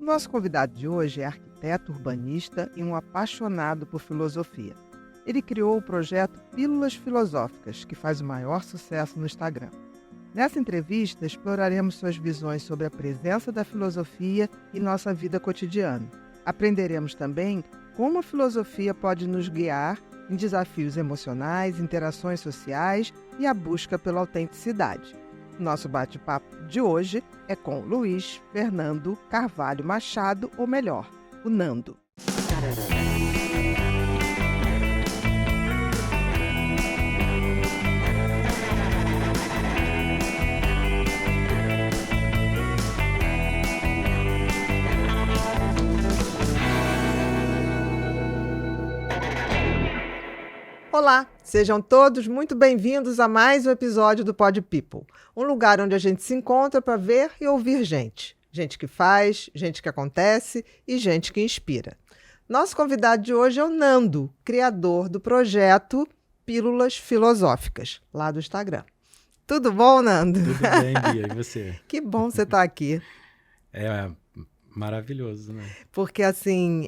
O nosso convidado de hoje é arquiteto urbanista e um apaixonado por filosofia. Ele criou o projeto Pílulas Filosóficas, que faz o maior sucesso no Instagram. Nessa entrevista, exploraremos suas visões sobre a presença da filosofia em nossa vida cotidiana. Aprenderemos também como a filosofia pode nos guiar em desafios emocionais, interações sociais e a busca pela autenticidade. Nosso bate-papo de hoje é com Luiz Fernando Carvalho Machado, ou melhor, o Nando. Olá, sejam todos muito bem-vindos a mais um episódio do Pod People, um lugar onde a gente se encontra para ver e ouvir gente. Gente que faz, gente que acontece e gente que inspira. Nosso convidado de hoje é o Nando, criador do projeto Pílulas Filosóficas, lá do Instagram. Tudo bom, Nando? Tudo bem, Bia, e você? Que bom você estar aqui. É maravilhoso, né? Porque, assim,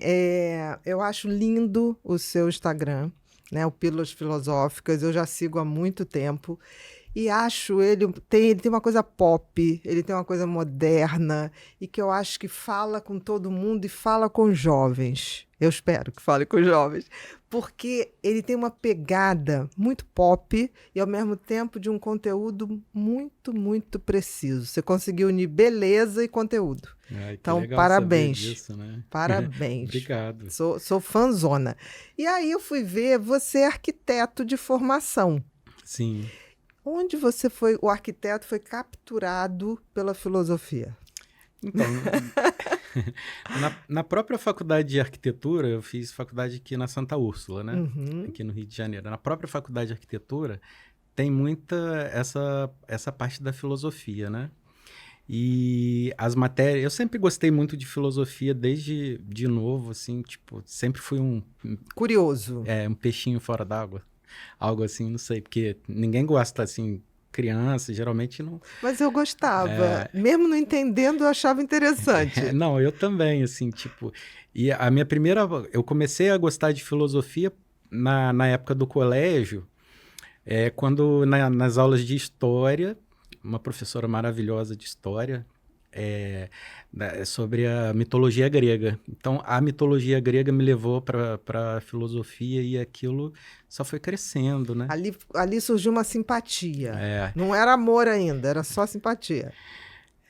eu acho lindo o seu Instagram, né, o Pílulas Filosóficas, eu já sigo há muito tempo e acho ele tem uma coisa pop, ele tem uma coisa moderna e que eu acho que fala com todo mundo e fala com jovens. Eu espero que fale com jovens, porque ele tem uma pegada muito pop e ao mesmo tempo de um conteúdo muito, muito preciso. Você conseguiu unir beleza e conteúdo. Ai, então, legal parabéns. saber disso, né? Parabéns. Obrigado. Sou fãzona. E aí eu fui ver, você é arquiteto de formação. Sim. Onde o arquiteto foi capturado pela filosofia? Então, na própria faculdade de arquitetura, eu fiz faculdade aqui na Santa Úrsula, né? Uhum. Aqui no Rio de Janeiro. Na própria faculdade de arquitetura tem muita essa parte da filosofia, né? E as matérias... Eu sempre gostei muito de filosofia desde de novo, assim, tipo, sempre fui curioso. Um peixinho fora d'água. Algo assim, não sei, porque ninguém gosta, assim, criança, geralmente não... Mas eu gostava. Mesmo não entendendo, eu achava interessante. Não, eu também, assim, tipo... E a minha primeira... Eu comecei a gostar de filosofia na época do colégio, quando nas aulas de história, uma professora maravilhosa de história, sobre a mitologia grega. Então, a mitologia grega me levou para a filosofia e aquilo só foi crescendo, né? Ali surgiu uma simpatia. Não era amor ainda, era só simpatia.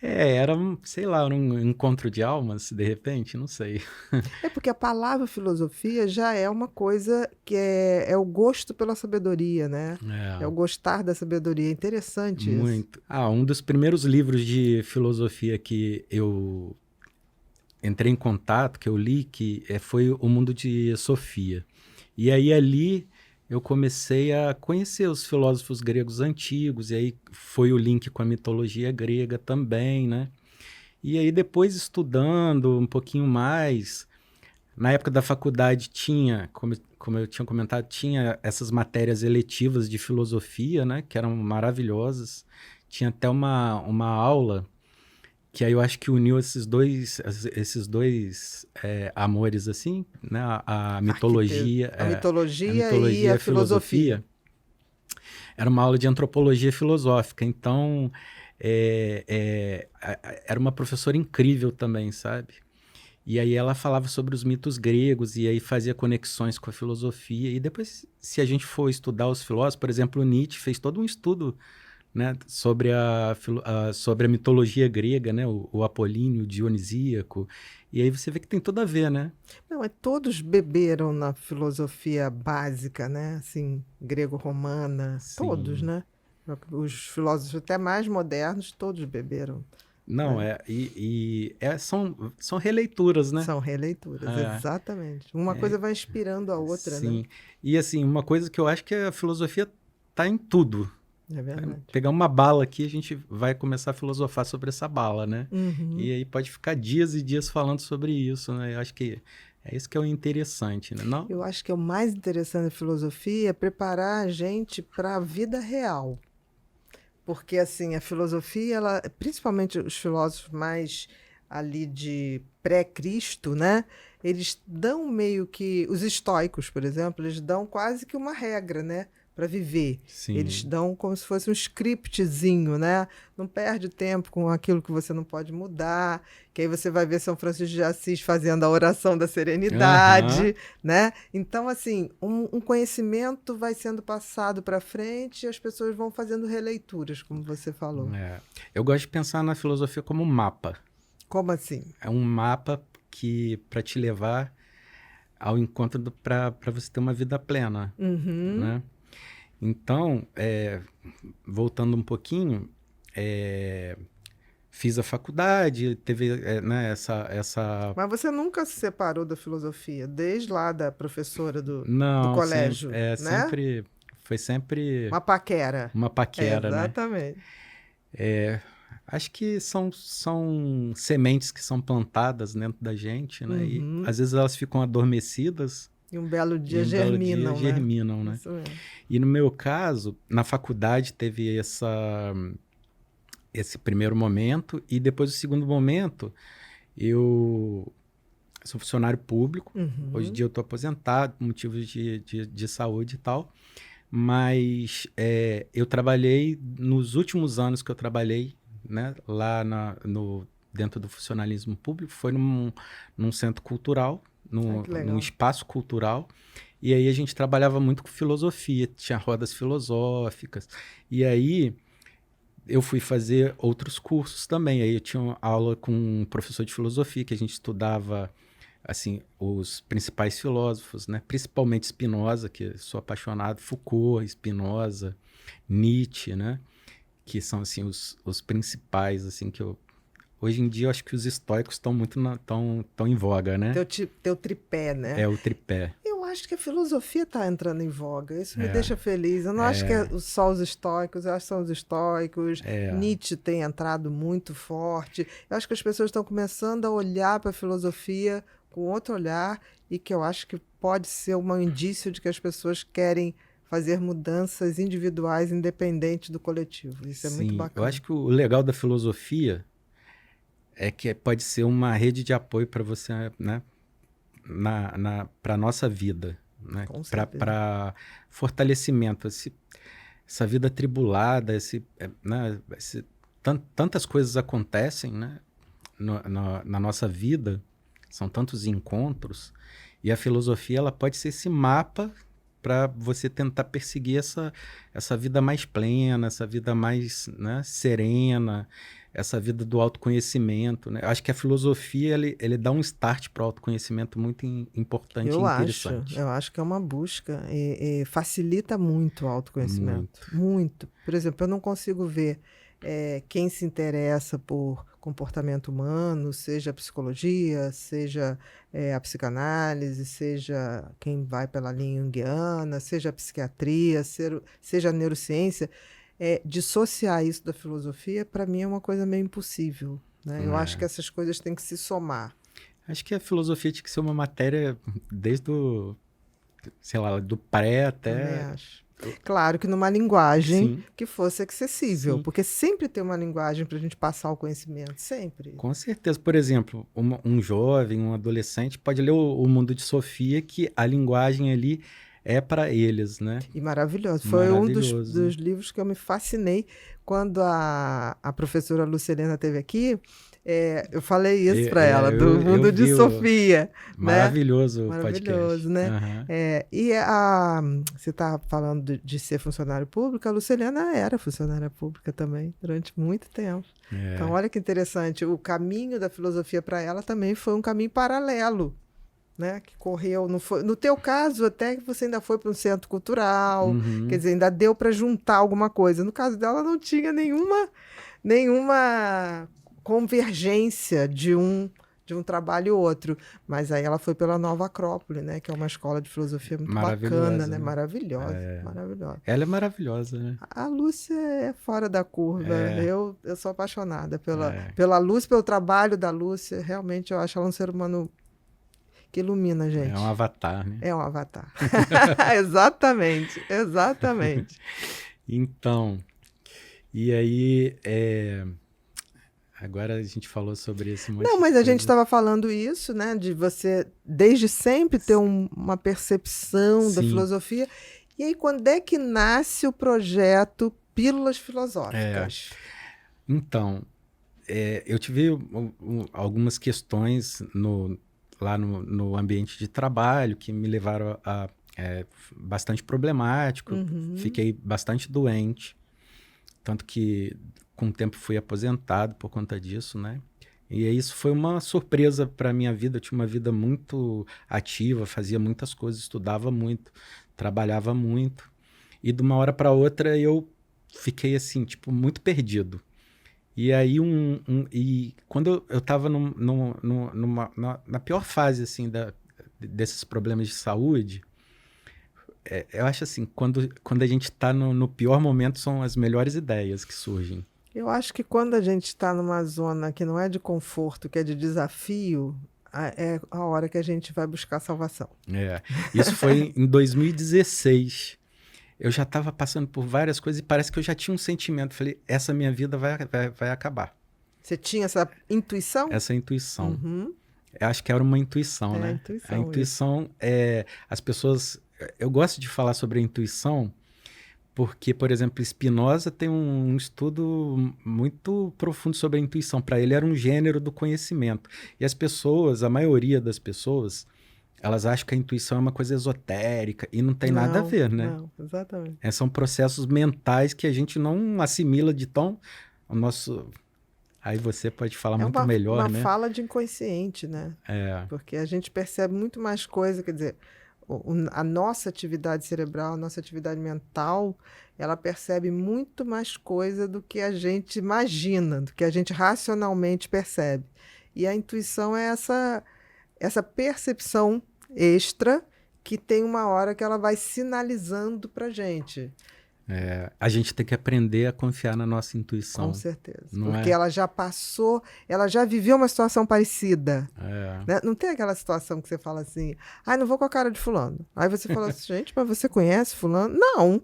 Era, sei lá, um encontro de almas, de repente, não sei. É porque a palavra filosofia já é uma coisa que é o gosto pela sabedoria, né? É o gostar da sabedoria. É interessante isso. Muito. Um dos primeiros livros de filosofia que eu entrei em contato, que eu li, foi O Mundo de Sofia. E aí ali eu comecei a conhecer os filósofos gregos antigos, e aí foi o link com a mitologia grega também, né? E aí depois estudando um pouquinho mais, na época da faculdade tinha, como eu tinha comentado, tinha essas matérias eletivas de filosofia, né? Que eram maravilhosas. Tinha até uma aula que aí eu acho que uniu esses dois amores, assim, né? A mitologia... A mitologia e a filosofia. Era uma aula de antropologia filosófica, então era uma professora incrível também, sabe? E aí ela falava sobre os mitos gregos e aí fazia conexões com a filosofia. E depois, se a gente for estudar os filósofos, por exemplo, o Nietzsche fez todo um estudo, né, sobre a mitologia grega, né, o Apolíneo, o Dionisíaco, e aí você vê que tem tudo a ver, né? Não, todos beberam na filosofia básica, né, assim, grego-romana, todos, né? Os filósofos até mais modernos, todos beberam. Não, são releituras, né? São releituras, exatamente. Uma coisa vai inspirando a outra, sim. né? E assim, uma coisa que eu acho que a filosofia está em tudo. É verdade. Pegar uma bala aqui, a gente vai começar a filosofar sobre essa bala, né? Uhum. E aí pode ficar dias e dias falando sobre isso, né? Eu acho que é isso que é o interessante, né? Não? Eu acho que o mais interessante da filosofia é preparar a gente para a vida real. Porque, assim, a filosofia, principalmente os filósofos mais ali de pré-Cristo, né? Eles dão meio que, os estoicos, por exemplo, eles dão quase que uma regra, né? Para viver. Eles Sim. dão como se fosse um scriptzinho, né? Não perde tempo com aquilo que você não pode mudar, que aí você vai ver São Francisco de Assis fazendo a oração da Aham. serenidade, né? Então, assim, um conhecimento vai sendo passado para frente e as pessoas vão fazendo releituras, como você falou. É. Eu gosto de pensar na filosofia como um mapa. Como assim? É um mapa que para te levar ao encontro para você ter uma vida plena, Uhum. né? Então, voltando um pouquinho, fiz a faculdade, teve né, essa... Mas você nunca se separou da filosofia, desde lá da professora do Não, sempre, colégio, né? foi sempre Uma paquera. uma paquera, né? Exatamente. Acho que são sementes que são plantadas dentro da gente, né? E Uhum. às vezes elas ficam adormecidas E um belo e dia um belo dia germinam, né? germinam, né? Isso mesmo. E no meu caso, na faculdade teve esse primeiro momento, e depois do segundo momento, eu sou funcionário público. Hoje em Uhum. dia eu estou aposentado por motivos de saúde e tal, mas eu trabalhei, nos últimos anos que eu trabalhei, né, lá dentro do funcionalismo público, foi num centro cultural, Ai, que num legal. espaço cultural, e aí a gente trabalhava muito com filosofia, tinha rodas filosóficas, e aí eu fui fazer outros cursos também. Aí eu tinha uma aula com um professor de filosofia, que a gente estudava assim os principais filósofos, né? Principalmente Spinoza, que eu sou apaixonado, Foucault, Spinoza, Nietzsche, né? Que são assim os principais assim que eu hoje em dia eu acho que os estoicos estão muito tão em voga, né? Teu tripé, né? É o tripé. Eu acho que a filosofia está entrando em voga. Isso me É, deixa feliz. Eu não acho que é só os estoicos, eu acho que são os estoicos. é, Nietzsche tem entrado muito forte. Eu acho que as pessoas estão começando a olhar para a filosofia com outro olhar e que eu acho que pode ser um indício de que as pessoas querem fazer mudanças individuais independente do coletivo. Isso é muito sim. Eu bacana. acho que o legal da filosofia é que pode ser uma rede de apoio para você, né? Para a nossa vida, né? Com certeza. Para fortalecimento, essa vida atribulada, né? Tantas coisas acontecem, né? Na nossa vida, são tantos encontros, e a filosofia ela pode ser esse mapa para você tentar perseguir essa vida mais plena, essa vida mais, né, serena, essa vida do autoconhecimento, né? Acho que a filosofia ele dá um start para o autoconhecimento muito importante e interessante. Eu acho que é uma busca e facilita muito o autoconhecimento, Muito. muito. Por exemplo, eu não consigo ver quem se interessa por comportamento humano, seja a psicologia, seja a psicanálise, seja quem vai pela linha junguiana, seja a psiquiatria, seja a neurociência, dissociar isso da filosofia, para mim é uma coisa meio impossível, né? Eu acho que É. essas coisas têm que se somar. Acho que a filosofia tinha que ser uma matéria desde sei lá, do pré Também até... acho. Claro que numa linguagem Sim, que fosse acessível, sim, porque sempre tem uma linguagem para a gente passar o conhecimento, sempre. com certeza. Por exemplo, um jovem, um adolescente pode ler o Mundo de Sofia, que a linguagem ali é para eles, né? E maravilhoso. Foi um Maravilhoso. dos livros que eu me fascinei quando a professora Lucilena esteve aqui. Eu falei isso para ela, do Eu mundo de vi Sofia, né? maravilhoso o podcast. Maravilhoso, né? Aham. Você está falando de ser funcionário público, a Lucilena era funcionária pública também, durante muito tempo. Então, É, olha que interessante, o caminho da filosofia para ela também foi um caminho paralelo, né? Que correu, não foi, no teu caso, até que você ainda foi para um centro cultural, quer uhum. dizer, ainda deu para juntar alguma coisa. No caso dela, não tinha nenhuma convergência de um trabalho e outro. Mas aí ela foi pela Nova Acrópole, né? Que é uma escola de filosofia muito bacana, Maravilhosa, né? né? Maravilhosa, maravilhosa. Ela é maravilhosa, né? A Lúcia é fora da curva. É, Eu sou apaixonada é, pela Lúcia, pelo trabalho da Lúcia. Realmente, eu acho ela um ser humano que ilumina a é um gente. avatar, né? É um avatar. Exatamente, exatamente. Então, e aí, Agora a gente falou sobre esse monte Não, de mas a gente coisa. estava falando isso, né? De você, desde sempre, ter uma percepção da Sim, filosofia. E aí, quando é que nasce o projeto Pílulas é. Filosóficas? Então, eu tive algumas questões lá no ambiente de trabalho que me levaram bastante problemático. Uhum. Fiquei bastante doente, tanto que com o tempo fui aposentado por conta disso, né? E aí isso foi uma surpresa para minha vida. Eu tinha uma vida muito ativa, fazia muitas coisas, estudava muito, trabalhava muito. E de uma hora para outra eu fiquei assim, tipo, muito perdido. E aí e quando eu estava na pior fase assim desses problemas de saúde, eu acho assim, quando a gente está no pior momento são as melhores ideias que surgem. Eu acho que quando a gente está numa zona que não é de conforto, que é de desafio, é a hora que a gente vai buscar salvação. É, isso foi em 2016. Eu já estava passando por várias coisas e parece que eu já tinha um sentimento. Falei, essa minha vida vai acabar. Você tinha essa intuição? Essa intuição. Uhum. Eu acho que era uma intuição, É a né? A intuição isso. intuição é... As pessoas... Eu gosto de falar sobre a intuição porque, por exemplo, Spinoza tem um estudo muito profundo sobre a intuição. Para ele era um gênero do conhecimento. E as pessoas, a maioria das pessoas, elas acham que a intuição é uma coisa esotérica e não tem nada a Não, ver, né? não, exatamente. São processos mentais que a gente não assimila de tão... O nosso... Aí você pode falar É muito melhor, uma né? fala de inconsciente, né? É, Porque a gente percebe muito mais coisa, quer dizer, a nossa atividade cerebral, a nossa atividade mental, ela percebe muito mais coisa do que a gente imagina, do que a gente racionalmente percebe. E a intuição é essa percepção extra que tem uma hora que ela vai sinalizando para gente. a gente tem que aprender a confiar na nossa Com intuição, certeza. não Porque é? ela já passou, ela já viveu uma situação parecida. É, Né? Não tem aquela situação que você fala assim, ai, não vou com a cara de fulano. Aí você fala assim, gente, mas você conhece fulano? Não.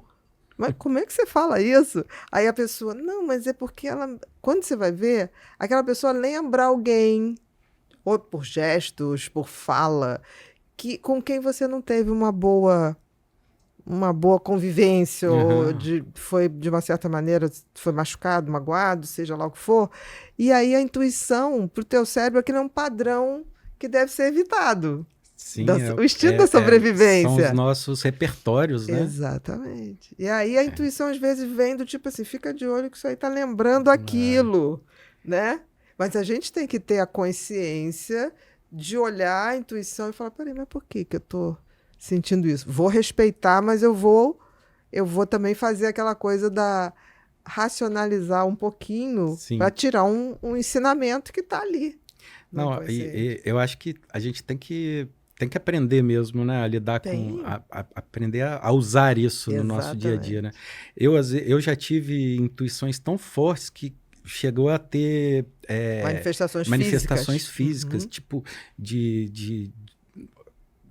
Mas como é que você fala isso? Aí a pessoa, não, mas é porque ela. Quando você vai ver, aquela pessoa lembra alguém, ou por gestos, por fala, com quem você não teve uma boa convivência, ou aham, foi, de uma certa maneira, foi machucado, magoado, seja lá o que for. E aí a intuição para o teu cérebro aquilo é um padrão que deve ser evitado. sim, O instinto da são os sobrevivência. nossos repertórios, né? Exatamente. E aí a intuição às vezes vem do tipo assim, fica de olho que isso aí está lembrando aquilo, né? Mas a gente tem que ter a consciência de olhar a intuição e falar, peraí, mas por que que eu estou sentindo isso? Vou respeitar, mas eu vou também fazer aquela coisa da racionalizar um pouquinho para Sim. tirar um ensinamento que está ali no Não, inconsciente. eu acho que a gente tem que aprender mesmo, né? A lidar com... Tem, aprender a usar isso no nosso dia a dia, né? exatamente. Eu já tive intuições tão fortes que chegou a ter Manifestações físicas. manifestações físicas, Uhum. tipo de,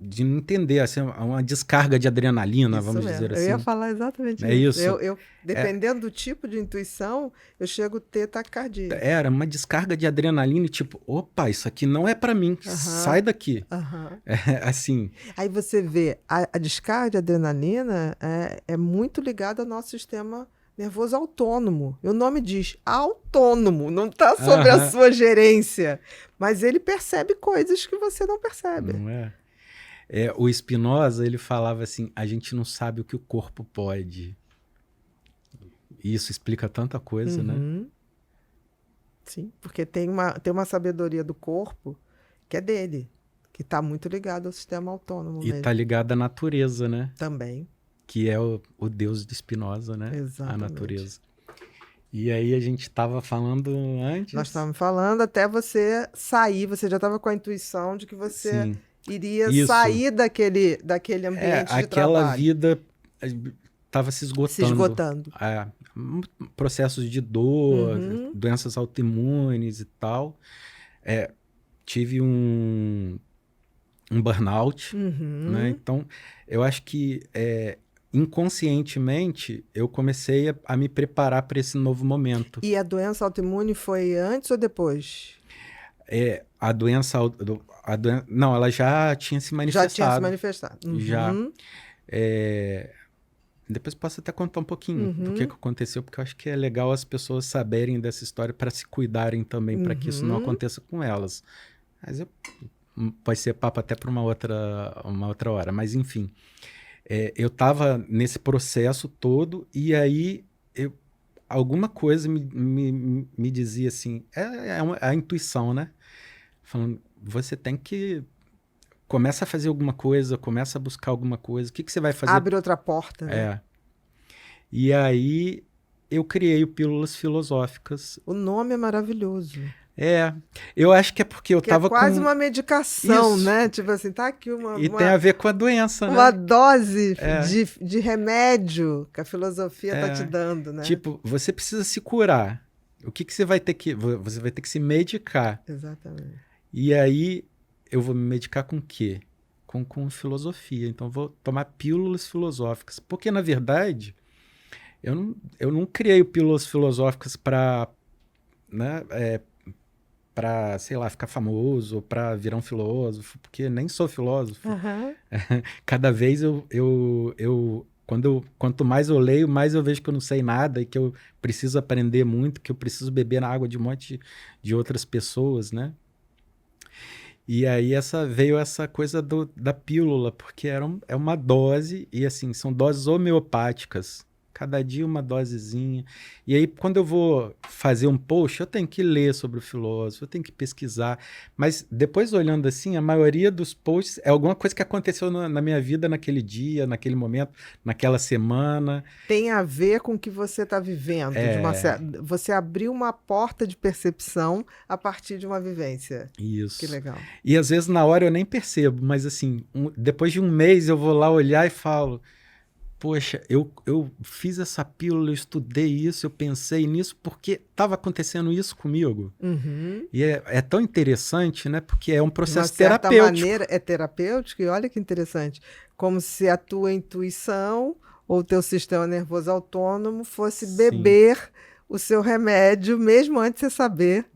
de não entender, assim, uma descarga de adrenalina, Isso vamos mesmo. dizer Eu ia assim. falar exatamente É isso. isso. É, Dependendo do tipo de intuição, eu chego a ter taquicardia. era uma descarga de adrenalina e tipo, opa, isso aqui não é pra mim, sai Aham, daqui. aham. Assim, Aí você vê, a descarga de adrenalina é muito ligada ao nosso sistema nervoso autônomo. E o nome diz autônomo, não está sobre a aham, sua gerência. Mas ele percebe coisas que você não percebe. não é? O Spinoza, ele falava assim, a gente não sabe o que o corpo pode. E isso explica tanta coisa, né? Uhum, sim, porque tem uma sabedoria do corpo que é dele, que está muito ligado ao sistema autônomo E tá mesmo. ligado à natureza, né? Também, Que é o Deus de Spinoza, né? A exatamente. natureza. E aí a gente estava falando Nós antes, estávamos falando até você sair, você já estava com a intuição de que você sim, iria isso. sair daquele ambiente de Aquela trabalho, vida estava se se esgotando. esgotando. Processos de dor, Uhum, doenças autoimunes e tal. Tive um burnout, né? uhum, Então, eu acho que inconscientemente, eu comecei a me preparar para esse novo momento. E a doença autoimune foi antes ou depois? A doença... Não, ela já tinha se manifestado. Já tinha se manifestado. Já. Depois posso até contar um pouquinho do que aconteceu, porque eu acho que é legal as pessoas saberem dessa história para se cuidarem também, para que isso não aconteça com elas. Mas pode ser papo até para uma outra hora. Mas, enfim, eu estava nesse processo todo e aí alguma coisa me dizia assim, a intuição, né? Falando, você tem que... Começa a fazer alguma coisa, começa a buscar alguma coisa. O que você vai fazer? Abre outra porta, né? E aí eu criei o Pílulas Filosóficas. O nome é maravilhoso. Eu acho que é porque eu tava com... é quase uma medicação, isso, né? Tipo assim, tá aqui uma... E tem a ver com a doença, né? Uma dose de remédio que a filosofia tá te dando, né? Tipo, você precisa se curar. O que você vai ter que... Você vai ter que se medicar. Exatamente. E aí, eu vou me medicar com o quê? Com filosofia. Então, eu vou tomar pílulas filosóficas. Porque, na verdade, eu não criei pílulas filosóficas para... né, para, sei lá, ficar famoso ou para virar um filósofo, porque nem sou filósofo. Cada vez quanto mais eu leio, mais eu vejo que eu não sei nada e que eu preciso aprender muito, que eu preciso beber na água de um monte de outras pessoas, né? E aí veio essa coisa da pílula, porque é uma dose, e assim, são doses homeopáticas. Cada dia uma dosezinha. E aí, quando eu vou fazer um post, eu tenho que ler sobre o filósofo, eu tenho que pesquisar. Mas depois, olhando assim, a maioria dos posts é alguma coisa que aconteceu na minha vida naquele dia, naquele momento, naquela semana. Tem a ver com o que você está vivendo. Você abriu uma porta de percepção a partir de uma vivência. Isso. Que legal. E às vezes na hora eu nem percebo, mas assim, depois de um mês eu vou lá olhar e falo... Poxa, eu fiz essa pílula, eu estudei isso, eu pensei nisso, porque estava acontecendo isso comigo. E é tão interessante, né? Porque é um processo terapêutico. De uma certa maneira, é terapêutico, e olha que interessante. Como se a tua intuição ou o teu sistema nervoso autônomo fosse beber o seu remédio, mesmo antes de você saber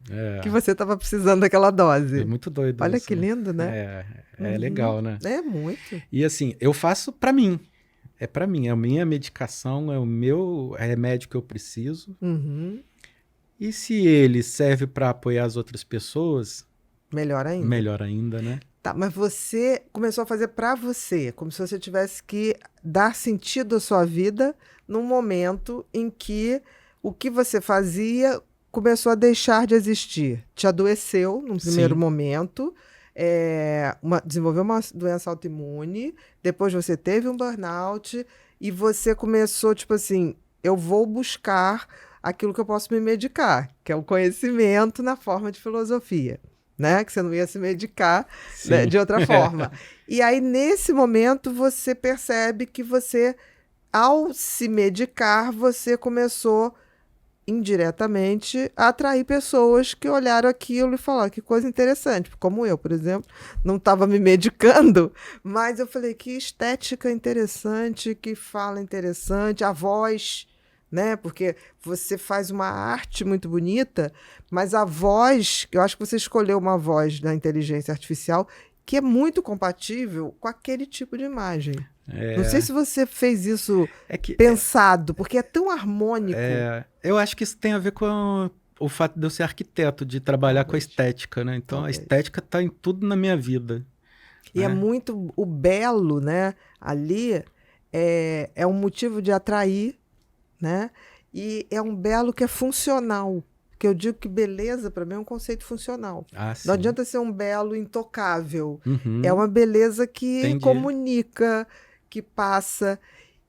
que você estava precisando daquela dose. É muito doido. Olha isso, que lindo, né? É legal, né? É muito. E assim, eu faço para mim. É para mim, é a minha medicação, é o meu remédio que eu preciso. E se ele serve para apoiar as outras pessoas... Melhor ainda. Melhor ainda, né? Tá, mas você começou a fazer para você, como se você tivesse que dar sentido à sua vida num momento em que o que você fazia começou a deixar de existir. Te adoeceu num primeiro momento... desenvolveu uma doença autoimune, depois você teve um burnout e você começou, tipo assim, eu vou buscar aquilo que eu posso me medicar, que é o conhecimento na forma de filosofia, né? Que você não ia se medicar, né, de outra forma. E aí, nesse momento, você percebe que você, ao se medicar, você começou... indiretamente, a atrair pessoas que olharam aquilo e falaram que coisa interessante. Como eu, por exemplo, não estava me medicando, mas eu falei que estética interessante, que fala interessante, a voz, né? Porque você faz uma arte muito bonita, mas a voz, eu acho que você escolheu uma voz da inteligência artificial que é muito compatível com aquele tipo de imagem. Não sei se você fez isso pensado, porque é tão harmônico. Eu acho que isso tem a ver com o fato de eu ser arquiteto, de trabalhar com a estética, né? Então, a estética está em tudo na minha vida. E é muito... O belo, né? Ali é um motivo de atrair, né? E é um belo que é funcional. Porque eu digo que beleza, para mim, é um conceito funcional. Não adianta ser um belo intocável. É uma beleza que comunica, que passa.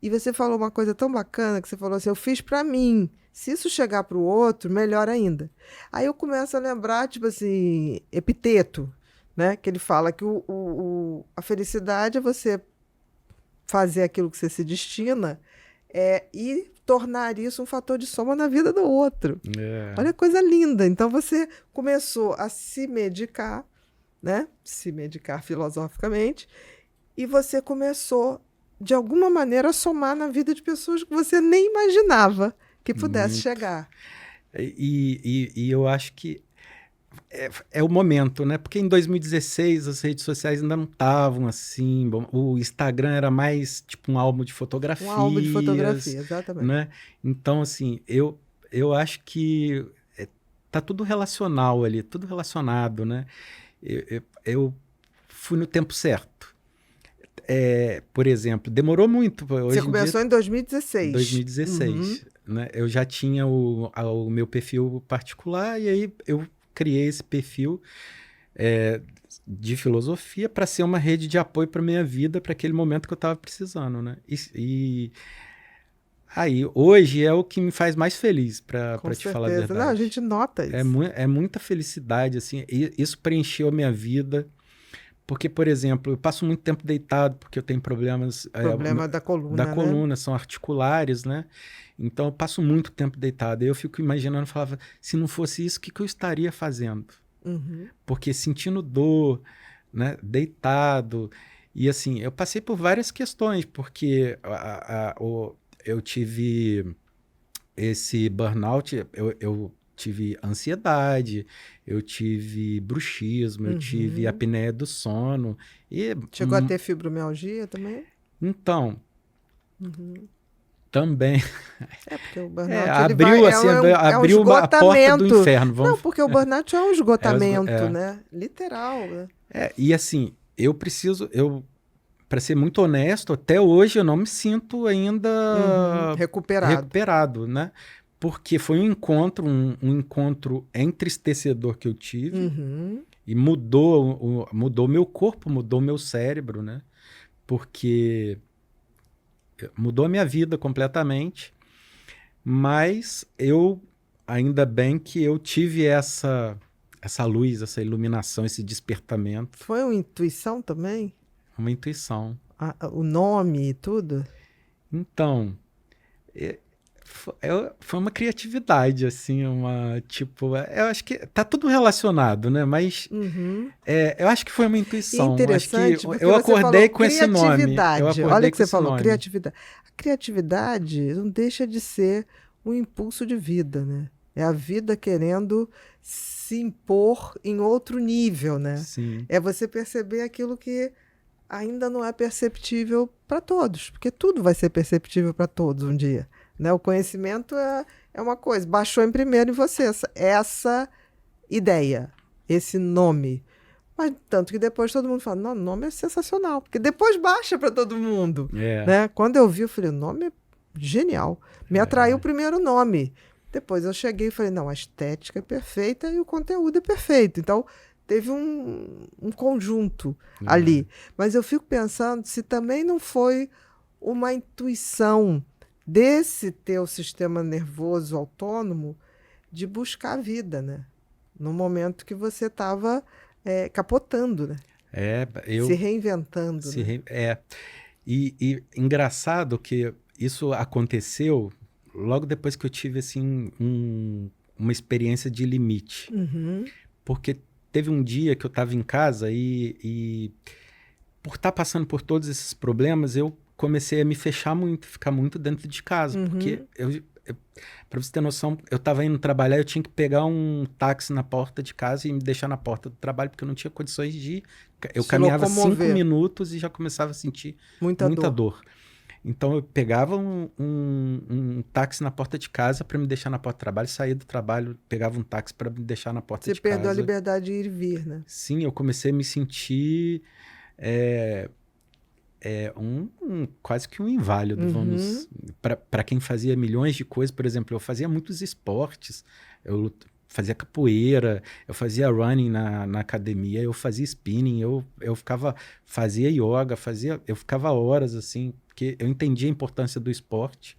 E você falou uma coisa tão bacana, que você falou assim, eu fiz para mim. Se isso chegar para o outro, melhor ainda. Aí eu começo a lembrar, tipo assim, Epiteto, né? Que ele fala que a felicidade é você fazer aquilo que você se destina e tornar isso um fator de soma na vida do outro. Olha que coisa linda. Então você começou a se medicar, né? Se medicar filosoficamente, e você começou de alguma maneira, somar na vida de pessoas que você nem imaginava que pudesse Muito. chegar. E eu acho que é o momento, né? Porque em 2016 as redes sociais ainda não estavam assim. Bom, o Instagram era mais tipo um álbum de Um álbum de fotografias, fotografia, exatamente. né? Então, assim, eu acho que tá tudo relacional ali, tudo relacionado, né? Eu fui no tempo certo. Por exemplo, demorou muito. Você Hoje em dia, começou em 2016. Uhum. 2016, né? Eu já tinha o meu perfil particular e aí eu criei esse perfil de filosofia para ser uma rede de apoio para minha vida, para aquele momento que eu estava precisando, né? E aí, hoje é o que me faz mais feliz, para Com te falar a certeza. Não, a verdade. gente nota isso. É muita felicidade, assim, e isso preencheu a minha vida, porque, por exemplo, eu passo muito tempo deitado, porque eu tenho problemas Problema da da coluna, né? coluna, são articulares, né? Então, eu passo muito tempo deitado. E eu fico imaginando, falava, se não fosse isso, o que eu estaria fazendo? Uhum. Porque sentindo dor, né, deitado, e assim, eu passei por várias questões, porque eu tive esse burnout, eu tive ansiedade, eu tive bruxismo, eu tive Uhum. apneia do sono, e Chegou a ter fibromialgia também? então, Uhum. também, É, porque o burnout ele vai, abriu assim, é um abriu a porta do esgotamento. inferno, Não, vamos, porque o burnout é um esgotamento, é, né? Literal, né? e assim, para ser muito honesto, até hoje eu não me sinto ainda Uhum. Recuperado. recuperado, né? Porque foi um encontro entristecedor que eu tive Uhum. e mudou meu corpo, mudou meu cérebro, né? Porque mudou a minha vida completamente, mas ainda bem que eu tive essa luz, essa iluminação, esse despertamento, Foi uma intuição também? uma intuição. O nome e tudo? Então, é, foi uma criatividade, assim, tipo, eu acho que tá tudo relacionado, né? Mas Uhum. eu acho que foi uma E é intuição. Acho que interessante porque eu você falou acordei com esse nome. Eu criatividade. Olha acordei o que com você esse falou, nome. criatividade. A criatividade não deixa de ser um impulso de vida, né? É a vida querendo se impor em outro nível, né? Sim, É você perceber aquilo que ainda não é perceptível para todos, porque tudo vai ser perceptível para todos um dia, né? O conhecimento é uma coisa, baixou em primeiro em você essa ideia, esse nome. Mas tanto que depois todo mundo fala, não, o nome é sensacional, porque depois baixa para todo mundo, é, né? Quando eu vi, eu falei, o nome é genial. Me atraiu o primeiro nome. Depois eu cheguei e falei, não, a estética é perfeita e o conteúdo é perfeito. Então, teve um conjunto ali. Mas eu fico pensando se também não foi uma intuição desse teu sistema nervoso autônomo de buscar a vida, né? No momento que você estava capotando, né? Se eu reinventando, se né? e engraçado que isso aconteceu logo depois que eu tive assim uma experiência de limite, Uhum, porque teve um dia que eu estava em casa e por estar passando por todos esses problemas, eu comecei a me fechar muito, ficar muito dentro de casa, porque uhum. para você ter noção, eu estava indo trabalhar, eu tinha que pegar um táxi na porta de casa e me deixar na porta do trabalho, porque eu não tinha condições de ir. Eu Se caminhava 5 locomover. minutos e já começava a sentir Muita muita dor. dor. Então eu pegava um táxi na porta de casa para me deixar na porta do trabalho, saía do trabalho, pegava um táxi para me deixar na porta Você de perdeu a casa. liberdade de ir e vir, né? Sim, eu comecei a me sentir é, quase que um inválido, Uhum. vamos. Para quem fazia milhões de coisas, por exemplo, eu fazia muitos esportes, eu fazia capoeira, eu fazia running na academia, eu fazia spinning, fazia yoga, eu ficava horas assim, porque eu entendia a importância do esporte.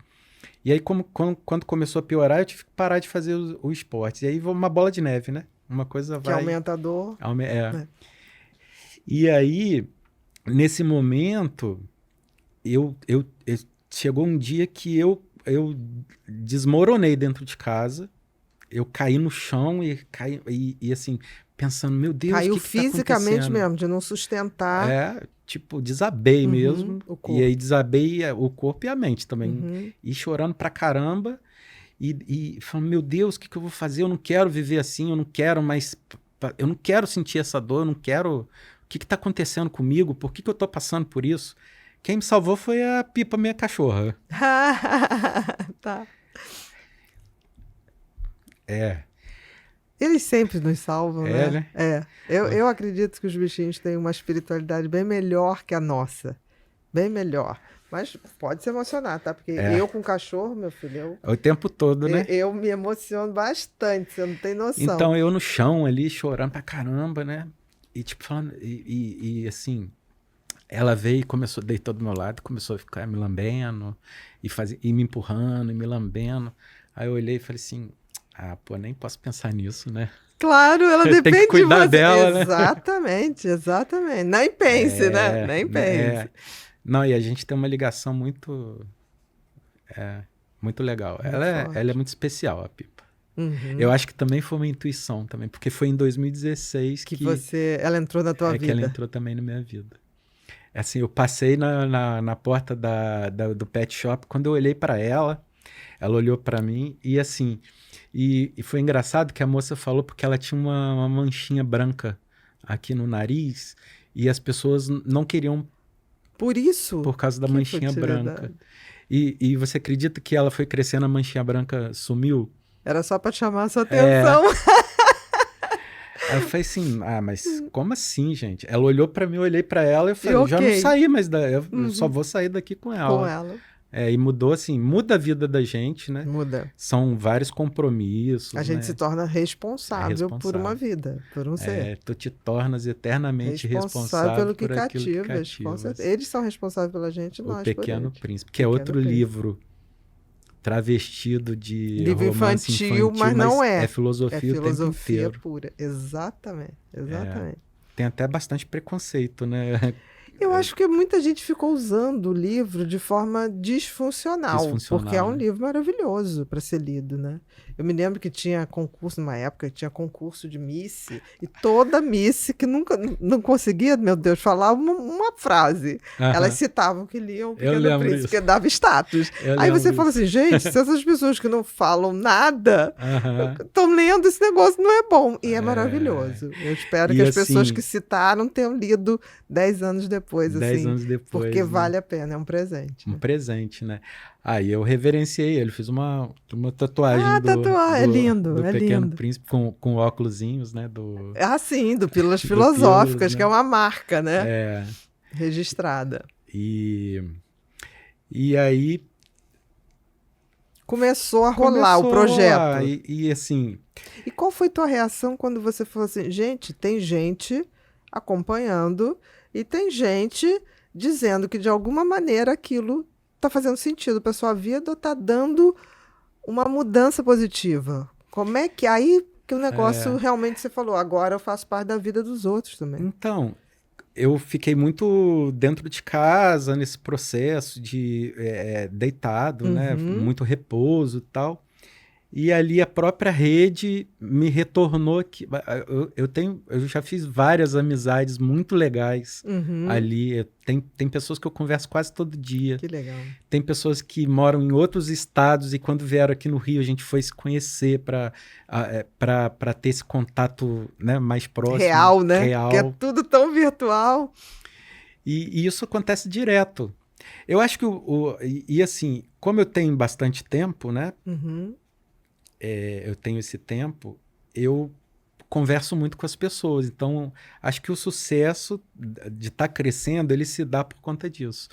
E aí, quando começou a piorar, eu tive que parar de fazer o esporte. E aí, uma bola de neve, né? Uma coisa Que vai. aumenta a dor, né? E aí, nesse momento, chegou um dia que eu desmoronei dentro de casa, eu caí no chão e assim, pensando, meu Deus, Caiu o que fisicamente tá acontecendo? mesmo, de não sustentar. Tipo, desabei mesmo. O corpo. E aí desabei o corpo e a mente também. Uhum. E chorando pra caramba. E falando, meu Deus, o que eu vou fazer? Eu não quero viver assim, eu não quero mais... Eu não quero sentir essa dor, eu não quero... O que tá acontecendo comigo? Por que eu tô passando por isso? Quem me salvou foi a Pipa, minha cachorra. Tá. É. Eles sempre nos salvam, né? Né? Eu acredito que os bichinhos têm uma espiritualidade bem melhor que a nossa. Bem melhor. Mas pode se emocionar, tá? Porque eu com cachorro, meu filho, O tempo todo, né? eu me emociono bastante, você não tem noção. Então, eu no chão ali, chorando pra caramba, né? E tipo, falando... E assim... Ela veio e começou, deitou do meu lado, começou a ficar me lambendo, e me empurrando, e me lambendo. Aí eu olhei e falei assim, nem posso pensar nisso, né? Claro, ela depende Tem que cuidar de você. dela, Exatamente, exatamente. Nem pense, né? Nem pense. Não, e a gente tem uma ligação muito legal. Ela é muito especial, a Pipa. Uhum. Eu acho que também foi uma intuição também, porque foi em 2016 que ela entrou na tua vida. que ela entrou também na minha vida. Assim, eu passei na porta do pet shop, quando eu olhei para ela olhou para mim e assim, e foi engraçado que a moça falou porque ela tinha uma manchinha branca aqui no nariz e as pessoas não queriam por causa da manchinha branca. E você acredita que ela foi crescendo, a manchinha branca sumiu? Era só para chamar a sua atenção. Aí eu falei assim, mas como assim, gente? Ela olhou pra mim, eu olhei pra ela e eu falei, eu já não saí mais eu só vou sair daqui com ela. Com ela. E mudou assim, muda a vida da gente, né? Muda. São vários compromissos, a gente se torna responsável por uma vida, por um ser. Tu te tornas eternamente responsável pelo que por aquilo que cativas. Com certeza. Eles são responsáveis pela gente, nós por eles. O Pequeno Príncipe, que é outro livro travestido de livro infantil, mas não é. É filosofia, o tempo inteiro. Pura. Exatamente. Tem até bastante preconceito, né? Eu acho que muita gente ficou usando o livro de forma disfuncional porque é um livro maravilhoso para ser lido, né? Eu me lembro que tinha concurso, numa época, tinha concurso de Miss, e toda Miss que nunca não conseguia, meu Deus, falar uma frase. Elas citavam que liam o Pequeno Príncipe, porque dava status. Aí você fala assim, gente, se essas pessoas que não falam nada estão lendo, esse negócio não é bom. E é maravilhoso. Eu espero que as pessoas que citaram tenham lido 10 anos depois. 10 anos depois. Porque vale a pena, é um presente. Um presente, né? Aí eu reverenciei ele, fiz uma tatuagem é lindo, do é Pequeno lindo. Príncipe com óculosinhos, né? Sim, do Pílulas Filosóficas, né? Que é uma marca, né? Registrada. E aí... Começou a rolar o projeto. E assim... E qual foi tua reação quando você falou assim, gente, tem gente acompanhando e tem gente dizendo que de alguma maneira aquilo está fazendo sentido para sua vida ou está dando uma mudança positiva? Como é que aí que o negócio realmente você falou, agora eu faço parte da vida dos outros também? Então, eu fiquei muito dentro de casa nesse processo de deitado, né? Muito repouso e tal. E ali a própria rede me retornou que eu já fiz várias amizades muito legais ali. Tem pessoas que eu converso quase todo dia. Que legal. Tem pessoas que moram em outros estados e quando vieram aqui no Rio a gente foi se conhecer para ter esse contato, né, mais próximo. Real, né? Que é tudo tão virtual. E isso acontece direto. Eu acho que e assim, como eu tenho bastante tempo, né? Eu tenho esse tempo, eu converso muito com as pessoas. Então, acho que o sucesso de estar crescendo, ele se dá por conta disso.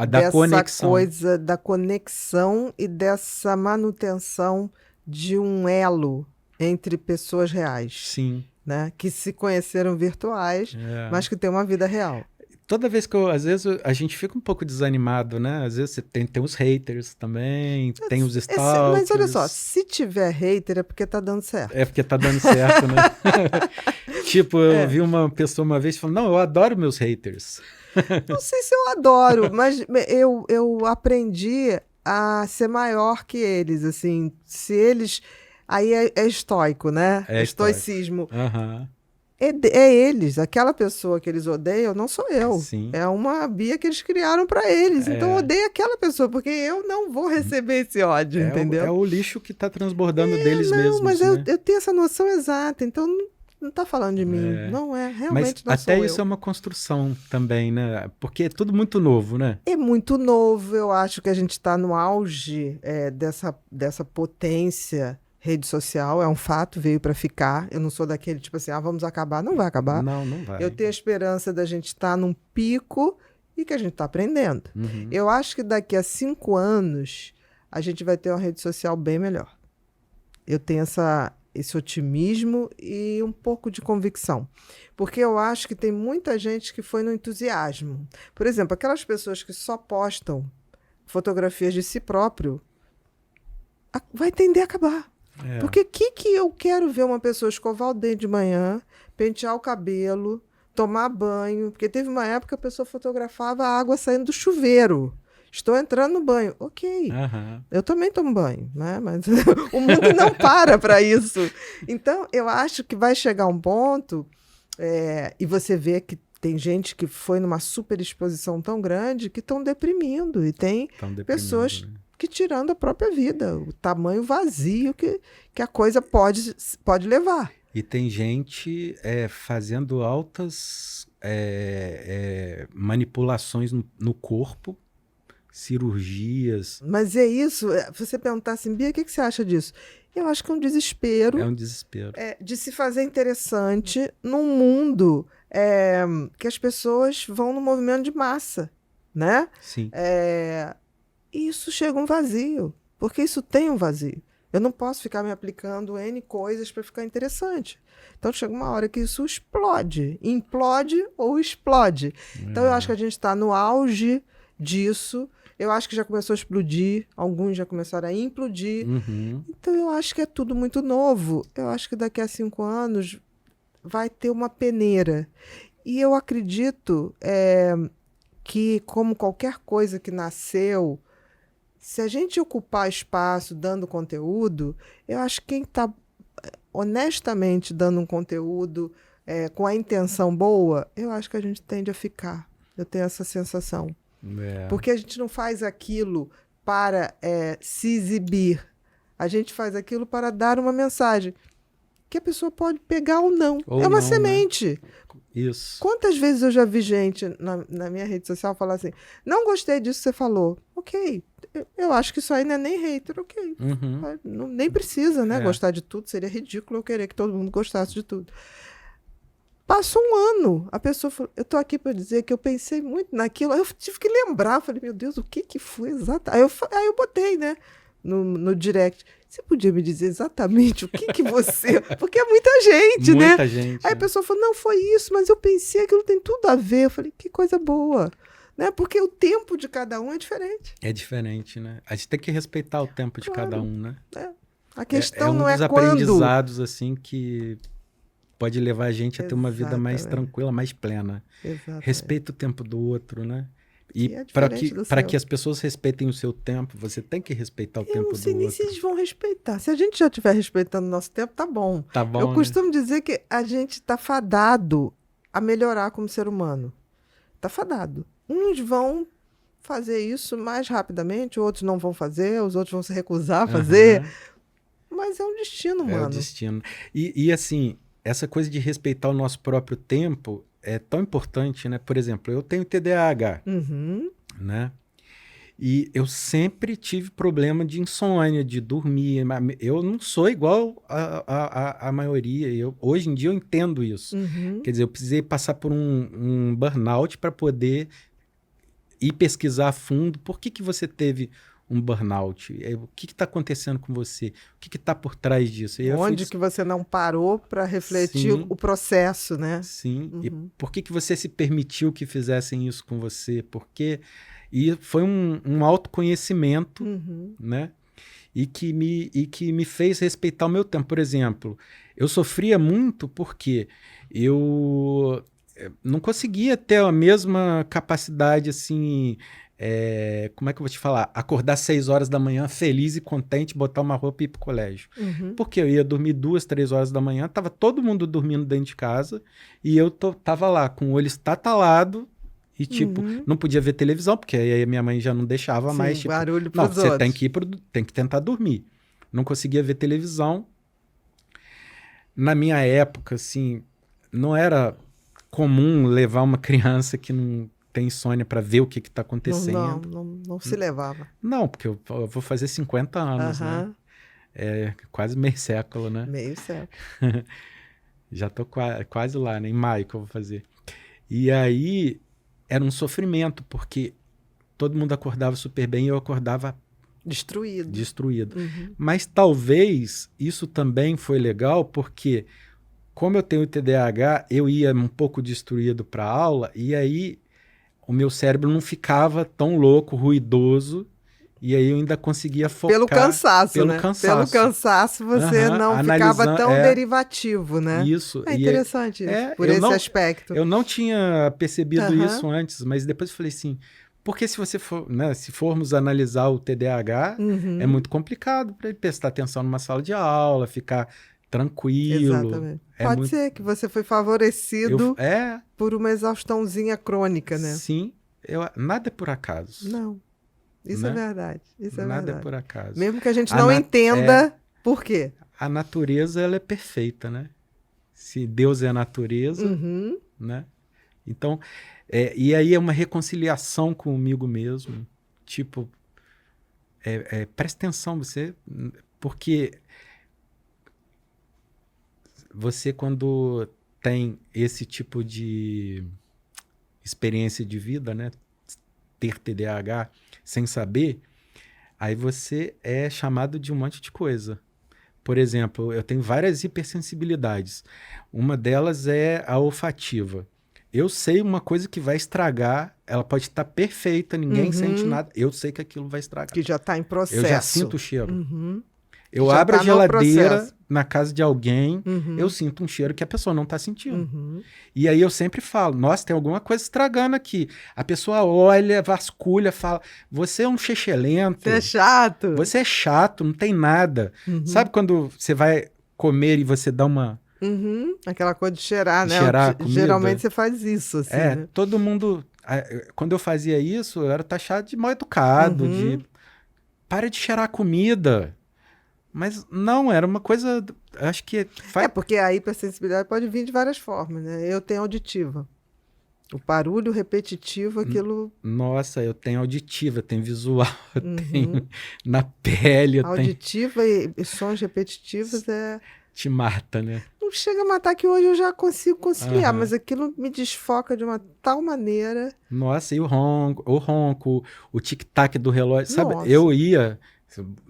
Da conexão. Dessa coisa da conexão e dessa manutenção de um elo entre pessoas reais. Sim. Né? Que se conheceram virtuais, mas que tem uma vida real. Toda vez que às vezes a gente fica um pouco desanimado, né? Às vezes tem os haters também, tem os stalkers. Mas olha só, se tiver hater é porque tá dando certo. É porque tá dando certo, né? Tipo, eu vi uma pessoa uma vez falando, não, eu adoro meus haters. Não sei se eu adoro, mas eu aprendi a ser maior que eles, assim, se eles... Aí é estoico, né? É estoicismo. Aham. É eles, aquela pessoa que eles odeiam não sou eu. Sim. É uma Bia que eles criaram para eles. Então eu É, odeio aquela pessoa, porque eu não vou receber esse ódio, é entendeu? o lixo que está transbordando deles Não, mas mesmos, né? eu tenho essa noção exata, então não tá falando de mim. Não é, Mas realmente não até sou isso é eu. uma construção também, né? Porque é tudo muito novo, né? É muito novo, eu acho que a gente está no auge dessa potência rede social, é um fato, veio para ficar. Eu não sou daquele tipo assim, vamos acabar. Não vai acabar. Não, não Eu vai. tenho a esperança da gente estar num pico e que a gente está aprendendo. Uhum. Eu acho que daqui a 5 anos a gente vai ter uma rede social bem melhor. Eu tenho esse otimismo e um pouco de convicção. Porque eu acho que tem muita gente que foi no entusiasmo. Por exemplo, aquelas pessoas que só postam fotografias de si próprio, vai tender a acabar. É. Porque o que eu quero ver uma pessoa escovar o dente de manhã, pentear o cabelo, tomar banho? Porque teve uma época que a pessoa fotografava a água saindo do chuveiro. Estou entrando no banho. Ok, Aham. eu também tomo banho, né? Mas o mundo não para isso. Então, eu acho que vai chegar um ponto, e você vê que tem gente que foi numa super exposição tão grande que estão deprimindo. E tem Estão deprimindo, pessoas né? que tirando a própria vida, o tamanho vazio que a coisa pode levar. E tem gente fazendo altas manipulações no corpo, cirurgias. Mas é isso, você perguntar assim, Bia, o que você acha disso? Eu acho que é um desespero É um desespero. de se fazer interessante num mundo que as pessoas vão no movimento de massa, né? Sim. E isso chega um vazio, porque isso tem um vazio. Eu não posso ficar me aplicando N coisas para ficar interessante. Então chega uma hora que isso explode. Implode ou explode. Então eu acho que a gente está no auge disso. Eu acho que já começou a explodir. Alguns já começaram a implodir. Uhum. Então eu acho que é tudo muito novo. Eu acho que daqui a 5 anos vai ter uma peneira. E eu acredito que, como qualquer coisa que nasceu, se a gente ocupar espaço dando conteúdo, eu acho que quem está honestamente dando um conteúdo com a intenção boa, eu acho que a gente tende a ficar. Eu tenho essa sensação. Porque a gente não faz aquilo para se exibir. A gente faz aquilo para dar uma mensagem que a pessoa pode pegar ou não. Ou é uma não, semente. Né? Isso. Quantas vezes eu já vi gente na minha rede social falar assim, não gostei disso que você falou. Ok, eu acho que isso aí não é nem hater, ok. Uhum. Nem precisa, né? Gostar de tudo, seria ridículo eu querer que todo mundo gostasse de tudo. Passou um ano, a pessoa falou, eu tô aqui para dizer que eu pensei muito naquilo, aí eu tive que lembrar, falei, meu Deus, o que foi exatamente? Aí eu botei, né, no direct, você podia me dizer exatamente o que você... Porque é muita gente, né? Muita gente. Aí a pessoa falou, não, foi isso, mas eu pensei, aquilo tem tudo a ver. Eu falei, que coisa boa. Né? Porque o tempo de cada um é diferente. É diferente, né? A gente tem que respeitar o tempo de cada um, né? A questão um não é dos quando... aprendizados, assim, que pode levar a gente a ter uma vida mais Exatamente. tranquila, mais plena. Exatamente. Respeita o tempo do outro, né? E é para diferente do para seu. que as pessoas respeitem o seu tempo, você tem que respeitar o Eu tempo não sei do nem outro. se eles vão respeitar. Se a gente já estiver respeitando o nosso tempo, tá bom. Tá bom, Eu né? costumo dizer que a gente está fadado a melhorar como ser humano. Está fadado. Uns vão fazer isso mais rapidamente, outros não vão fazer, os outros vão se recusar a fazer. Aham. Mas é um destino, É o mano. destino. E assim, essa coisa de respeitar o nosso próprio tempo é tão importante, né? Por exemplo, eu tenho TDAH, Uhum. né? E eu sempre tive problema de insônia, de dormir. Eu não sou igual a maioria. Hoje em dia eu entendo isso. Uhum. Quer dizer, eu precisei passar por um burnout para poder ir pesquisar a fundo por que você teve um burnout. O que está acontecendo com você? O que está por trás disso? E Onde que você não parou para refletir Sim. o processo, né? Sim. Uhum. E por que você se permitiu que fizessem isso com você? Porque... E foi um autoconhecimento, Uhum. né? E que me fez respeitar o meu tempo. Por exemplo, eu sofria muito porque eu não conseguia ter a mesma capacidade assim, como é que eu vou te falar? Acordar 6 horas da manhã, feliz e contente, botar uma roupa e ir pro colégio. Porque eu ia dormir 2, 3 horas da manhã, tava todo mundo dormindo dentro de casa, e eu tava lá com o olho estatalado, e tipo, não podia ver televisão, porque aí a minha mãe já não deixava mais, tipo, barulho não, pros você outros. tem que tentar dormir. Não conseguia ver televisão. Na minha época, assim, não era comum levar uma criança que não tem insônia para ver o que está acontecendo. Não se levava. Não, porque eu vou fazer 50 anos, né? É quase meio século, né? Meio século. Já tô quase lá, né? Em maio que eu vou fazer. E aí era um sofrimento, porque todo mundo acordava super bem e eu acordava destruído. Mas talvez isso também foi legal, porque como eu tenho TDAH, eu ia um pouco destruído para a aula, e aí o meu cérebro não ficava tão louco, ruidoso, e aí eu ainda conseguia focar. Pelo cansaço, né? Cansaço. Pelo cansaço você não ficava tão derivativo, né? Isso. É interessante isso, por esse aspecto. Eu não tinha percebido isso antes, mas depois eu falei assim, porque se você for, né, se formos analisar o TDAH, é muito complicado para ele prestar atenção numa sala de aula, ficar tranquilo. Exatamente. Pode ser que você foi favorecido por uma exaustãozinha crônica, né? Sim. Nada é por acaso. Não. Isso é verdade. Isso é Nada verdade. É por acaso. Mesmo que a gente não entenda por quê. A natureza, ela é perfeita, né? Se Deus é a natureza, né? Então, e aí é uma reconciliação comigo mesmo. Tipo, presta atenção, porque você, quando tem esse tipo de experiência de vida, né? Ter TDAH sem saber, aí você é chamado de um monte de coisa. Por exemplo, eu tenho várias hipersensibilidades. Uma delas é a olfativa. Eu sei uma coisa que vai estragar, ela pode estar perfeita, ninguém sente nada, eu sei que aquilo vai estragar. Que já está em processo. Eu já sinto o cheiro. Eu abro a geladeira na casa de alguém, eu sinto um cheiro que a pessoa não está sentindo. E aí eu sempre falo, nossa, tem alguma coisa estragando aqui. A pessoa olha, vasculha, fala, você é um xexelento. Você é chato. Você é chato, não tem nada. Sabe quando você vai comer e você dá uma... Aquela coisa de cheirar, né? Cheirar comida. Geralmente você faz isso, assim, né? Todo mundo... Quando eu fazia isso, eu era taxado de mal educado, de... Para de cheirar a comida. Mas não, era uma coisa... Acho que... porque a hipersensibilidade pode vir de várias formas, né? Eu tenho auditiva. O barulho repetitivo, aquilo... Nossa, eu tenho auditiva, eu tenho visual, eu tenho na pele. Auditiva e sons repetitivos te mata, né? Não chega a matar, que hoje eu já consigo conciliar, mas aquilo me desfoca de uma tal maneira. Nossa, e o ronco, o tic-tac do relógio. Nossa. Sabe,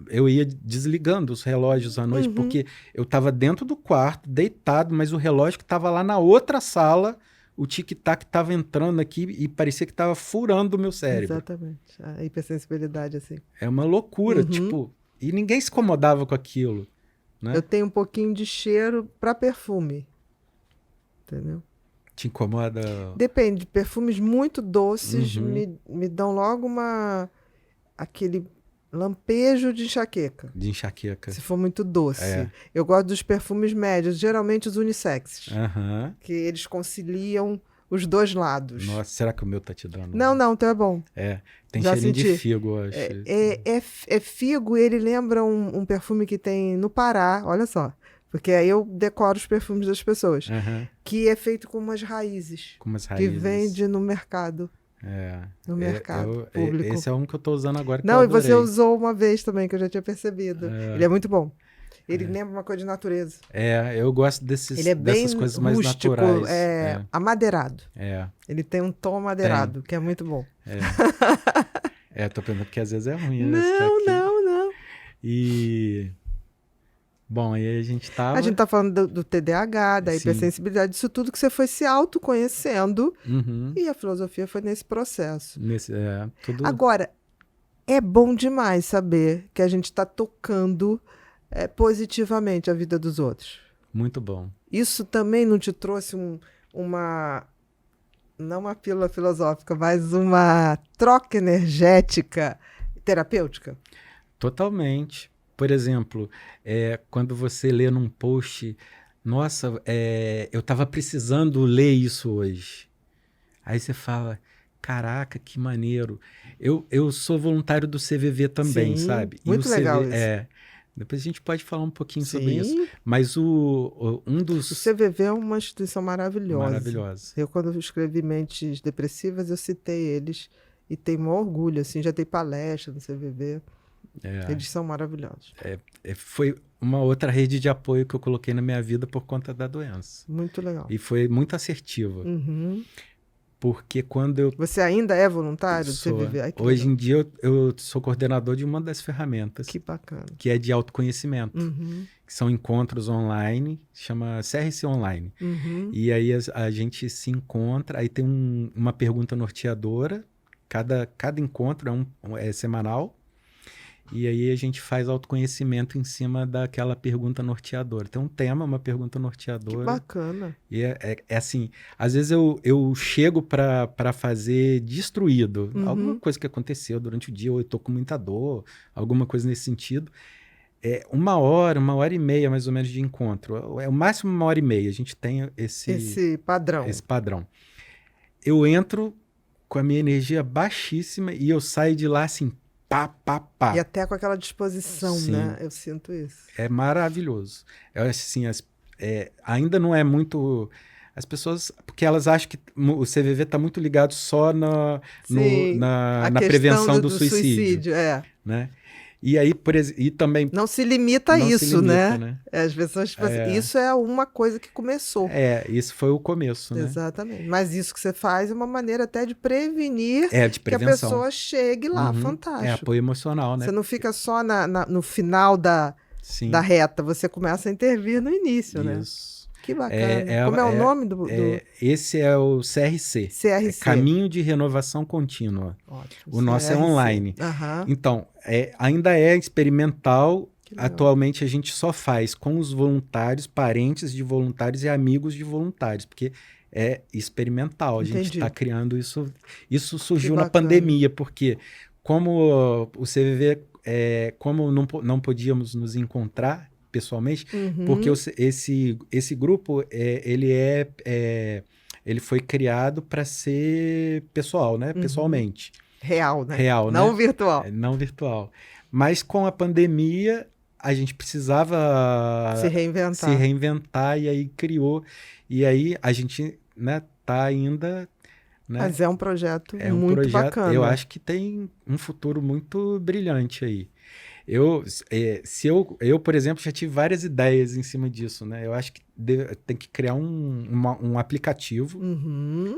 eu ia desligando os relógios à noite, porque eu estava dentro do quarto, deitado, mas o relógio que estava lá na outra sala, o tic-tac estava entrando aqui e parecia que estava furando o meu cérebro. Exatamente. A hipersensibilidade, assim. É uma loucura, tipo... E ninguém se incomodava com aquilo. Né? Eu tenho um pouquinho de cheiro para perfume. Entendeu? Te incomoda? Depende. Perfumes muito doces me dão logo aquele lampejo de enxaqueca. De enxaqueca. Se for muito doce. Eu gosto dos perfumes médios, geralmente os unissexes. Que eles conciliam os dois lados. Nossa, será que o meu tá te dando? Não, então é bom. Tem cheirinho de figo, eu acho. É figo, e ele lembra um perfume que tem no Pará, olha só. Porque aí eu decoro os perfumes das pessoas. Que é feito com umas raízes. Com umas raízes. Que vende no mercado. No mercado público. Esse é um que eu tô usando agora. Não, e você usou uma vez também, que eu já tinha percebido. Ele é muito bom. Ele lembra uma coisa de natureza. Eu gosto dessas coisas mais rústico, naturais. Amadeirado. Ele tem um tom amadeirado, que é muito bom. Tô pensando porque às vezes é ruim. Não. E... Bom, aí a gente tava... A gente tá falando do TDAH, da hipersensibilidade, disso tudo que você foi se autoconhecendo, e a filosofia foi nesse processo. Tudo... Agora, é bom demais saber que a gente está tocando positivamente a vida dos outros. Muito bom. Isso também não te trouxe não uma pílula filosófica, mas uma troca energética terapêutica? Totalmente. Por exemplo, quando você lê num post, nossa, eu estava precisando ler isso hoje. Aí você fala, caraca, que maneiro. Eu sou voluntário do CVV também, Sim, sabe? E o muito legal CV, isso. depois a gente pode falar um pouquinho sobre isso. Sim, Mas um o dos... CVV é uma instituição maravilhosa. Maravilhoso. Eu, quando escrevi Mentes Depressivas, eu citei eles e tenho maior orgulho, assim, já dei palestra no CVV. Eles são maravilhosos. Foi uma outra rede de apoio que eu coloquei na minha vida por conta da doença. Muito legal. E foi muito assertiva. Uhum. Porque quando eu Você ainda é voluntário do sou... CVV? Ai, que Hoje legal. em dia eu sou coordenador de uma das ferramentas, Que bacana. que é de autoconhecimento. Uhum. Que são encontros online, chama CRC Online. Uhum. E aí a gente se encontra, aí tem uma pergunta norteadora, cada encontro é semanal, e aí a gente faz autoconhecimento em cima daquela pergunta norteadora. Tem um tema, uma pergunta Que norteadora. bacana. E é assim, às vezes eu chego para fazer destruído, alguma coisa que aconteceu durante o dia, ou eu tô com muita dor, alguma coisa nesse sentido. 1 hora e meia mais ou menos de encontro. É o máximo 1 hora e meia. A gente tem Esse padrão. esse padrão. Eu entro com a minha energia baixíssima e eu saio de lá assim, pá, pá, pá. E até com aquela disposição, Sim. né? Eu sinto isso. É maravilhoso. Eu acho assim, ainda não é muito... As pessoas, porque elas acham que o CVV está muito ligado só Sim, na a prevenção questão do suicídio, é. né? E aí, e também Não se limita a não se isso, limita, né? As pessoas, tipo assim, isso é uma coisa que começou. Isso foi o começo, né? Exatamente. Mas isso que você faz é uma maneira até de prevenir De que a prevenção. pessoa chegue lá. Uhum. Fantástico. Apoio emocional, né? Você não fica só no final Sim. da reta, você começa a intervir no início, né? Isso. Que bacana. Como é o nome do... Esse é o CRC. CRC. Caminho de Renovação Contínua. Ótimo. O nosso é online. Uhum. Então, ainda é experimental. Atualmente a gente só faz com os voluntários, parentes de voluntários e amigos de voluntários, porque é experimental. Entendi. A gente está criando isso. Isso surgiu na pandemia, porque como o CVV, como não podíamos nos encontrar pessoalmente, porque esse grupo ele foi criado para ser pessoal, né? Pessoalmente. Real, né? Real, não né? Virtual. Não virtual. Mas com a pandemia a gente precisava se reinventar e aí criou. E aí a gente, né, tá ainda... Né? Mas é um projeto muito bacana. Eu acho que tem um futuro muito brilhante aí. Eu, por exemplo, já tive várias ideias em cima disso, né? Eu acho que tem que criar um aplicativo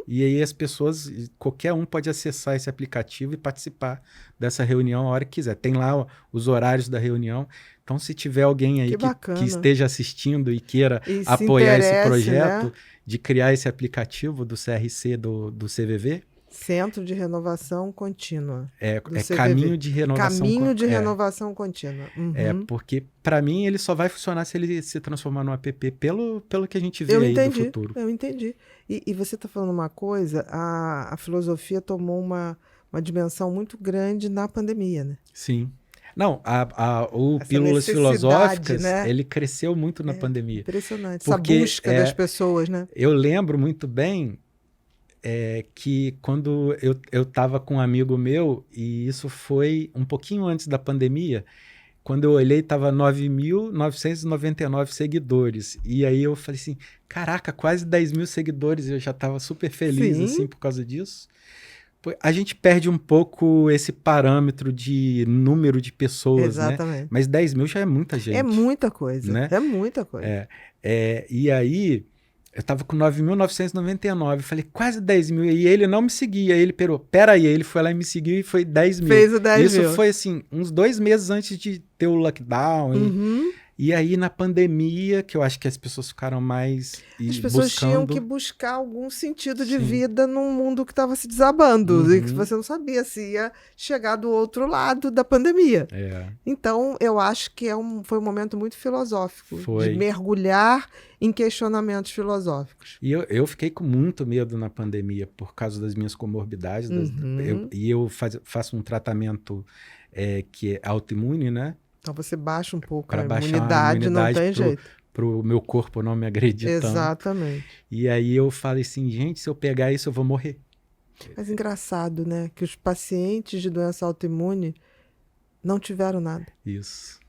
e aí as pessoas, qualquer um pode acessar esse aplicativo e participar dessa reunião a hora que quiser. Tem lá os horários da reunião. Então, se tiver alguém aí que esteja assistindo e queira apoiar esse projeto, né? De criar esse aplicativo do CRC, do CVV... Centro de Renovação Contínua. Caminho de Renovação Contínua. Caminho de Renovação Contínua. Porque para mim ele só vai funcionar se ele se transformar num app pelo que a gente vê aí do futuro. Eu entendi. E você está falando uma coisa, a filosofia tomou uma dimensão muito grande na pandemia, né? Sim. Não, o Pílulas Filosóficas, né? Ele cresceu muito na pandemia. Impressionante. Porque, essa busca das pessoas, né? Eu lembro muito bem que quando eu estava com um amigo meu, e isso foi um pouquinho antes da pandemia, quando eu olhei, estava 9.999 seguidores. E aí eu falei assim, caraca, quase 10 mil seguidores. Eu já estava super feliz assim, por causa disso. A gente perde um pouco esse parâmetro de número de pessoas, exatamente, né? Mas 10 mil já é muita gente. É muita coisa, né? É muita coisa. E aí... Eu tava com 9.999, falei, quase 10 mil. E ele não me seguia. Aí ele peraí, ele foi lá e me seguiu e foi 10 mil. Fez o 10 mil. Isso foi assim, uns 2 meses antes de ter o lockdown. E aí, na pandemia, que eu acho que as pessoas ficaram mais As pessoas tinham que buscando... buscar algum sentido de Sim. vida num mundo que estava se desabando e que Uhum. você não sabia se ia chegar do outro lado da pandemia. É, Então, eu acho que foi um momento muito filosófico, de foi. mergulhar em questionamentos filosóficos. E eu fiquei com muito medo na pandemia por causa das minhas comorbidades. Uhum. E eu faço um tratamento que é autoimune, né? Então, você baixa um pouco Para a baixar a imunidade, não imunidade tem jeito. pro meu corpo não me agredir tanto. Exatamente. E aí eu falei assim, gente, se eu pegar isso, eu vou morrer. Mas engraçado, né? Que os pacientes de doença autoimune não tiveram nada. Isso.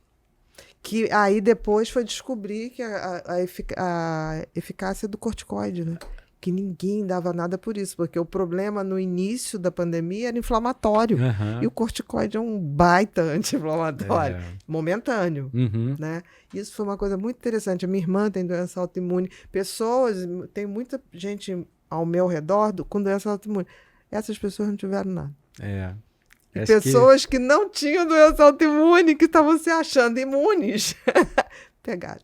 Que aí depois foi descobrir que a eficácia do corticoide, né? Que ninguém dava nada por isso, porque o problema no início da pandemia era inflamatório. E o Aham. corticoide é um baita anti-inflamatório, É. momentâneo, Uhum. né? Isso foi uma coisa muito interessante. A minha irmã tem doença autoimune. Tem muita gente ao meu redor com doença autoimune. Essas pessoas não tiveram nada. É. E Acho que... pessoas que não tinham doença autoimune, que estavam se achando imunes, pegaram.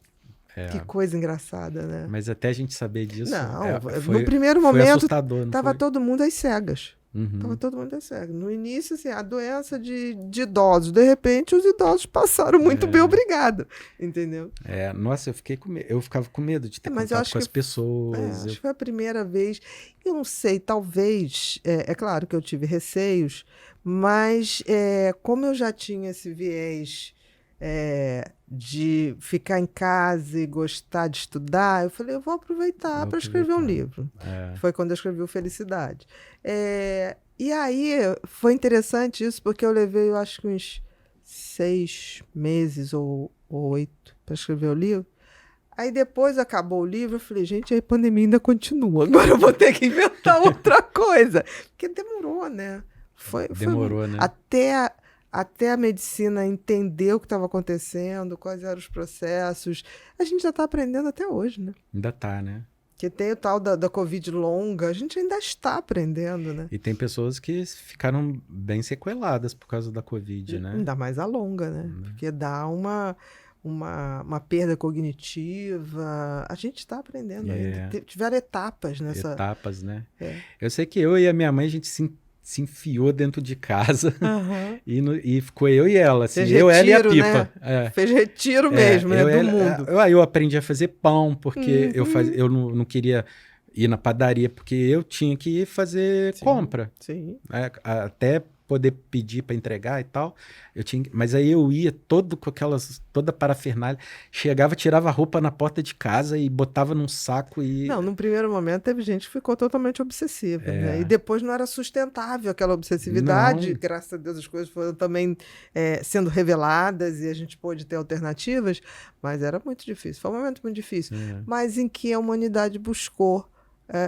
Que coisa engraçada, né? Mas até a gente saber disso, Não, foi, no primeiro foi momento, assustador, não estava foi? todo mundo às cegas. Uhum. Estava todo mundo às cegas. No início, assim, a doença de idosos. De repente, os idosos passaram muito bem, obrigado. Entendeu? Nossa, eu ficava com medo de ter Mas eu contato acho com as pessoas. acho que foi a primeira vez. Eu não sei, talvez. É claro que eu tive receios, mas como eu já tinha esse viés de ficar em casa e gostar de estudar, eu falei, eu vou aproveitar para escrever um livro. Foi quando eu escrevi o Felicidade. E aí foi interessante isso, porque eu levei, eu acho que uns 6 meses ou 8 para escrever o livro. Aí depois acabou o livro, eu falei, gente, a pandemia ainda continua. Agora eu vou ter que inventar outra coisa. Porque demorou, né? Demorou, né? Até a medicina entender o que estava acontecendo, quais eram os processos. A gente já está aprendendo até hoje, né? Ainda tá, né? Que tem o tal da Covid longa, a gente ainda está aprendendo, né? E tem pessoas que ficaram bem sequeladas por causa da Covid, né? Ainda mais a longa, né? Porque dá uma perda cognitiva. A gente está aprendendo ainda. Tiveram etapas nessa... Etapas, né? Eu sei que eu e a minha mãe, a gente se enfiou dentro de casa e ficou eu e ela, assim, eu, ela e a Pipa. Né? Fez retiro mesmo, né? Do mundo. Eu aprendi a fazer pão, porque eu não queria ir na padaria, porque eu tinha que fazer compra. Sim. Até poder pedir para entregar e tal. Mas aí eu ia todo com toda a parafernália, chegava, tirava a roupa na porta de casa e botava num saco e... Não, no primeiro momento teve gente que ficou totalmente obsessiva, né? E depois não era sustentável aquela obsessividade. Não. Graças a Deus as coisas foram também sendo reveladas e a gente pôde ter alternativas, mas era muito difícil. Foi um momento muito difícil, mas em que a humanidade buscou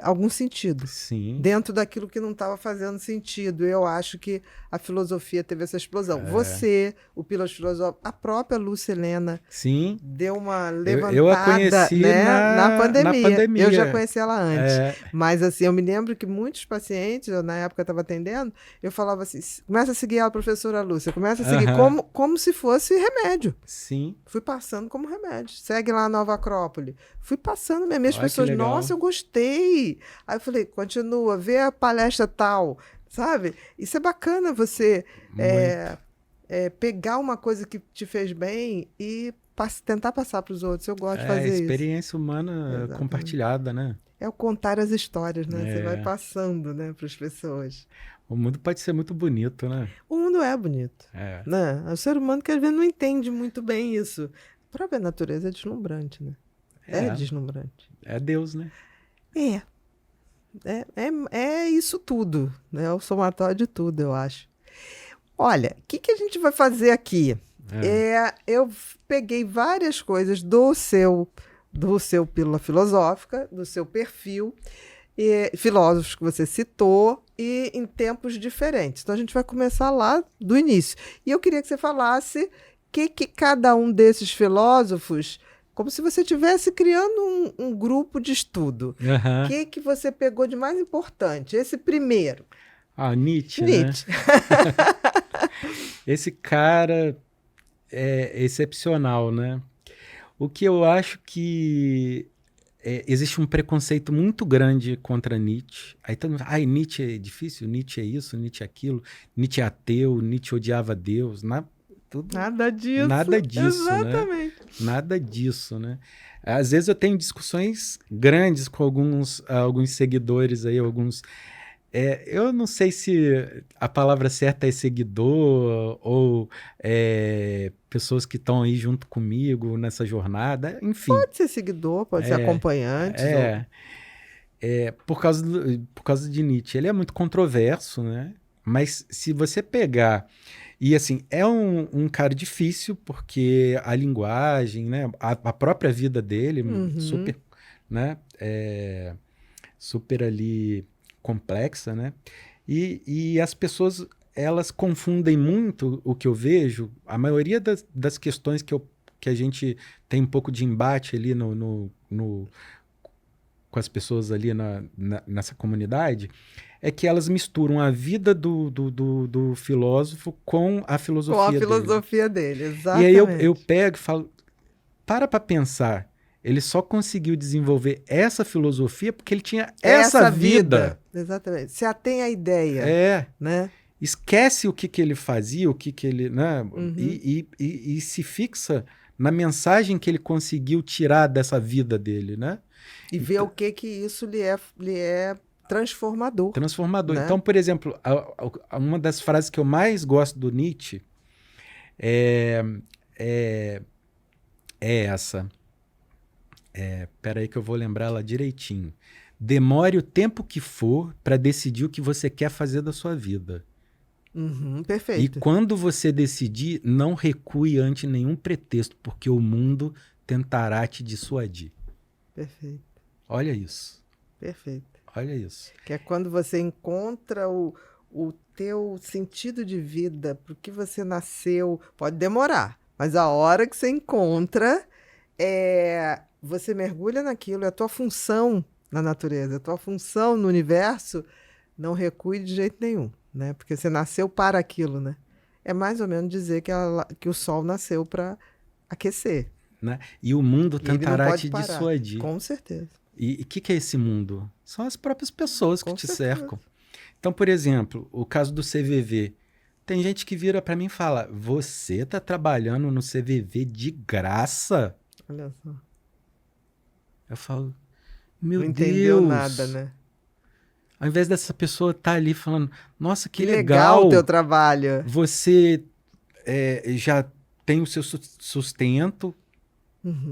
algum sentido. Sim. Dentro daquilo que não estava fazendo sentido. Eu acho que a filosofia teve essa explosão. Você, o Pílulas Filosóficas, a própria Lúcia Helena Sim. deu uma levantada, eu a conheci, né, na pandemia. Eu já conheci ela antes. Mas assim, eu me lembro que muitos pacientes, eu, na época estava atendendo, eu falava assim, começa a seguir a professora Lúcia, começa a seguir como se fosse remédio. Sim. Fui passando como remédio. Segue lá a Nova Acrópole. Fui passando mesmo. E as pessoas, nossa, eu gostei. Aí eu falei, continua, vê a palestra tal, sabe? Isso é bacana você pegar uma coisa que te fez bem e tentar passar para os outros. Eu gosto de fazer isso. Experiência humana compartilhada, né? É o contar as histórias, né? Você vai passando, né, para as pessoas. O mundo pode ser muito bonito, né? O mundo é bonito. Né? O ser humano que às vezes não entende muito bem isso. A própria natureza é deslumbrante, né? É deslumbrante. É Deus, né? É isso tudo, né? É o somatório de tudo, eu acho. Olha, o que a gente vai fazer aqui? Eu peguei várias coisas do seu Pílula Filosófica, do seu perfil, filósofos que você citou, e em tempos diferentes. Então, a gente vai começar lá do início. E eu queria que você falasse que cada um desses filósofos... Como se você estivesse criando um grupo de estudo. O que você pegou de mais importante? Esse primeiro. Nietzsche, né? Esse cara é excepcional, né? O que eu acho que existe um preconceito muito grande contra Nietzsche. Aí todo mundo fala, Nietzsche é difícil, Nietzsche é isso, Nietzsche é aquilo, Nietzsche é ateu, Nietzsche odiava Deus. Nada disso. Nada disso, Exatamente. né? Nada disso, né? Às vezes eu tenho discussões grandes com alguns seguidores aí, eu não sei se a palavra certa é seguidor ou pessoas que estão aí junto comigo nessa jornada, enfim. Pode ser seguidor, pode ser acompanhante. Por causa de Nietzsche. Ele é muito controverso, né? Mas se você pegar... E assim, é um cara difícil, porque a linguagem, né? A própria vida dele, super, né? Super ali complexa, né? E as pessoas, elas confundem muito o que eu vejo. A maioria das questões que a gente tem um pouco de embate ali com as pessoas ali nessa comunidade, é que elas misturam a vida do filósofo com a filosofia dele. Com a filosofia dele, exatamente. E aí eu pego e falo, para pensar, ele só conseguiu desenvolver essa filosofia porque ele tinha essa vida. Exatamente. Se atém à ideia. Né? Esquece o que ele fazia, o que ele... Né? E se fixa na mensagem que ele conseguiu tirar dessa vida dele, né? E ver o que isso lhe é transformador. Transformador. Né? Então, por exemplo, uma das frases que eu mais gosto do Nietzsche é essa. Peraí que eu vou lembrar ela direitinho. Demore o tempo que for para decidir o que você quer fazer da sua vida. Perfeito. E quando você decidir, não recue ante nenhum pretexto, porque o mundo tentará te dissuadir. Perfeito. Olha isso. Perfeito. Olha isso. Que é quando você encontra o teu sentido de vida, por que você nasceu, pode demorar, mas a hora que você encontra, você mergulha naquilo, é a tua função na natureza, a tua função no universo, não recue de jeito nenhum, né? Porque você nasceu para aquilo, né? É mais ou menos dizer que o sol nasceu para aquecer. Né? E o mundo tentará te dissuadir. Com certeza. E o que é esse mundo? São as próprias pessoas que te cercam. Então, por exemplo, o caso do CVV. Tem gente que vira para mim e fala, você tá trabalhando no CVV de graça? Olha só. Eu falo, meu Deus. Não entendeu nada, né? Ao invés dessa pessoa estar ali falando, nossa, que legal o teu trabalho. Você já tem o seu sustento,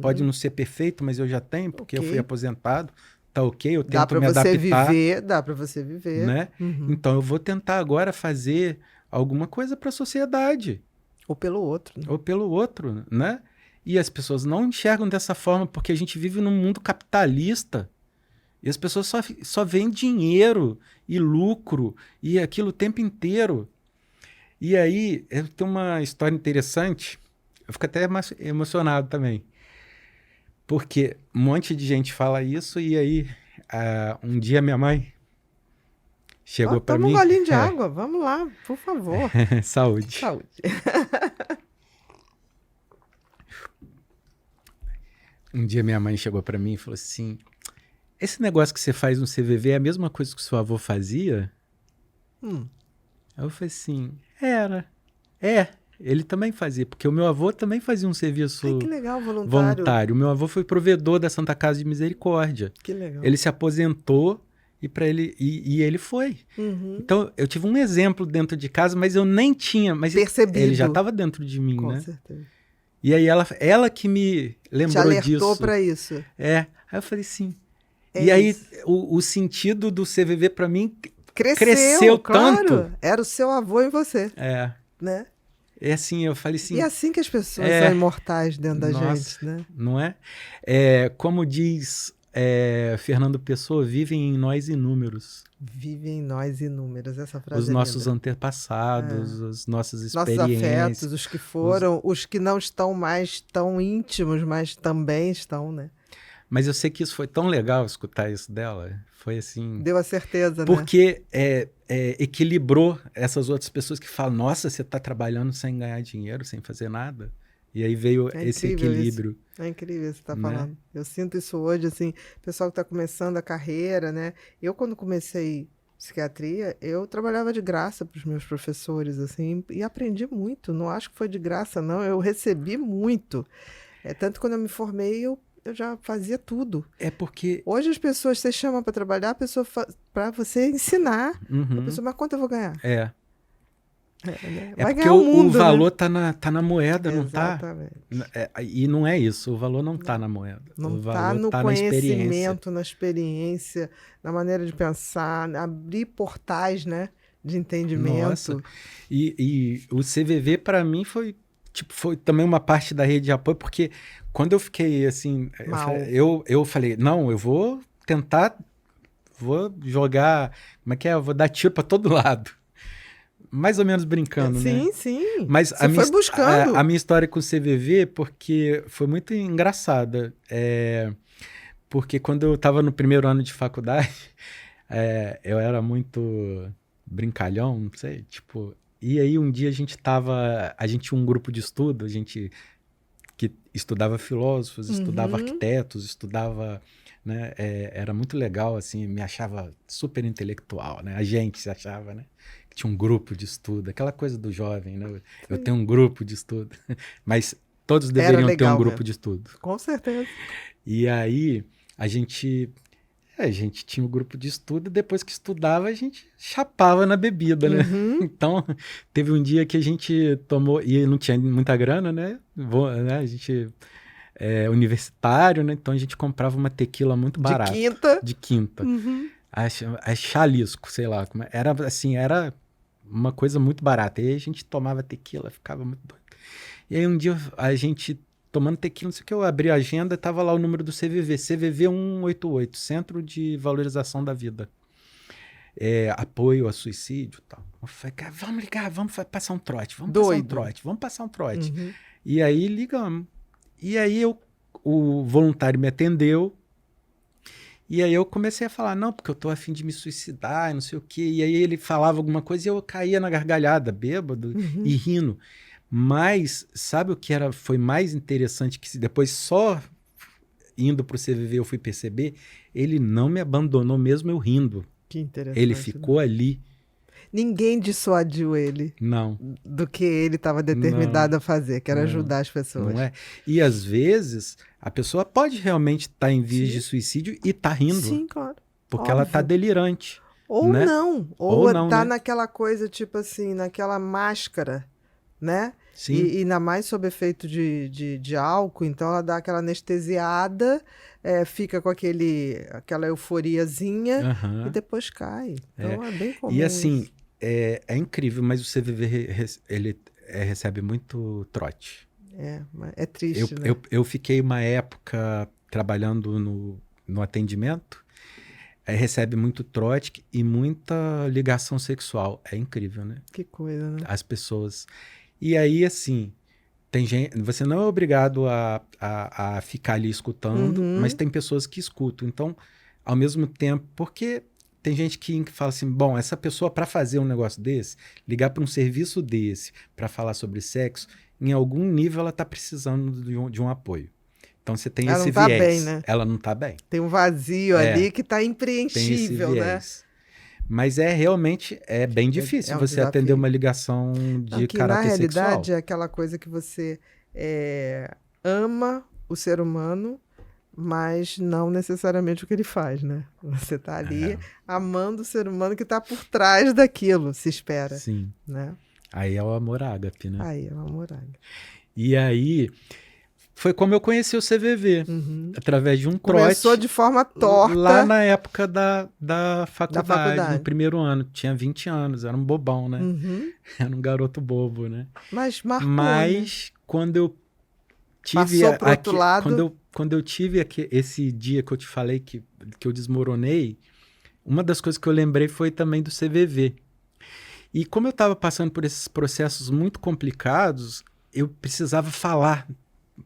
pode não ser perfeito, mas eu já tenho, porque eu fui aposentado, tá ok, eu tento me adaptar. Dá para você viver. Né? Então eu vou tentar agora fazer alguma coisa para a sociedade. Ou pelo outro. Né? Ou pelo outro, né? E as pessoas não enxergam dessa forma, porque a gente vive num mundo capitalista. E as pessoas só veem dinheiro e lucro e aquilo o tempo inteiro. E aí, tem uma história interessante, eu fico até emocionado também. Porque um monte de gente fala isso e aí, um dia minha mãe chegou para mim... Toma um golinho de água, vamos lá, por favor. Saúde. Saúde. Um dia minha mãe chegou para mim e falou assim, esse negócio que você faz no CVV é a mesma coisa que o seu avô fazia? Aí eu falei assim, era. Ele também fazia, porque o meu avô também fazia um serviço que legal, voluntário. O meu avô foi provedor da Santa Casa de Misericórdia. Que legal. Ele se aposentou e ele foi. Então, eu tive um exemplo dentro de casa, mas eu nem tinha. Mas percebido. Ele já estava dentro de mim, Com né? certeza. E aí ela que me lembrou disso. Te alertou para isso. Aí eu falei assim... E aí o sentido do CVV para mim cresceu claro. tanto. Era o seu avô em você. Né? É assim, eu falei assim... E é assim que as pessoas são imortais dentro da gente, né? Não é? Como diz Fernando Pessoa, vivem em nós inúmeros. Vivem em nós inúmeros, essa frase os nossos antepassados, as nossas experiências. Nossos afetos, os que foram, os que não estão mais tão íntimos, mas também estão, né? Mas eu sei que isso foi tão legal escutar isso dela. Foi assim... Deu a certeza, porque, né? Equilibrou essas outras pessoas que falam, nossa, você está trabalhando sem ganhar dinheiro, sem fazer nada. E aí veio É esse incrível equilíbrio. É incrível isso que você está Né? falando. Eu sinto isso hoje, assim, pessoal que está começando a carreira, né? Eu, quando comecei psiquiatria, eu trabalhava de graça para os meus professores, assim, e aprendi muito. Não acho que foi de graça, não. Eu recebi muito. Tanto que quando eu me formei, eu já fazia tudo. É porque. Hoje as pessoas, você chama para trabalhar, a pessoa para você ensinar. A Uhum, pessoa, mas quanto eu vou ganhar? é. Né? É Vai porque ganhar o o mundo, né? valor tá na moeda, não tá? Exatamente. E não é isso, o valor não tá na moeda. Não O está valor no tá na experiência. conhecimento, na experiência, na maneira de pensar, abrir portais, né, de Nossa. entendimento. E o CVV para mim foi, tipo, foi também uma parte da rede de apoio, porque quando eu fiquei assim, Mal. eu falei, não, eu vou tentar, vou jogar, como é que é? Eu vou dar tiro para todo lado. Mais ou menos brincando, né? Sim, sim. Mas Você foi a buscando. minha história com o CVV, porque foi muito engraçada. Porque quando eu estava no primeiro ano de faculdade, eu era muito brincalhão, não sei, tipo... E aí um dia a gente tinha um grupo de estudo, a gente que estudava filósofos, estudava Uhum. arquitetos, estudava... Né, era muito legal, assim, me achava super intelectual, né? A gente se achava, né? Que tinha um grupo de estudo, aquela coisa do jovem, né? Eu Sim. tenho um grupo de estudo, mas todos Era deveriam ter um legal grupo mesmo. de estudo. Com certeza. E aí a gente tinha um grupo de estudo e depois que estudava a gente chapava na bebida, né? Uhum. Então teve um dia que a gente tomou, e não tinha muita grana, né? A gente universitário, né? Então a gente comprava uma tequila muito De barata, quinta. de quinta. Uhum. A Chalisco, sei lá. Era assim, era uma coisa muito barata. E aí a gente tomava tequila, ficava muito doido. E aí um dia a gente tomando tequila, não sei o que, eu abri a agenda, tava lá o número do CVV, CVV 188, Centro de Valorização da Vida. Apoio a suicídio e tal. Eu falei, cara, vamos ligar, vamos passar um trote, Doido. vamos passar um trote. Uhum. E aí ligamos. E aí o voluntário me atendeu. E aí eu comecei a falar, não, porque eu tô a fim de me suicidar, não sei o quê. E aí ele falava alguma coisa e eu caía na gargalhada, bêbado e Uhum. rindo. Mas sabe o que foi mais interessante, que depois só indo pro CVV eu fui perceber? Ele não me abandonou mesmo eu rindo. Que Ele interessante, né? ficou ali. Ninguém dissuadiu ele Não, do que ele estava não, determinado a fazer, que era não, ajudar as não pessoas. é. E às vezes a pessoa pode realmente estar em vias de Sim, suicídio e tá rindo, sim, claro. porque ela tá Óbvio. delirante, Ou né? não, Ou ou não, tá né? naquela coisa, tipo assim, naquela máscara, né? Sim. E ainda mais sob efeito de álcool, então ela dá aquela anestesiada, fica com aquela euforiazinha e Aham. depois cai. É. Então é bem E comum assim, isso. é incrível, mas o CVV ele recebe muito trote. Mas é Eu, triste, né? eu, eu fiquei uma época trabalhando no atendimento, recebe muito trote e muita ligação sexual. É incrível, né? Que coisa, né? As pessoas. E aí, assim, tem gente. Você não é obrigado a ficar ali escutando, mas Uhum. tem pessoas que escutam. Então, ao mesmo tempo, porque tem gente que fala assim: bom, essa pessoa, para fazer um negócio desse, ligar para um serviço desse, para falar sobre sexo, em algum nível ela está precisando de um apoio. Então, você tem Ela esse não tá bem, viés. né? Ela não está bem. Tem um vazio É, ali que tá tem esse impreenchível, né? viés. Mas realmente bem difícil É um você atender uma desafio. ligação Não, de que na caráter realidade sexual. é aquela coisa que você ama o ser humano, mas não necessariamente o que ele faz, né? Você tá ali É, amando o ser humano que está por trás daquilo, se espera, sim. né? Aí é o amor ágape, né? Aí é uma muralha. E aí foi como eu conheci o CVV, Uhum. através de um Começou trote de forma lá torta na época da da faculdade, no faculdade. primeiro ano. Tinha 20 anos, era um bobão, né? Uhum. Era um garoto bobo, né? Mas marcou, né? Mas quando eu tive Passou pro outro lado. quando eu tive esse dia que eu te falei que eu desmoronei, uma das coisas que eu lembrei foi também do CVV. E como eu estava passando por esses processos muito complicados, eu precisava falar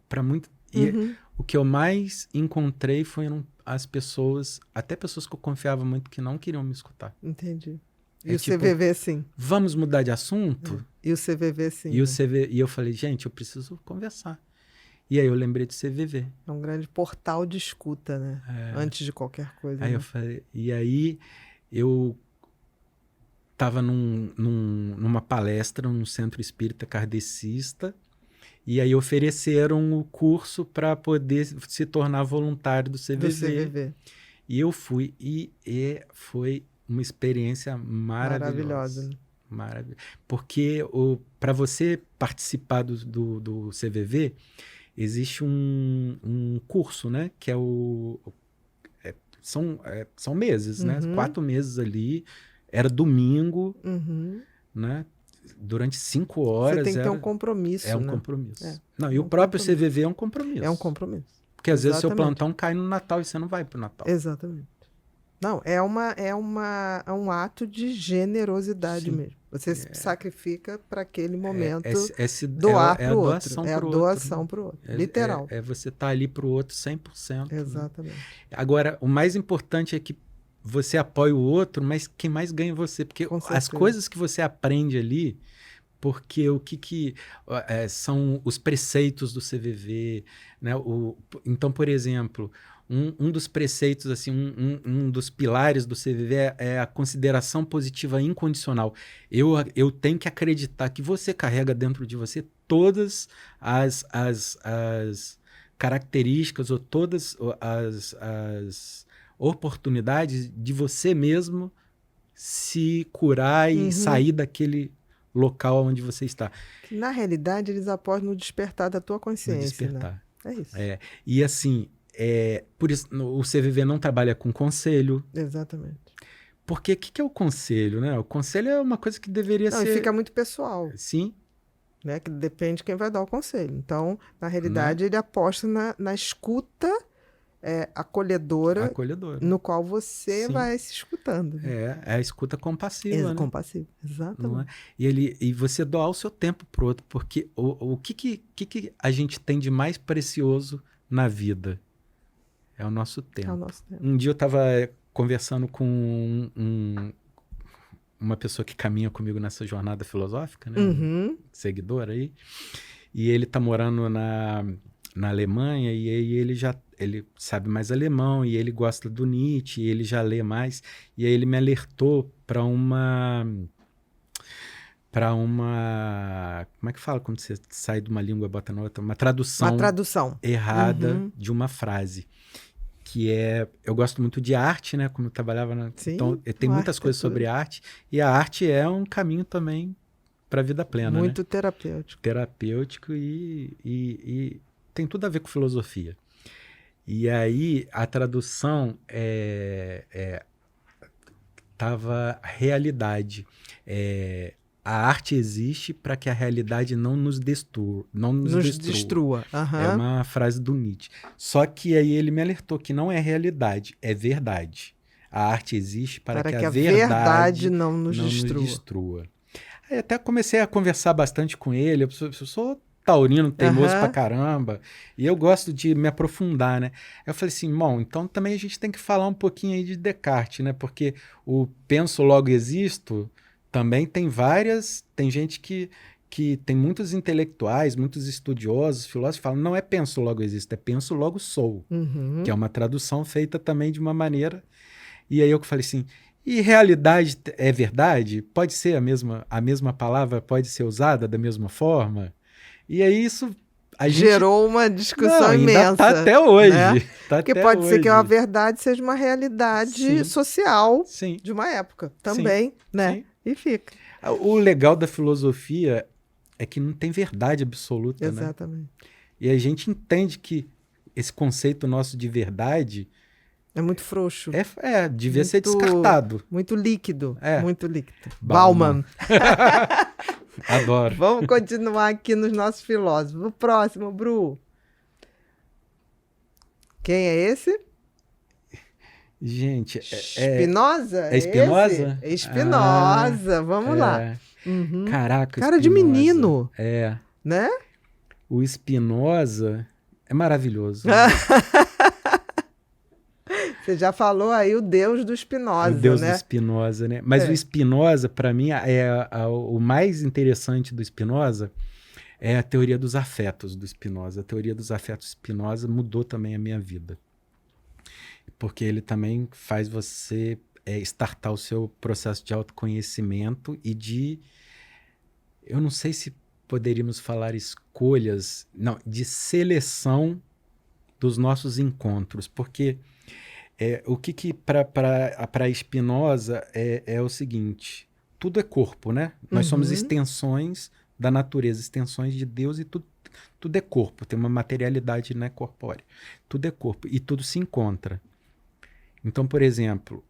para muito. E Uhum. o que eu mais encontrei foram as pessoas, até pessoas que eu confiava muito, que não queriam me escutar. Entendi. E o CVV, sim. Vamos mudar de assunto? E o CVV, sim. E eu falei, gente, eu preciso conversar. E aí eu lembrei do CVV. É um grande portal de escuta, né? Antes de qualquer coisa. Aí né? eu falei, e aí eu estava numa palestra num centro espírita kardecista, e aí ofereceram o curso para poder se tornar voluntário do CVV. Do CVV. E eu fui, e foi uma experiência Maravilhosa. Maravilhosa. Porque para você participar do CVV, existe um curso, né? Que é são meses, né? 4 meses ali. Era domingo, né? Durante 5 horas. Você tem que ter um compromisso. É um né? compromisso. Não, e o próprio CVV é um compromisso. É um compromisso. Porque às vezes seu plantão cai no Natal e você não vai pro Natal. Exatamente. Não, é um ato de generosidade mesmo. Você se sacrifica para aquele momento doar para o outro. É a doação para o outro. Literal. É você estar ali para o outro 100%. Exatamente. Né? Agora, o mais importante é que você apoia o outro, mas quem mais ganha é você. Porque as coisas que você aprende ali, porque o que são os preceitos do CVV, né? Então, por exemplo, um dos preceitos, assim, um dos pilares do CVV é a consideração positiva incondicional. Eu tenho que acreditar que você carrega dentro de você todas as características ou todas as oportunidades de você mesmo se curar e sair daquele local onde você está. Na realidade, eles apostam no despertar da tua consciência. No despertar. Né? É isso. E assim, por isso o CVV não trabalha com conselho. Exatamente. Porque o que é o conselho, né? O conselho é uma coisa que deveria ser... Não, e fica muito pessoal. Sim. Né? Que depende de quem vai dar o conselho. Então, na realidade, ele aposta na escuta acolhedora, no qual você vai se escutando. Né? É a escuta compassiva. Né? Compassiva, exatamente. E você doar o seu tempo pro outro, porque o que a gente tem de mais precioso na vida? É o nosso tempo. É o nosso tempo. Um dia eu estava conversando com uma pessoa que caminha comigo nessa jornada filosófica, né? Um seguidor aí, e ele está morando na Alemanha, e aí ele sabe mais alemão, e ele gosta do Nietzsche, e ele já lê mais, e aí ele me alertou para uma como é que fala quando você sai de uma língua e bota na outra? Uma tradução errada de uma frase, que eu gosto muito de arte, né, como eu trabalhava Sim, então tem muitas coisas sobre arte, e a arte é um caminho também para a vida plena, muito, né? terapêutico e tem tudo a ver com filosofia. E aí a tradução tava realidade. A arte existe para que a realidade não nos destrua. É uma frase do Nietzsche. Só que aí ele me alertou que não é realidade, é verdade. A arte existe para que a verdade não nos destrua. Aí até comecei a conversar bastante com ele. Eu sou taurino, teimoso pra caramba, e eu gosto de me aprofundar, né? Eu falei assim, bom, então também a gente tem que falar um pouquinho aí de Descartes, né? Porque o penso logo existo também tem gente que tem muitos intelectuais, muitos estudiosos, filósofos, falam, não é penso logo existo, é penso logo sou, que é uma tradução feita também de uma maneira. E aí eu falei assim, e realidade é verdade? Pode ser a mesma palavra, pode ser usada da mesma forma? E aí isso gerou uma discussão imensa. Ainda tá até hoje. Né? Porque pode ser que a verdade seja uma realidade social de uma época também, né? Sim. E fica. O legal da filosofia é que não tem verdade absoluta, exatamente. Né? E a gente entende que esse conceito nosso de verdade é muito frouxo. Devia ser descartado. Muito líquido. Muito líquido. Bauman. Adoro. Vamos continuar aqui nos nossos filósofos. O próximo, Bru. Quem é esse? Gente, Spinoza? É Spinoza? É Spinoza. Vamos lá. Caraca, cara de menino. Né? O Spinoza é maravilhoso. Você já falou aí o Deus do Spinoza, O Deus né? do Spinoza, né? Mas o Spinoza, para mim, o mais interessante do Spinoza é a teoria dos afetos do Spinoza. A teoria dos afetos Spinoza mudou também a minha vida. Porque ele também faz você startar o seu processo de autoconhecimento e de... Eu não sei se poderíamos falar escolhas... Não, de seleção dos nossos encontros. Porque o que para Spinoza é o seguinte... Tudo é corpo, né? Nós somos extensões da natureza, extensões de Deus, e tudo é corpo, tem uma materialidade, né, corpórea. Tudo é corpo e tudo se encontra. Então, por exemplo,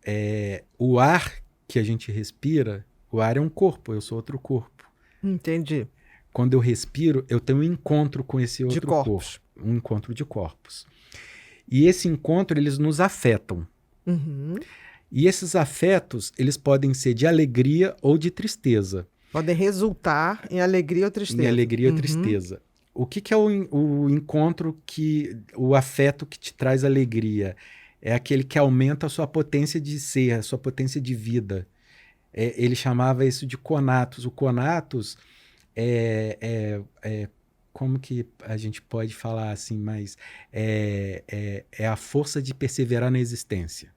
o ar que a gente respira, o ar é um corpo, eu sou outro corpo. Entendi. Quando eu respiro, eu tenho um encontro com esse outro corpo. Um encontro de corpos. E esse encontro, eles nos afetam. E esses afetos, eles podem ser de alegria ou de tristeza. Podem resultar em alegria ou tristeza. Em alegria ou tristeza. O que é o encontro o afeto que te traz alegria? É aquele que aumenta a sua potência de ser, a sua potência de vida. Ele chamava isso de conatos. O conatos como que a gente pode falar assim, mas é a força de perseverar na existência.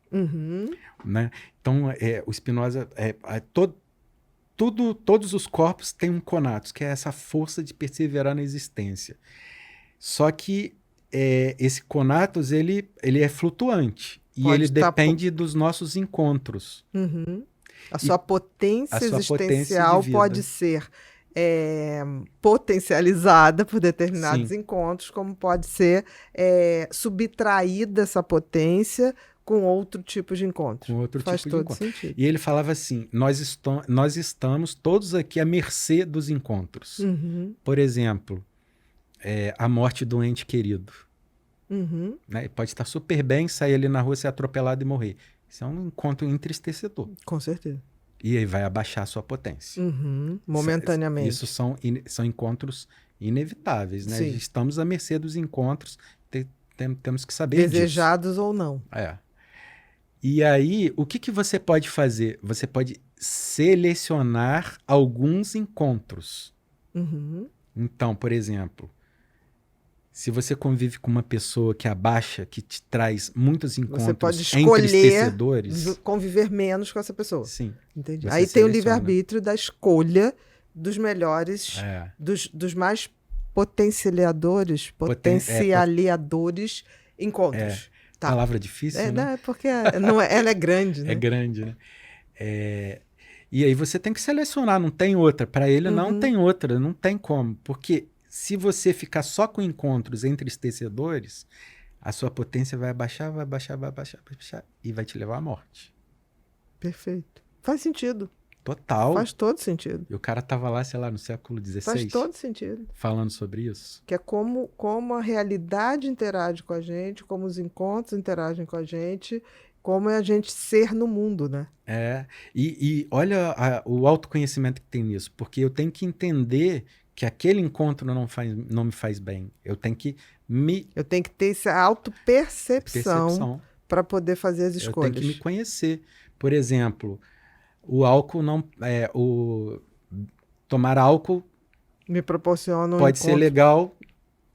Né? Então, o Spinoza... todos os corpos têm um conatos, que é essa força de perseverar na existência. Só que esse conatos, ele é flutuante. E ele depende dos nossos encontros. A sua potência existencial pode ser potencializada por determinados encontros, como pode ser subtraída essa potência com outro tipo de encontro. Faz todo sentido. E ele falava assim, nós estamos todos aqui à mercê dos encontros. Por exemplo, a morte do ente querido. Né? Pode estar super bem, sair ali na rua, ser atropelado e morrer. Isso é um encontro entristecedor. Com certeza. E aí vai abaixar a sua potência. Momentaneamente. Isso são encontros inevitáveis. Né? Estamos à mercê dos encontros, temos que saber desejados disso. Ou não. E aí, o que você pode fazer? Você pode selecionar alguns encontros. Então, por exemplo, se você convive com uma pessoa que abaixa, que te traz muitos encontros você pode escolher entristecedores, conviver menos com essa pessoa. Sim. Entendi. Aí tem o livre-arbítrio da escolha dos melhores, dos mais potencializadores encontros. Palavra difícil, né? Porque ela é grande, né? É grande, né? E aí você tem que selecionar, não tem outra. Para ele não tem outra, não tem como. Porque se você ficar só com encontros entristecedores, a sua potência vai abaixar, vai abaixar, vai abaixar, vai abaixar, e vai te levar à morte. Perfeito. Faz sentido. Total. Faz todo sentido. E o cara estava lá, sei lá, no século XVI. Faz todo sentido. Falando sobre isso. Que é como a realidade interage com a gente, como os encontros interagem com a gente, como é a gente ser no mundo, né? E olha o autoconhecimento que tem nisso. Porque eu tenho que entender que aquele encontro não me faz bem. Eu tenho que ter essa autopercepção para poder fazer as escolhas. Eu tenho que me conhecer. Por exemplo, o álcool não... tomar álcool me proporciona pode ser legal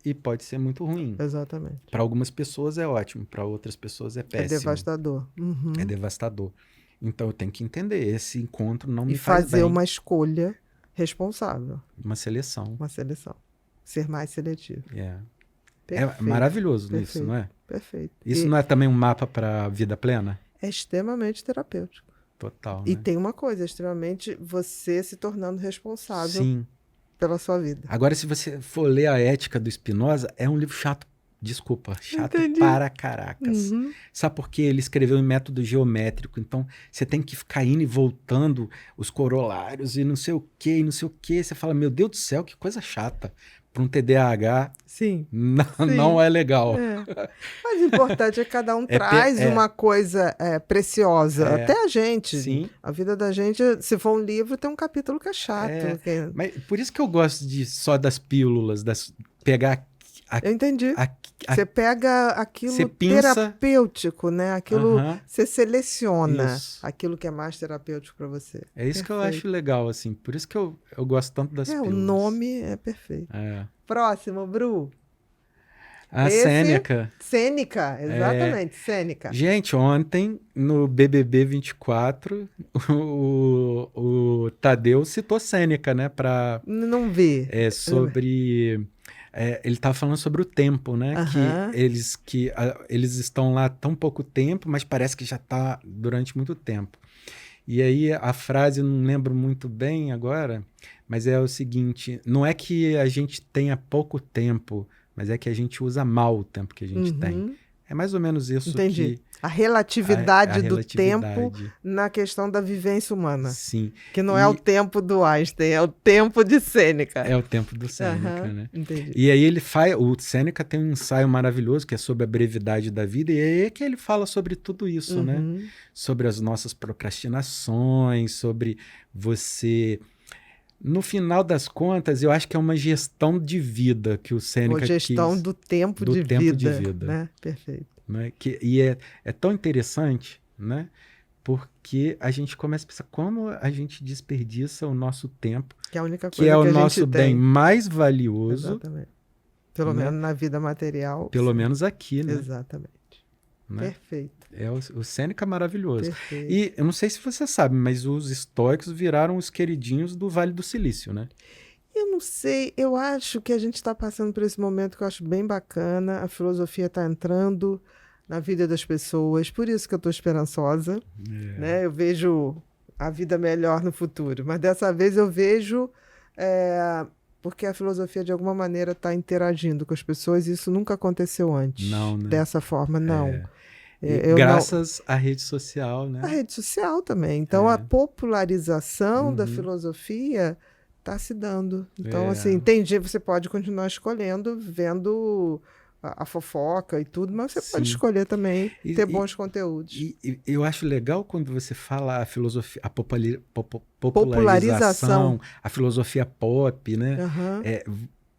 e pode ser muito ruim. Exatamente. Para algumas pessoas é ótimo, para outras pessoas é péssimo. É devastador. É devastador. Então eu tenho que entender, esse encontro não me faz bem. E fazer uma escolha responsável. Uma seleção. Uma seleção. Ser mais seletivo. É maravilhoso isso, não é? Perfeito. Isso não é também um mapa para a vida plena? É extremamente terapêutico. Total, E né? tem uma coisa, extremamente você se tornando responsável pela sua vida. Agora, se você for ler a Ética do Spinoza, é um livro chato. Desculpa, chato para caracas. Sabe por quê? Ele escreveu em método geométrico, então você tem que ficar indo e voltando os corolários e não sei o quê, e não sei o quê. Você fala, meu Deus do céu, que coisa chata. Para um TDAH, não é legal. Mas o importante é que cada um traz uma coisa preciosa. Até a gente. Sim. A vida da gente, se for um livro, tem um capítulo que é chato. Mas por isso que eu gosto só das pílulas, pegar Eu entendi. Você Você pega aquilo pinça. terapêutico, né? Aquilo, Aham. você seleciona Isso. aquilo que é mais terapêutico para você. É isso que eu Perfeito. acho legal, assim. Por isso que eu gosto tanto das O pílulas. nome é perfeito. É. Próximo, Bru. A Esse, Sêneca. Sêneca, exatamente, Sêneca. Gente, ontem, no BBB 24, o Tadeu citou Sêneca, né? Não vi. Sobre... ele estava falando sobre o tempo, né? Aham. Que eles estão lá tão pouco tempo, mas parece que já está durante muito tempo. E aí a frase, não lembro muito bem agora, mas é o seguinte: não é que a gente tenha pouco tempo, mas é que a gente usa mal o tempo que a gente tem. Uhum. É mais ou menos isso Entendi. que A a relatividade do tempo relatividade. na questão da vivência humana. Sim. Que não é o E tempo do Einstein, é o tempo de Sêneca. é o tempo do Sêneca, Aham, né? entendi. E aí o Sêneca tem um ensaio maravilhoso que é sobre a brevidade da vida, e aí é que ele fala sobre tudo isso, né? Uhum. Sobre as nossas procrastinações, sobre você... No final das contas, eu acho que é uma gestão de vida que o Ou Sêneca gestão quis, do tempo do de tempo de vida, vida, né? Perfeito. né? E é tão interessante, né? Porque a gente começa a pensar como a gente desperdiça o nosso tempo, Que é a única que é coisa o que a nosso gente bem tem. mais valioso, Exatamente. Pelo né? menos na vida material. Pelo Sim. menos aqui, né? Exatamente. Né? Perfeito. É o Sêneca maravilhoso. Perfeito. E eu não sei se você sabe, mas os estoicos viraram os queridinhos do Vale do Silício, né? Eu não sei, eu acho que a gente está passando por esse momento que eu acho bem bacana. A filosofia está entrando na vida das pessoas, por isso que eu estou esperançosa, né? Eu vejo a vida melhor no futuro, mas dessa vez eu vejo porque a filosofia de alguma maneira está interagindo com as pessoas e isso nunca aconteceu antes. Não, né? Dessa forma, não. E Eu não. graças à rede social, né? A rede social também. Então, a popularização da Uhum. filosofia está se dando. Então, É. assim, tem dia que você pode continuar escolhendo, vendo a fofoca e tudo, mas você pode Sim. escolher também E- ter e- bons conteúdos. E eu acho legal quando você fala a filosofia, a Popularização. popularização, a filosofia pop, né? Aham.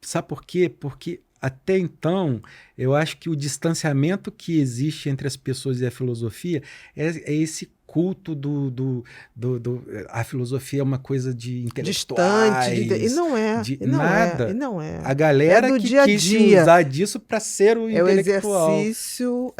Sabe por quê? Porque até então, eu acho que o distanciamento que existe entre as pessoas e a filosofia é esse culto a filosofia é uma coisa de Distante. intelectuais, E não é. de E não nada. é. E não é. A galera do que dia a quis se dia. usar disso para ser o É o intelectual. exercício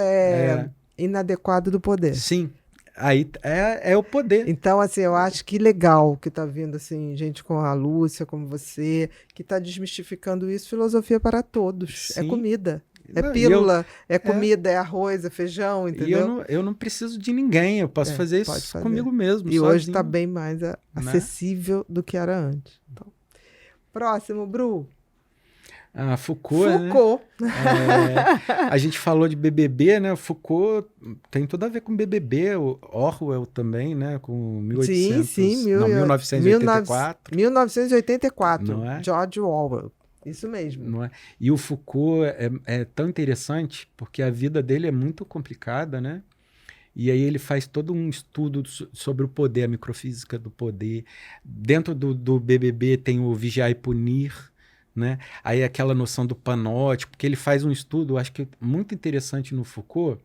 inadequado do poder. Sim, aí é o poder. Então, assim, eu acho que legal que tá vindo, assim, gente como a Lúcia, como você, que tá desmistificando isso. Filosofia para todos. É Sim. comida. É Não, pílula, é comida, é arroz, é feijão, E entendeu? eu não preciso de ninguém, eu posso fazer pode isso fazer. comigo mesmo, E sozinho. hoje tá bem mais acessível do que era antes. Então, próximo, Bru. Foucault, Foucault. né? A gente falou de BBB, né? Foucault tem tudo a ver com BBB, o Orwell também, né? Com 1984. 1984. Não é? George Orwell. Isso mesmo. Não é? E o Foucault é tão interessante porque a vida dele é muito complicada, né? E aí ele faz todo um estudo sobre o poder, a microfísica do poder. Dentro do BBB tem o vigiar e punir, né? Aí aquela noção do panótipo, porque ele faz um estudo, acho que muito interessante no Foucault.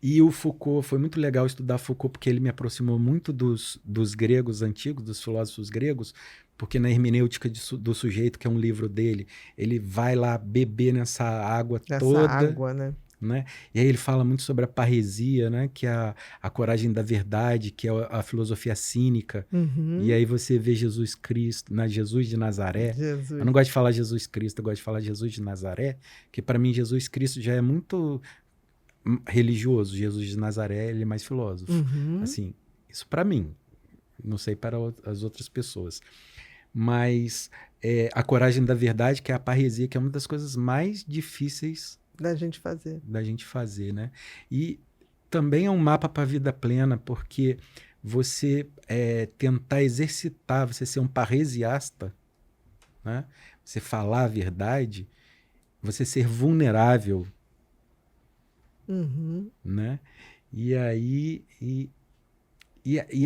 E o Foucault, foi muito legal estudar Foucault, porque ele me aproximou muito dos gregos antigos, dos filósofos gregos, porque na hermenêutica do sujeito, que é um livro dele, ele vai lá beber nessa água toda. Essa água, né? Né? E aí ele fala muito sobre a parresia, né? Que é a coragem da verdade, que é a filosofia cínica. Uhum. E aí você vê Jesus Cristo, Jesus de Nazaré. Jesus. Eu não gosto de falar Jesus Cristo, eu gosto de falar Jesus de Nazaré, que para mim Jesus Cristo já é muito religioso. Jesus de Nazaré, ele é mais filósofo. Uhum. Assim, isso para mim. Não sei para as outras pessoas. Mas a coragem da verdade, que é a parresia, que é uma das coisas mais difíceis da gente fazer, né? E também é um mapa para a vida plena, porque você tentar exercitar, você ser um parresiasta, né? Você falar a verdade, você ser vulnerável, uhum. né? E aí e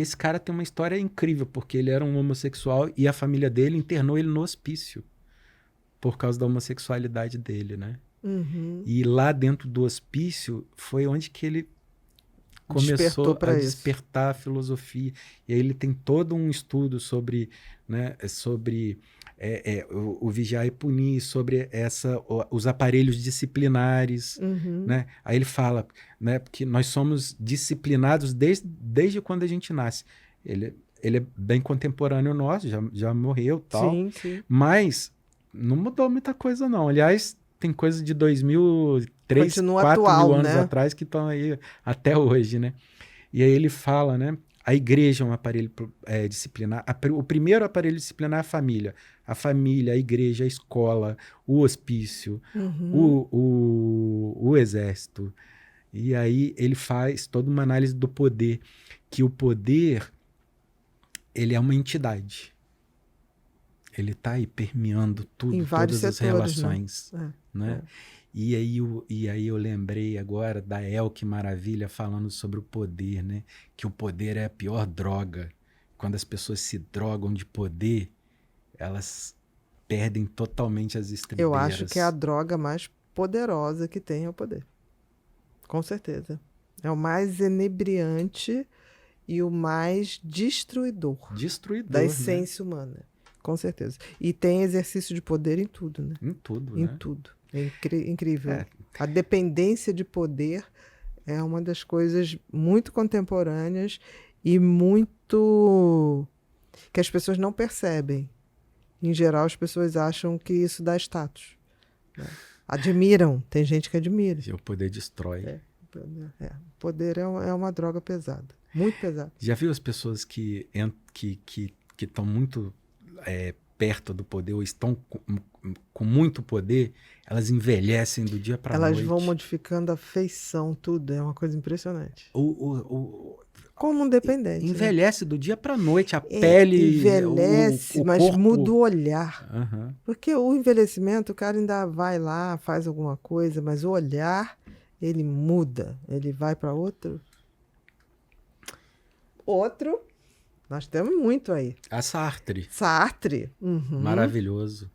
esse cara tem uma história incrível, porque ele era um homossexual e a família dele internou ele no hospício. por causa da homossexualidade dele, né? Uhum. E lá dentro do hospício foi onde que ele Despertou começou a para isso. despertar a filosofia. E aí ele tem todo um estudo sobre, né, sobre o vigiar e punir, sobre os aparelhos disciplinares. Uhum. Né? Aí ele fala, né, que nós somos disciplinados desde quando a gente nasce. Ele é bem contemporâneo nosso, já morreu e tal. Sim, sim. Mas não mudou muita coisa, não. Aliás, tem coisa de 2003, Continua 4 atual, mil anos né? atrás que estão aí até hoje, né? E aí ele fala, né? A igreja é um aparelho disciplinar. O primeiro aparelho disciplinar é a família. A família, a igreja, a escola, o hospício, Uhum. o exército. E aí ele faz toda uma análise do poder, que o poder, ele é uma entidade. Ele está aí permeando tudo, Em vários todas as setores, relações. né? Né? E aí eu lembrei agora da Elke Maravilha falando sobre o poder, né? Que o poder é a pior droga. Quando as pessoas se drogam de poder, elas perdem totalmente as Eu acho que é a estribeiras. droga mais poderosa que tem é o poder. Com certeza. É o mais inebriante e o mais destruidor da Destruidor, né? essência humana. Com certeza. E tem exercício de poder em tudo, né? Em tudo, Em né? tudo. É incrível. É, A dependência de poder é uma das coisas muito contemporâneas e muito que as pessoas não percebem. Em geral, as pessoas acham que isso dá status, né? Admiram. Tem gente que admira. o poder destrói. Poder é uma droga pesada. Muito pesada. Já viu as pessoas que estão muito perto do poder ou estão com muito poder, elas envelhecem do dia para a noite. Elas vão modificando a feição, tudo. É uma coisa impressionante. Como um dependente. Envelhece, né? Do dia para a noite, a pele, envelhece, o mas corpo muda o olhar. Uhum. Porque o envelhecimento, o cara ainda vai lá, faz alguma coisa, mas o olhar, ele muda. Ele vai para outro. Nós temos muito aí. A Sartre. Sartre. Uhum. Maravilhoso.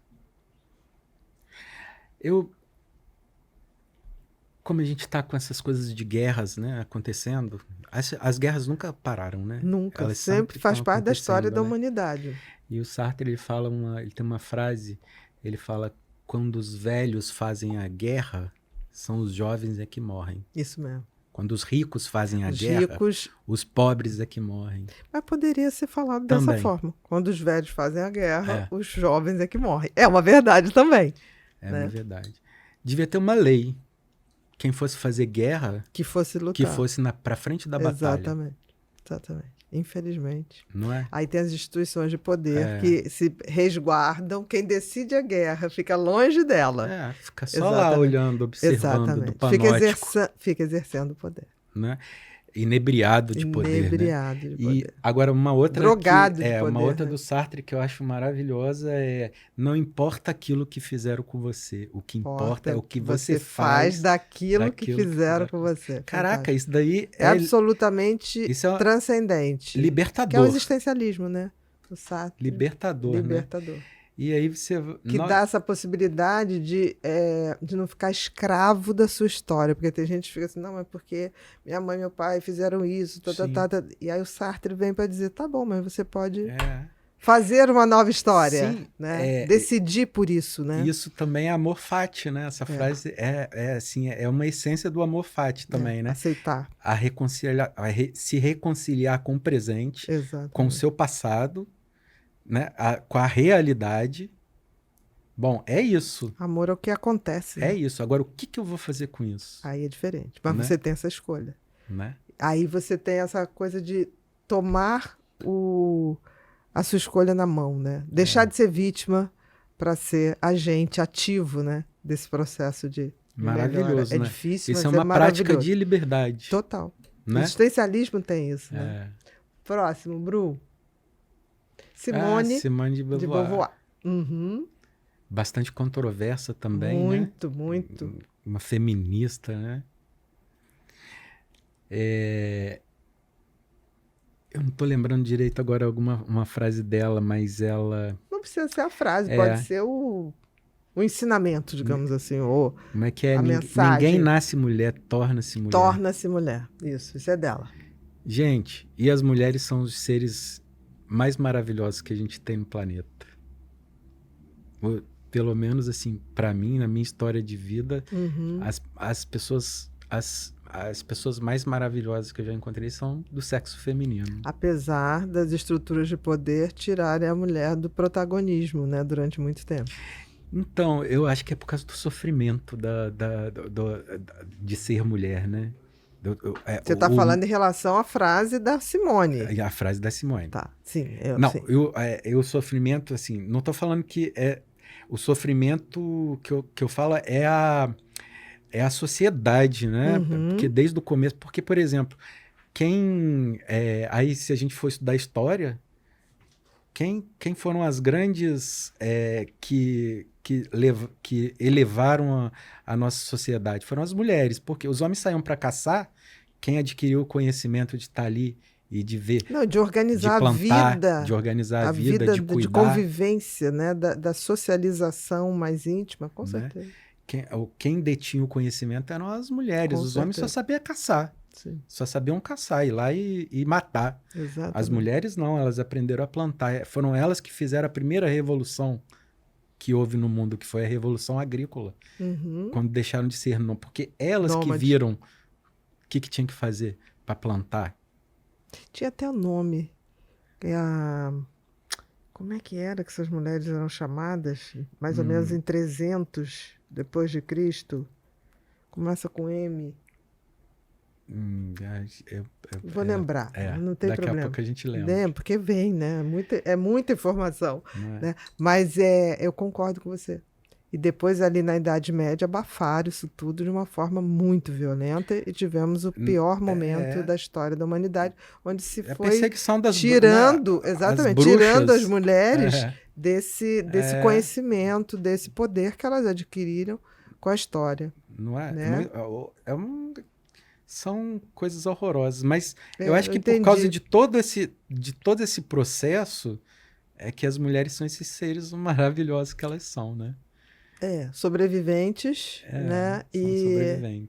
Como a gente está com essas coisas de guerras, né, acontecendo, as guerras nunca pararam, né? Nunca. Elas sempre faz parte da história da né? humanidade. E o Sartre, ele tem uma frase, ele fala, quando os velhos fazem a guerra, são os jovens que morrem. Isso mesmo. Quando os ricos fazem a guerra, os pobres que morrem. Mas poderia ser falado dessa forma. Quando os velhos fazem a guerra, os jovens que morrem. É uma verdade também. Uma verdade. Devia ter uma lei. Quem fosse fazer guerra... Que fosse lutar. Que fosse pra frente da batalha. Exatamente. Infelizmente. Não é? Aí tem as instituições de poder que se resguardam. Quem decide a guerra fica longe dela. Fica só lá olhando, observando do panótico. Fica exercendo o poder. Né? Inebriado de poder. Inebriado de poder. E agora uma outra drogado de poder. Uma outra do Sartre que eu acho maravilhosa é: não importa aquilo que fizeram com você, o que importa é o que você faz daquilo que fizeram com você. Caraca, fantástico. Isso daí é absolutamente transcendente. Libertador. Que é o existencialismo, né? O Sartre. Libertador. Né? E aí você... Que dá essa possibilidade de não ficar escravo da sua história. Porque tem gente que fica assim, não, mas porque minha mãe e meu pai fizeram isso, e aí o Sartre vem para dizer, tá bom, mas você pode fazer uma nova história. Sim, né? Decidir por isso, né? Isso também é amor fati, né? Essa frase é uma essência do amor fati também, né? Aceitar. Se reconciliar com o presente, com o seu passado, né? Com a realidade. Bom, é isso. Amor é o que acontece. É isso. Agora, o que eu vou fazer com isso? Aí é diferente. Mas você tem essa escolha. Né? Aí você tem essa coisa de tomar a sua escolha na mão, né? Deixar de ser vítima para ser agente ativo, né? Desse processo de maravilhoso, melhora. né? É difícil, isso mas é uma prática de liberdade. Total. Né? O existencialismo tem isso, né? Próximo, Bru. Simone de Beauvoir. Uhum. Bastante controversa também, muito, né? Muito. Uma feminista, né? Eu não estou lembrando direito agora uma frase dela, mas ela... Não precisa ser a frase, pode ser o ensinamento, digamos assim, ou Como é que é? a mensagem. Ninguém nasce mulher, torna-se mulher. Torna-se mulher. Isso é dela. Gente, e as mulheres são os seres mais maravilhosos que a gente tem no planeta. Pelo menos, assim, para mim, na minha história de vida, as pessoas mais maravilhosas que eu já encontrei são do sexo feminino. Apesar das estruturas de poder tirarem a mulher do protagonismo, né, durante muito tempo. Então, eu acho que é por causa do sofrimento de ser mulher, né? Você está falando em relação à frase da Simone. A frase da Simone. Tá, sim. O sofrimento, assim, não estou falando que é... O sofrimento que eu falo é a sociedade, né? Porque desde o começo... Porque, por exemplo, aí se a gente for estudar história, quem foram as grandes que elevaram a nossa sociedade? Foram as mulheres, porque os homens saíam para caçar, quem adquiriu o conhecimento de estar ali e de ver... Não, de organizar de plantar, a vida. de organizar a vida, de cuidar. De convivência, né? Da socialização mais íntima, com certeza. Quem detinha o conhecimento eram as mulheres. Os homens só sabiam caçar. Sim. Só sabiam caçar, ir lá e matar. Exatamente. As mulheres não, elas aprenderam a plantar. Foram elas que fizeram a primeira revolução que houve no mundo, que foi a Revolução Agrícola. Quando deixaram de ser não, porque elas que viram o que tinha que fazer para plantar. Tinha até o nome. Como é que era que essas mulheres eram chamadas? Mais ou menos em 300 depois de Cristo. Começa com M. Vou lembrar, não tem daqui problema. Daqui a pouco a gente lembra. Porque vem, né? É muita informação. Né? Mas eu concordo com você. E depois, ali na Idade Média, abafaram isso tudo de uma forma muito violenta e tivemos o pior momento da história da humanidade, onde se foi perseguição tirando as mulheres desse conhecimento, desse poder que elas adquiriram com a história. Não é? Né? São coisas horrorosas, mas eu acho que por causa de todo esse processo é que as mulheres são esses seres maravilhosos que elas são, né? Sobreviventes, né?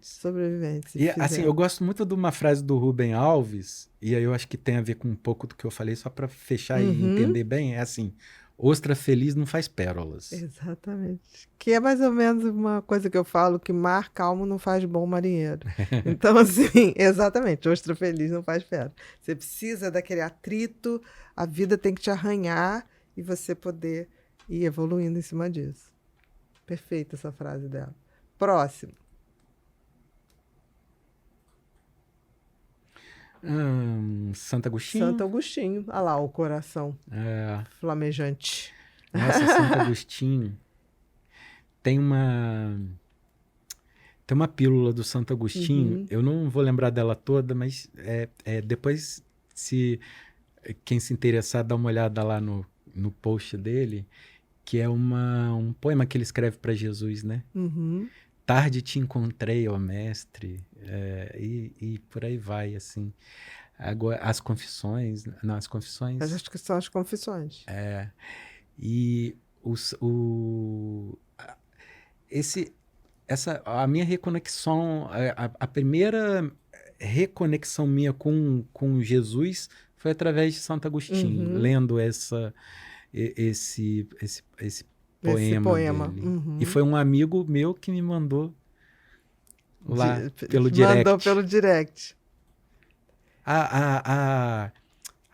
São sobreviventes. E assim, eu gosto muito de uma frase do Rubem Alves, e aí eu acho que tem a ver com um pouco do que eu falei, só para fechar e entender bem, é assim: ostra feliz não faz pérolas. Exatamente. Que é mais ou menos uma coisa que eu falo, que mar calmo não faz bom marinheiro. Então, assim, exatamente, ostra feliz não faz pérolas. Você precisa daquele atrito, a vida tem que te arranhar e você poder ir evoluindo em cima disso. Perfeita essa frase dela. Próximo. Santo Agostinho. Santo Agostinho. Olha lá o coração flamejante. Nossa, Santo Agostinho. Tem uma pílula do Santo Agostinho. Eu não vou lembrar dela toda, mas depois, quem se interessar, dá uma olhada lá no post dele, que é um poema que ele escreve para Jesus, né? Tarde te encontrei, ó mestre, e por aí vai, assim. Agora, as confissões... Não, as confissões... Mas acho que são as confissões. E a minha reconexão, a primeira reconexão minha com Jesus foi através de Santo Agostinho, lendo esse poema dele. E foi um amigo meu que me mandou lá pelo direct. Mandou pelo direct. A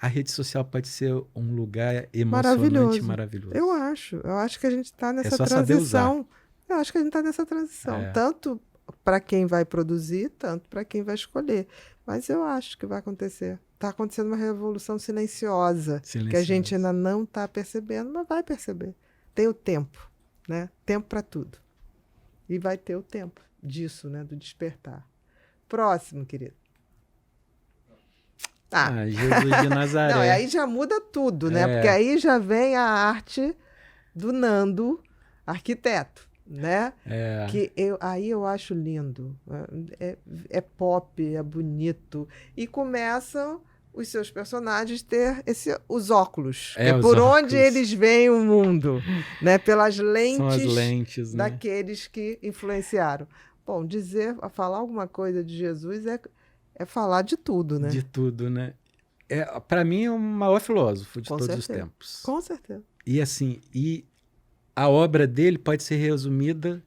rede social pode ser um lugar emocionante, maravilhoso. Eu acho que a gente está nessa só transição. Saber usar. Eu acho que a gente está nessa transição. Tanto para quem vai produzir, tanto para quem vai escolher. Mas eu acho que vai acontecer. Está acontecendo uma revolução silenciosa, que a gente ainda não está percebendo, mas vai perceber. Tem o tempo, né? Tempo para tudo. E vai ter o tempo disso, né? Do despertar. Próximo, querido. Jesus de Nazaré. Não, aí já muda tudo, né? Porque aí já vem a arte do Nando, arquiteto, né? Que aí eu acho lindo. É pop, é bonito. E começam os seus personagens ter os óculos, que É, é os por onde óculos. eles veem o mundo, né? Pelas São as lentes lentes, né? daqueles que influenciaram. Bom, falar alguma coisa de Jesus é falar de tudo, né? De tudo, né? Para mim é o maior filósofo de Com todos os certeza. tempos. Com certeza. E assim, a obra dele pode ser resumida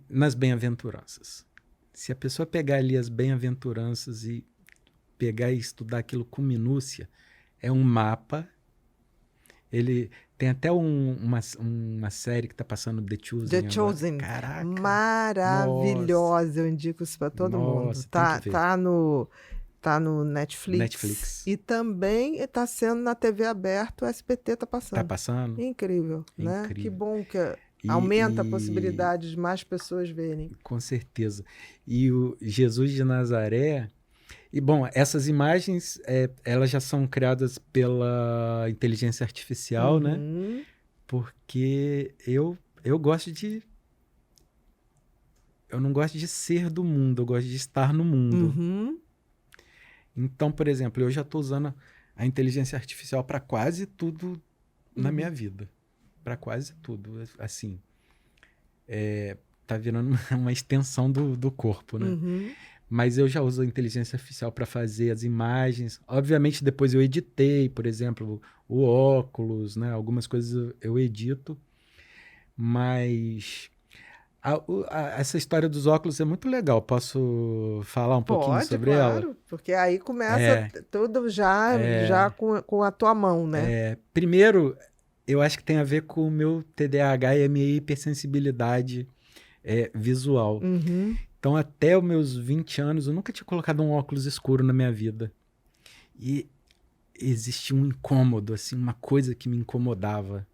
nas bem-aventuranças. Se a pessoa pegar ali as bem-aventuranças e pegar e estudar aquilo com minúcia, é um mapa. Ele tem até uma série que está passando The The Chosen agora. Chosen, Caraca! maravilhosa, eu indico isso para todo mundo. Nossa, tem que ver. Tá no Netflix. E também está sendo na TV aberta, o SBT está passando. Tá passando? Incrível, né? Incrível. Que bom que aumenta a possibilidade de mais pessoas verem. Com certeza. E o Jesus de Nazaré... E, bom, essas imagens, elas já são criadas pela inteligência artificial, né? Porque eu gosto de... Eu não gosto de ser do mundo, eu gosto de estar no mundo. Então, por exemplo, eu já estou usando a inteligência artificial para quase tudo na minha vida. Para quase tudo. Assim, tá virando uma extensão do corpo, né? Mas eu já uso a inteligência artificial para fazer as imagens. Obviamente, depois eu editei, por exemplo, o óculos, né? Algumas coisas eu edito. Mas essa história dos óculos é muito legal. Posso falar um pouquinho sobre ela? Pode, porque aí começa tudo já com a tua mão, né? Primeiro, eu acho que tem a ver com o meu TDAH e a minha hipersensibilidade visual. Então, até os meus 20 anos, eu nunca tinha colocado um óculos escuro na minha vida. E existia um incômodo, assim, uma coisa que me incomodava.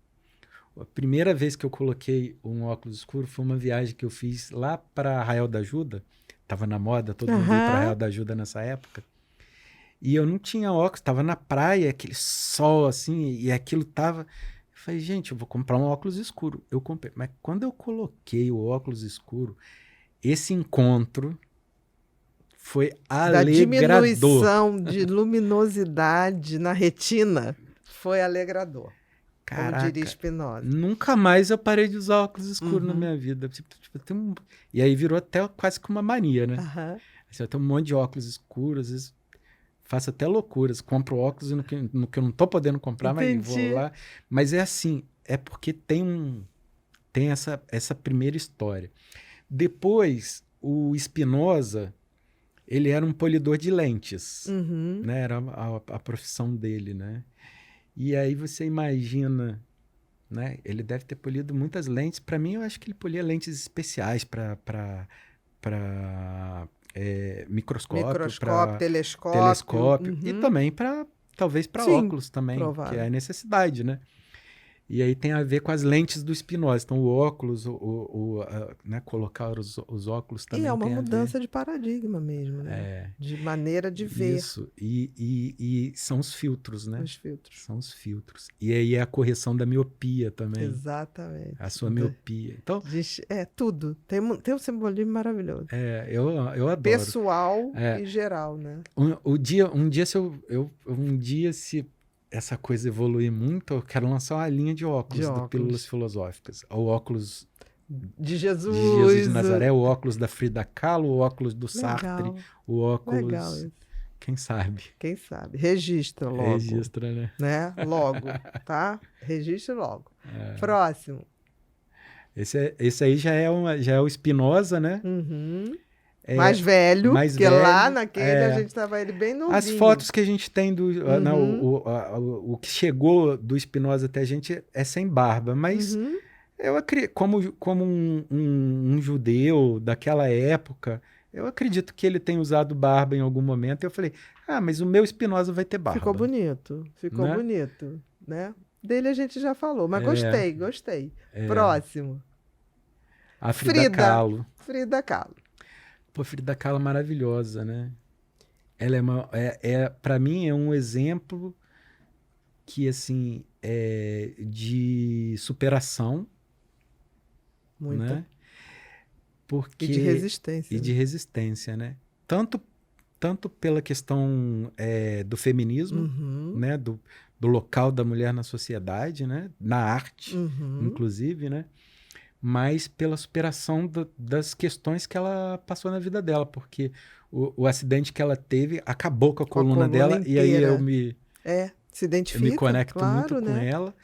A primeira vez que eu coloquei um óculos escuro foi uma viagem que eu fiz lá para Arraial da Ajuda. Tava na moda, todo mundo ia para Arraial da Ajuda nessa época. E eu não tinha óculos, tava na praia, aquele sol, assim, e aquilo tava... Eu falei, gente, eu vou comprar um óculos escuro. Eu comprei. Mas quando eu coloquei o óculos escuro... Esse encontro foi alegrador. Da diminuição de luminosidade na retina foi alegrador. Caraca, como diria Spinoza. Nunca mais eu parei de usar óculos escuros na minha vida. E aí virou até quase que uma mania, né? Assim, eu tenho um monte de óculos escuros, às vezes faço até loucuras. Compro óculos no que eu não tô podendo comprar, mas vou lá. Mas é assim, é porque tem essa primeira história. Depois, o Spinoza, ele era um polidor de lentes, né? Era a profissão dele, né? E aí você imagina, né? Ele deve ter polido muitas lentes. Para mim, eu acho que ele polia lentes especiais para microscópio, para telescópio e também talvez para óculos também, que é a necessidade, né? E aí tem a ver com as lentes do Spinoza. Então, o óculos, né, colocar os óculos também tem a ver. E é uma mudança de paradigma mesmo, né? De maneira de ver. Isso. E são os filtros, né? Os filtros. São os filtros. E aí é a correção da miopia também. Exatamente. A sua miopia. Então, tudo. Tem um simbolismo maravilhoso. Eu adoro. Pessoal e geral, né? Um dia, se essa coisa evoluir muito, eu quero lançar uma linha de óculos do Pílulas Filosóficas. O óculos de Jesus de Nazaré, o óculos da Frida Kahlo, o óculos do Sartre, o óculos... Legal isso. Quem sabe? Quem sabe. Registra logo. Registra, né? Logo, tá? Registra logo. Próximo. Esse aí já é o Spinoza, né? Mais velho, porque lá naquele a gente estava ele bem novinho. As fotos que a gente tem o que chegou do Spinoza até a gente é sem barba, mas eu acredito, como um judeu daquela época, eu acredito que ele tenha usado barba em algum momento. Eu falei, mas o meu Spinoza vai ter barba. Ficou bonito, né? Dele a gente já falou, mas gostei. Próximo. A Frida Kahlo. Frida Kahlo. Pô, Frida Kahlo é maravilhosa, né? Ela para mim é um exemplo que, assim, de superação. Muito. Né? Porque... E de resistência. E de resistência, né? Tanto tanto pela questão do feminismo, Uhum. né? Do local da mulher na sociedade, né? Na arte, Uhum. inclusive, né? Mas pela superação das questões que ela passou na vida dela, porque o acidente que ela teve acabou com a Com a coluna coluna dela, e aí inteira. Se eu me identifica, conecto muito claro, com né? ela.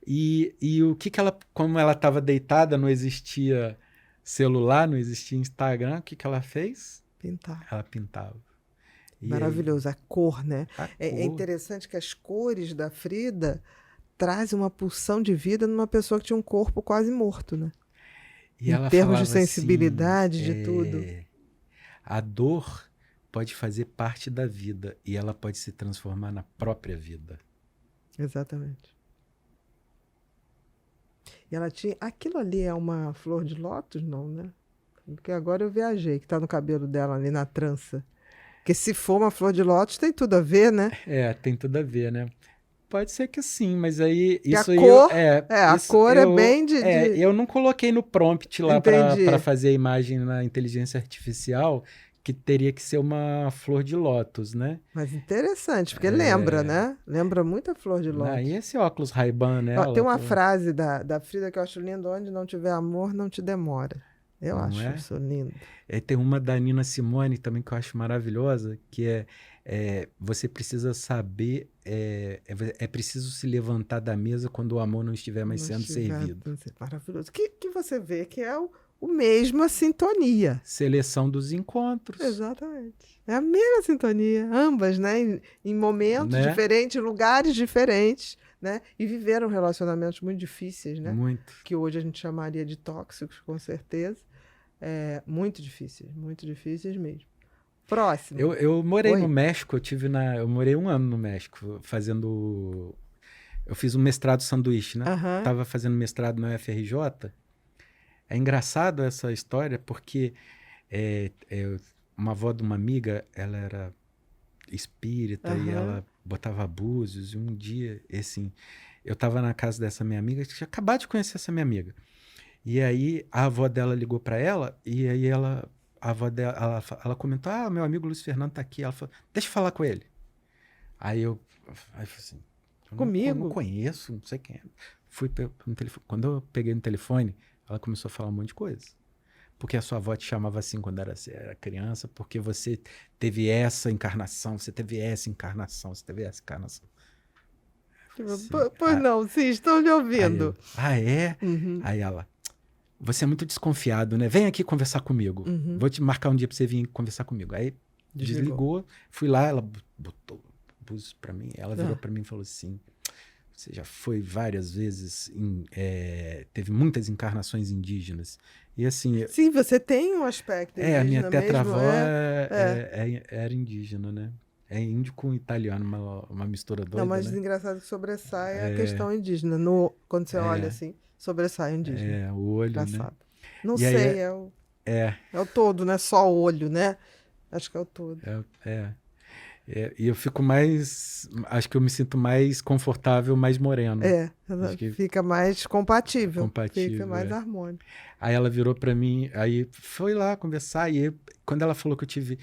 E o que ela, como ela estava deitada, não existia celular, não existia Instagram, o que ela fez? Pintar. Ela pintava. E aí, Maravilhoso. A cor, né? a É cor. interessante que as cores da Frida trazem uma pulsão de vida numa pessoa que tinha um corpo quase morto, né? E Em ela termos de falava assim: sensibilidade, de tudo. a dor pode fazer parte da vida e ela pode se transformar na própria vida. Exatamente. E ela tinha. Aquilo ali é uma flor de lótus, não, né? Porque agora eu viajei, que tá no cabelo dela ali na trança. Porque se for uma flor de lótus, tem tudo a ver, né? Tem tudo a ver, né? Pode ser que sim, mas aí Que a isso aí cor. A cor é bem eu não coloquei no prompt lá para Entendi. fazer a imagem na inteligência artificial que teria que ser uma flor de lótus, né? Mas interessante, porque lembra, né? Lembra muito a flor de E lótus. esse óculos Ray-Ban Ó, tem nela, uma pô, frase da Frida que eu acho linda: onde não tiver amor, não te demora. Eu não acho é? isso lindo. Tem uma da Nina Simone também que eu acho maravilhosa, que você precisa saber, é preciso se levantar da mesa quando o amor não estiver mais Não sendo estiver, servido. maravilhoso. Que você vê que é o mesma sintonia. Seleção dos encontros, Exatamente. É a mesma sintonia. Ambas, né? Em momentos né? diferentes, lugares diferentes, né? E viveram relacionamentos muito difíceis, né? Muito. Que hoje a gente chamaria de tóxicos, com certeza. Muito difíceis mesmo. Próximo. Eu morei no Oi? México, eu morei 1 ano no México, eu fiz um mestrado sanduíche, né? Aham. Tava fazendo mestrado na UFRJ. É engraçado essa história porque uma avó de uma amiga, ela era espírita e Aham. ela botava búzios. E um dia, assim, eu tava na casa dessa minha amiga, que tinha acabado de conhecer essa minha amiga. E aí a avó dela ligou para ela e aí a avó dela, ela comentou: "Ah, meu amigo Luiz Fernando tá aqui". Ela falou: "Deixa eu falar com ele". Aí eu falei assim: "Eu não Comigo? conheço, não sei quem é". No telefone. Quando eu peguei no telefone, ela começou a falar um monte de coisa. Porque a sua avó te chamava assim quando era criança, porque você teve essa encarnação, você teve essa encarnação, você teve essa encarnação. Assim, Pois não, sim, estou lhe aí eu, ouvindo. é? Uhum. Aí ela, você é muito desconfiado, né? Vem aqui conversar comigo. Uhum. Vou te marcar um dia pra você vir conversar comigo. Aí desligou, fui lá, ela botou búzios pra mim, ela virou pra mim e falou assim: você já foi várias vezes, teve muitas encarnações indígenas. E assim, Sim, você tem um aspecto a minha indígena mesmo, tetravó é. era indígena, né? É índio com italiano, uma mistura Não, doida, mas né? engraçado que sobressai a questão indígena. No, quando você olha É, assim, sobressai o indígena. o olho, né? Engraçado. Não E aí sei, é, é o todo, não é só o olho, né? Acho que é o todo. e eu fico acho que eu me sinto mais confortável, mais moreno. Acho que Fica mais é compatível, fica compatível, mais harmônico. Aí ela virou pra mim, aí foi lá conversar, quando ela falou que eu tive.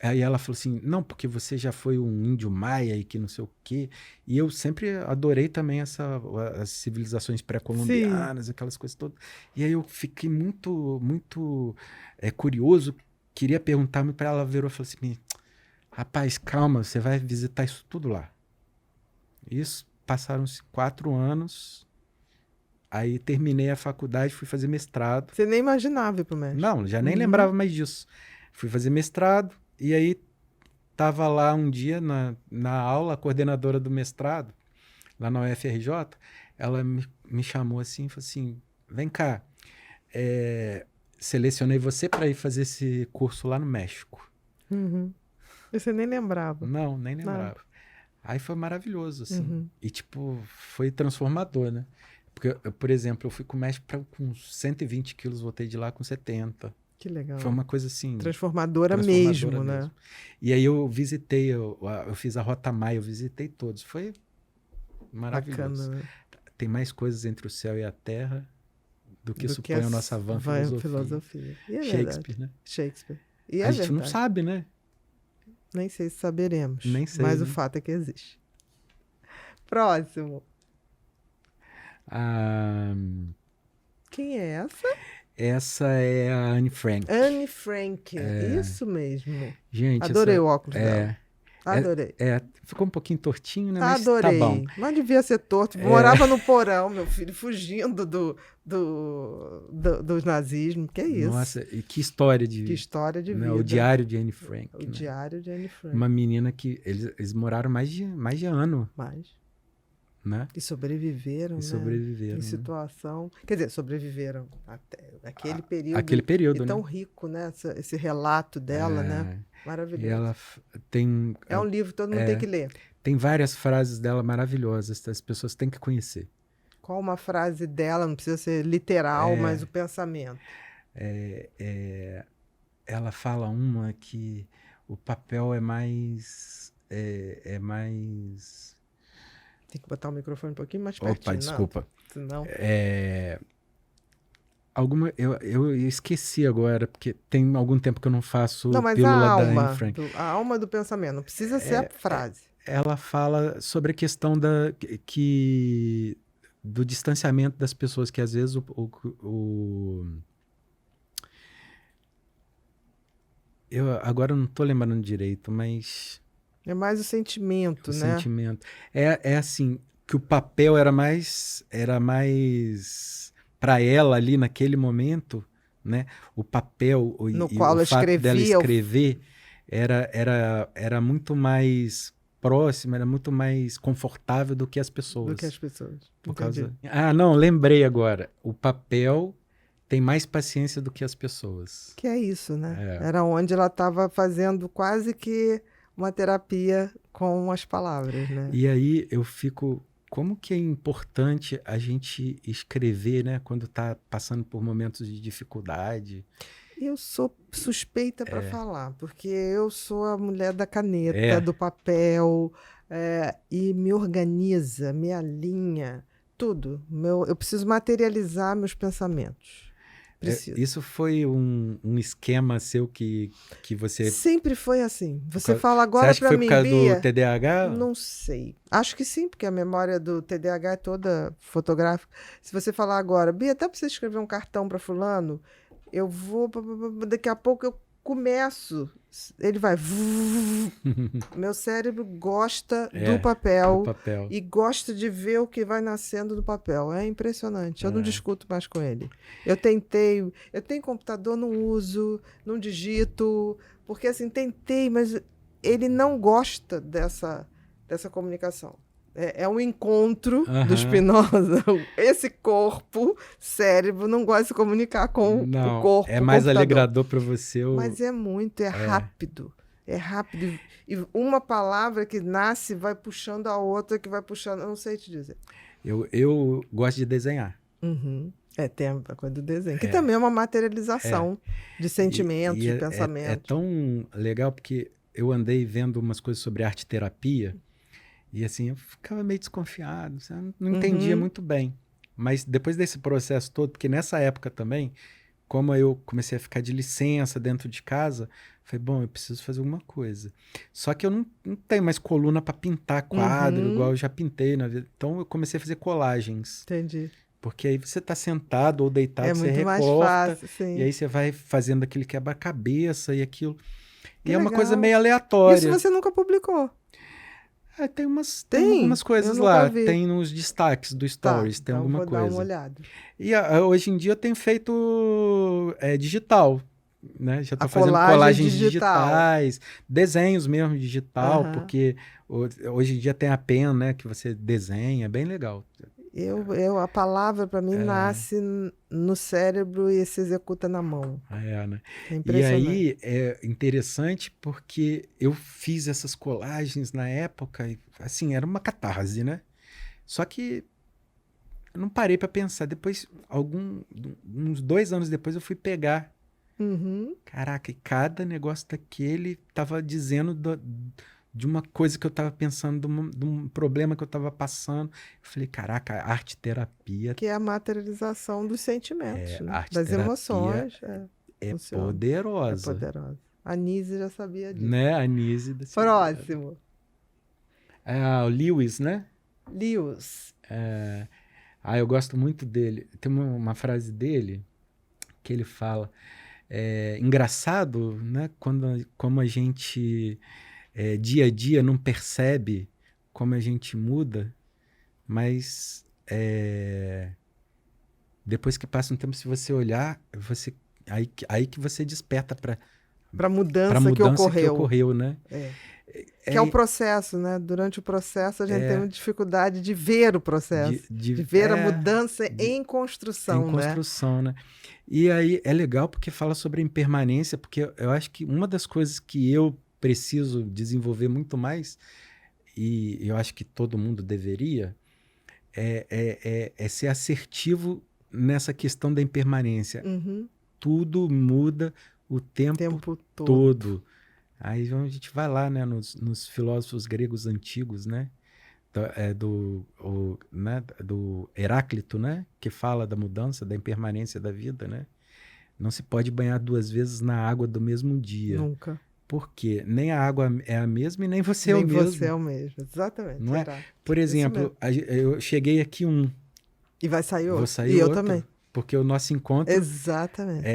Aí ela falou assim: não, porque você já foi um índio maia e que não sei o quê. E eu sempre adorei também as civilizações Sim, pré-colombianas, aquelas coisas todas. E aí eu fiquei muito, muito curioso, queria perguntar, mas ela virou e falou assim: rapaz, calma, você vai visitar isso tudo lá. Isso, passaram-se 4 anos. Aí terminei a faculdade, fui fazer mestrado. você nem imaginava ir pro México. Não, já nem Uhum. lembrava mais disso. Fui fazer mestrado e aí tava lá um dia na aula, a coordenadora do mestrado, lá na UFRJ, ela me chamou assim e falou assim: vem cá, selecionei você para ir fazer esse curso lá no México. Uhum. E você nem lembrava. Não, nem Nada. lembrava. Aí foi maravilhoso, assim. Uhum. E, tipo, foi transformador, né? Porque, por exemplo, eu fui com o México com 120 quilos, voltei de lá com 70. Que legal. Foi uma coisa, assim, Transformadora transformadora mesmo, né? mesmo. E aí eu visitei, eu fiz a Rota Maia, eu visitei todos. Foi Bacana, maravilhoso. né? Tem mais coisas entre o céu e a terra do que Do que supõe a nossa vã filosofia. filosofia. E é verdade. Shakespeare, né? Shakespeare. E A é gente não verdade. sabe, né? Nem sei se saberemos. Nem sei, Mas o né? fato é que existe. Próximo. Ah, Quem é essa? essa é a Anne Frank. Anne Frank. Isso mesmo. Gente, Adorei essa o óculos dela. é, Adorei. ficou um pouquinho tortinho, né? Mas tá bom. Adorei. Mas devia ser torto. Morava no porão, meu filho, fugindo dos nazismo. Que isso? Nossa, e que história Que história de né, vida. o diário de Anne Frank, O né? diário de Anne Frank. Uma menina que eles moraram mais de ano, Mas, né? e sobreviveram, E né? sobreviveram, Em né? situação... Quer dizer, sobreviveram até aquele período. Aquele período, E tão né? rico, né? Esse relato dela, né? E Maravilhoso. ela tem É um livro que todo mundo tem que ler. tem várias frases dela maravilhosas, as pessoas têm que conhecer. Qual uma frase dela, não precisa ser literal, mas o pensamento. Ela fala uma que o papel é mais Tem que botar o microfone um pouquinho mais Opa, pertinho, desculpa. Senão... Eu esqueci agora, porque tem algum tempo que eu não faço Não, mas pílula da Anne Frank. a alma do pensamento, não precisa ser a frase. Ela fala sobre a questão do distanciamento das pessoas, que às vezes eu agora não estou lembrando direito, mas É mais o sentimento, né? sentimento. É assim, que o papel era mais para ela ali naquele momento, né? O papel No e qual o ela fato dela escrevia escrever era muito mais próximo, era muito mais confortável do que as pessoas. do que as pessoas. Por Entendi. causa... Ah, não, lembrei agora. O papel tem mais paciência do que as pessoas. Que é isso, né? Era onde ela estava fazendo quase que uma terapia com as palavras, né? E aí eu fico... Como que é importante a gente escrever, né? Quando está passando por momentos de dificuldade. Eu sou suspeita para falar, porque eu sou a mulher da caneta, do papel, e me organiza, me alinha, tudo. Eu preciso materializar meus pensamentos. Preciso. Isso foi um esquema seu que você... Sempre foi assim. Você fala Você agora acha que para foi mim, por causa Bia? do TDAH? Não sei. Acho que sim, porque a memória do TDAH é toda fotográfica. Se você falar agora, Bia, até para você escrever um cartão para fulano, eu vou... Daqui a pouco eu começo. Ele vai... Meu cérebro gosta do papel e gosta de ver o que vai nascendo do papel. É impressionante. Eu não discuto mais com ele. Eu tenho computador, não uso, não digito, porque assim, tentei, mas ele não gosta dessa comunicação. É um encontro do Spinoza. Esse corpo, cérebro, não gosta de se comunicar com o corpo. É mais computador. alegrador para você. Mas é muito, rápido. É rápido. E uma palavra que nasce vai puxando a outra, que vai puxando. Eu não sei te dizer. Eu gosto de desenhar. Tem a coisa do desenho, que também é uma materialização de sentimentos, de pensamentos. É tão legal porque eu andei vendo umas coisas sobre arte-terapia e assim, eu ficava meio desconfiado, sabe? Não entendia muito bem. Mas depois desse processo todo, porque nessa época também, como eu comecei a ficar de licença dentro de casa, falei, bom, eu preciso fazer alguma coisa. Só que eu não tenho mais coluna para pintar quadro, igual eu já pintei na vida. Então eu comecei a fazer colagens. Entendi. Porque aí você está sentado ou deitado, você muito mais recorta, fácil, sim. E aí você vai fazendo aquele quebra-cabeça e aquilo. Que e é uma legal. coisa meio aleatória. Isso você nunca publicou? Tem algumas coisas lá. Vi. Tem nos destaques do Stories, tem então alguma coisa. Vou dar uma olhada. E hoje em dia eu tenho feito digital. Né? Já estou fazendo colagem colagens digital. digitais, desenhos mesmo digital, porque hoje em dia tem a pen, né, que você desenha, é bem legal. A palavra para mim nasce no cérebro e se executa na mão. Né? É impressionante. E aí é interessante porque eu fiz essas colagens na época, e, assim, era uma catarse, né? Só que eu não parei para pensar. Depois, uns 2 anos depois, eu fui pegar. Caraca, e cada negócio daquele tava dizendo de uma coisa que eu estava pensando, de um problema que eu estava passando. Eu falei, caraca, a arte-terapia... Que é a materialização dos sentimentos, né? Das arte-terapia emoções. É poderosa. É poderosa. A Nise já sabia disso. Né? A Nise. Próximo. O Lewis, né? Lewis. Eu gosto muito dele. Tem uma frase dele que ele fala, engraçado, né? Como a gente, dia a dia, não percebe como a gente muda, mas depois que passa um tempo, se você olhar, aí que você desperta para a mudança que ocorreu, né? Que é o processo, né? Durante o processo a gente tem uma dificuldade de ver o processo, de ver a mudança em construção, em construção, né? E aí é legal porque fala sobre a impermanência, porque eu acho que uma das coisas que eu preciso desenvolver muito mais, e eu acho que todo mundo deveria, é ser assertivo nessa questão da impermanência. Uhum. Tudo muda o tempo todo. Aí a gente vai lá, né, nos filósofos gregos antigos, né, do Heráclito, né, que fala da mudança, da impermanência da vida, né? Não se pode banhar 2 vezes na água do mesmo dia. Nunca. Porque nem a água é a mesma e nem você é o mesmo. Nem você é o mesmo, exatamente. Não é? Por exemplo, eu cheguei aqui e vai sair outro. Vou sair e outro, eu também. Porque o nosso encontro... Exatamente.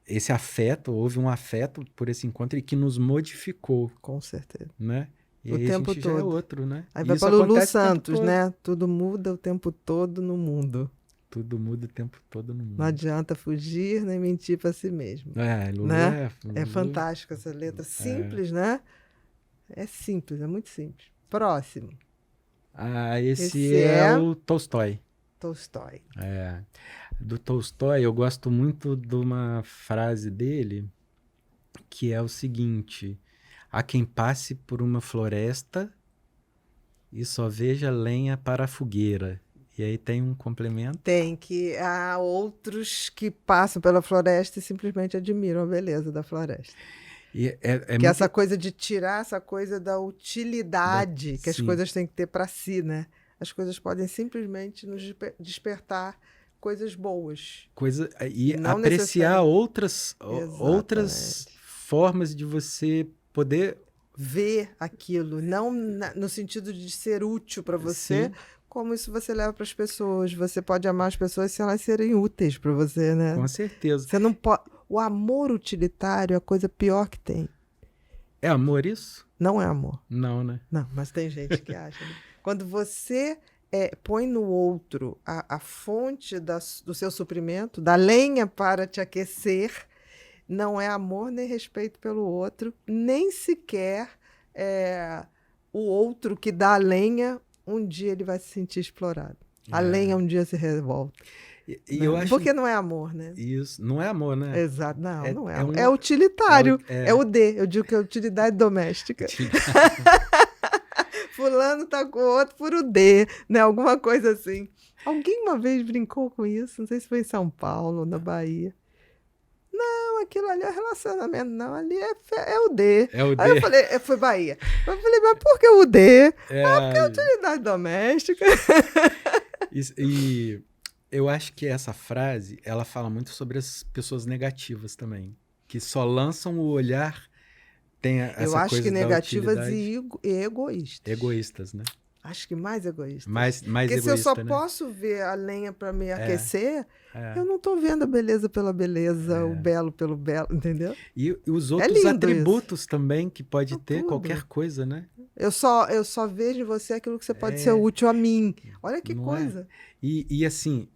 Esse afeto, houve um afeto por esse encontro e que nos modificou. Com certeza. Né? E o aí tempo a gente todo. Já é outro, né? Aí vai para Lulu Santos, né? Tudo muda o tempo todo no mundo. Tudo muda o tempo todo no mundo. Não adianta fugir nem mentir para si mesmo. Lulu, né? É fantástica essa letra. Simples, né? É simples, é muito simples. Próximo. Esse é o Tolstói. Tolstói. Do Tolstói, eu gosto muito de uma frase dele, que é o seguinte: há quem passe por uma floresta e só veja lenha para a fogueira. E aí tem um complemento? Tem, que há outros que passam pela floresta e simplesmente admiram a beleza da floresta. Que essa coisa de tirar essa coisa da utilidade que as coisas têm que ter para si, né? As coisas podem simplesmente nos despertar coisas boas. E apreciar outras formas de você poder ver aquilo, não no sentido de ser útil para você, como isso você leva para as pessoas. Você pode amar as pessoas se elas serem úteis para você, né? Com certeza. Você não pode... O amor utilitário é a coisa pior que tem. É amor isso? Não é amor. Não, né? Não, mas tem gente que acha. Né? Quando você põe no outro a fonte do seu suprimento, da lenha para te aquecer, não é amor nem respeito pelo outro, nem sequer o outro que dá a lenha, um dia ele vai se sentir explorado. A lenha um dia se revolta. Eu acho... Porque não é amor, né? Isso, não é amor, né? Exato, não é amor. É utilitário, é o D, eu digo que é utilidade doméstica. Fulano tá com o outro por o D, né? Alguma coisa assim. Alguém uma vez brincou com isso, não sei se foi em São Paulo ou na Bahia. Não, aquilo ali é relacionamento, não, ali é o D. É o D. Aí eu falei, foi Bahia. Eu falei, mas por que o D? Porque é utilidade doméstica. E eu acho que essa frase, ela fala muito sobre as pessoas negativas também, que só lançam o olhar, tem essa coisa. Eu acho que negativas e egoístas. Egoístas, né? Acho que mais egoístas. Mais porque egoísta, se eu só né? posso ver a lenha para me aquecer, eu não estou vendo a beleza pela beleza, o belo pelo belo, entendeu? E os outros atributos também que pode ter tudo. Qualquer coisa, né? Eu só vejo em você aquilo que você pode ser útil a mim. Olha que coisa. E assim,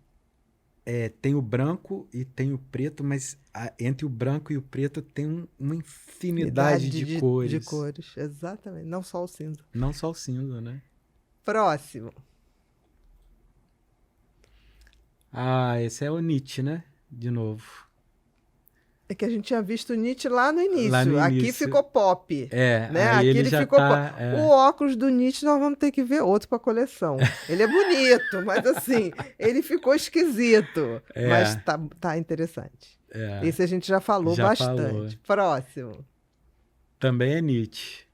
tem o branco e tem o preto, mas entre o branco e o preto tem uma infinidade de cores. De cores, exatamente. Não só o cinza. Não só o cinza, né? Próximo. Esse é o Nietzsche, né? De novo. É que a gente tinha visto o Nietzsche lá no início. Aqui ficou pop. Né? Aqui ele ficou pop. O óculos do Nietzsche nós vamos ter que ver outro para coleção. Ele é bonito, mas assim, ele ficou esquisito. Mas tá interessante. Esse a gente já falou bastante. Próximo. Também é Nietzsche.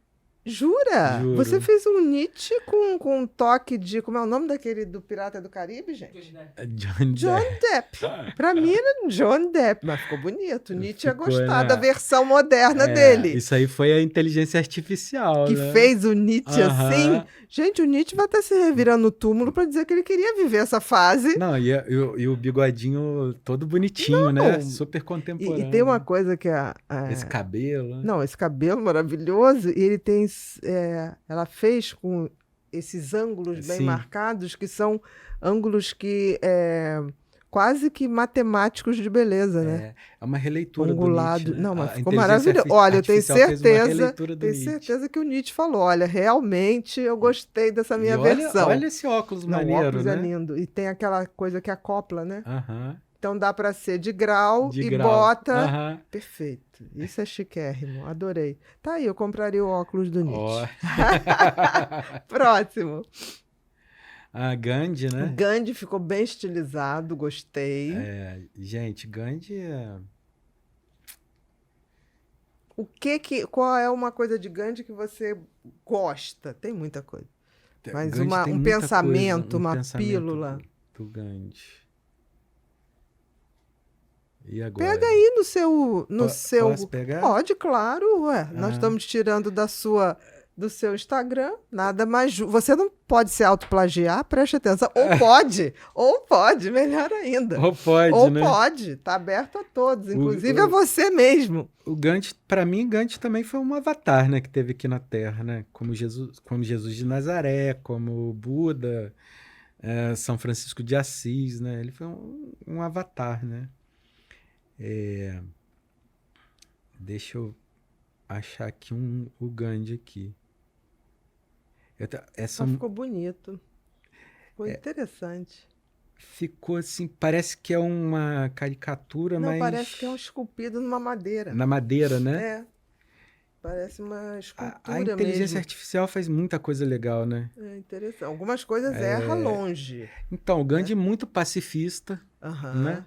Jura? Juro. Você fez um Nietzsche com um toque de... Como é o nome daquele do Pirata do Caribe, gente? John Depp. Pra mim era John Depp, mas ficou bonito. Nietzsche ia Ficou, gostar né? da versão moderna dele. Isso aí foi a inteligência artificial, Que né? fez o Nietzsche Aham. assim. Gente, o Nietzsche vai estar se revirando no túmulo pra dizer que ele queria viver essa fase. Não, e o bigodinho todo bonitinho, né? Super contemporâneo. E tem uma coisa que Esse cabelo, né? Não, esse cabelo maravilhoso, e ele tem... ela fez com esses ângulos bem Sim. marcados, que são ângulos que... quase que matemáticos de beleza, né? É uma releitura Angulado. do Nietzsche, né? Não, mas A ficou inteligência maravilhoso. Olha, eu tenho artificial fez uma certeza, releitura do Nietzsche. certeza que o Nietzsche falou, olha, realmente eu gostei dessa minha E olha, versão. olha esse óculos Não, o maneiro, óculos né? é lindo. E tem aquela coisa que acopla, né? Aham. Então dá para ser de grau De e grau. bota. Aham. Perfeito. Isso é chiquérrimo. Adorei. Tá aí, eu compraria o óculos do Nietzsche. Ó. Próximo. A Gandhi, O né? Gandhi ficou bem estilizado, gostei. Gente, Gandhi é... Qual é uma coisa de Gandhi que você gosta? Tem muita coisa. Mas Gandhi tem um muita pensamento, coisa, um uma pensamento pílula. do Gandhi. E agora? Pega aí no seu... Posso pegar? Pode, claro. Ué. Nós Ah. estamos tirando do seu Instagram, nada mais... Você não pode se autoplagiar, preste atenção. Ou pode, melhor ainda. Ou pode, Ou né? pode, tá aberto a todos, inclusive a você mesmo. O Gandhi, para mim, Gandhi também foi um avatar, né, que teve aqui na Terra, né? Como Jesus de Nazaré, como Buda, São Francisco de Assis, né? Ele foi um avatar, né? Deixa eu achar aqui o Gandhi aqui. Só ficou bonito. Ficou interessante. Ficou assim, parece que é uma caricatura, Não, mas... parece que é um esculpido numa madeira. Na madeira, né? É. Parece uma escultura A inteligência mesmo. artificial faz muita coisa legal, né? É interessante. Algumas coisas erra longe. Então, o Gandhi é muito pacifista, Aham. né?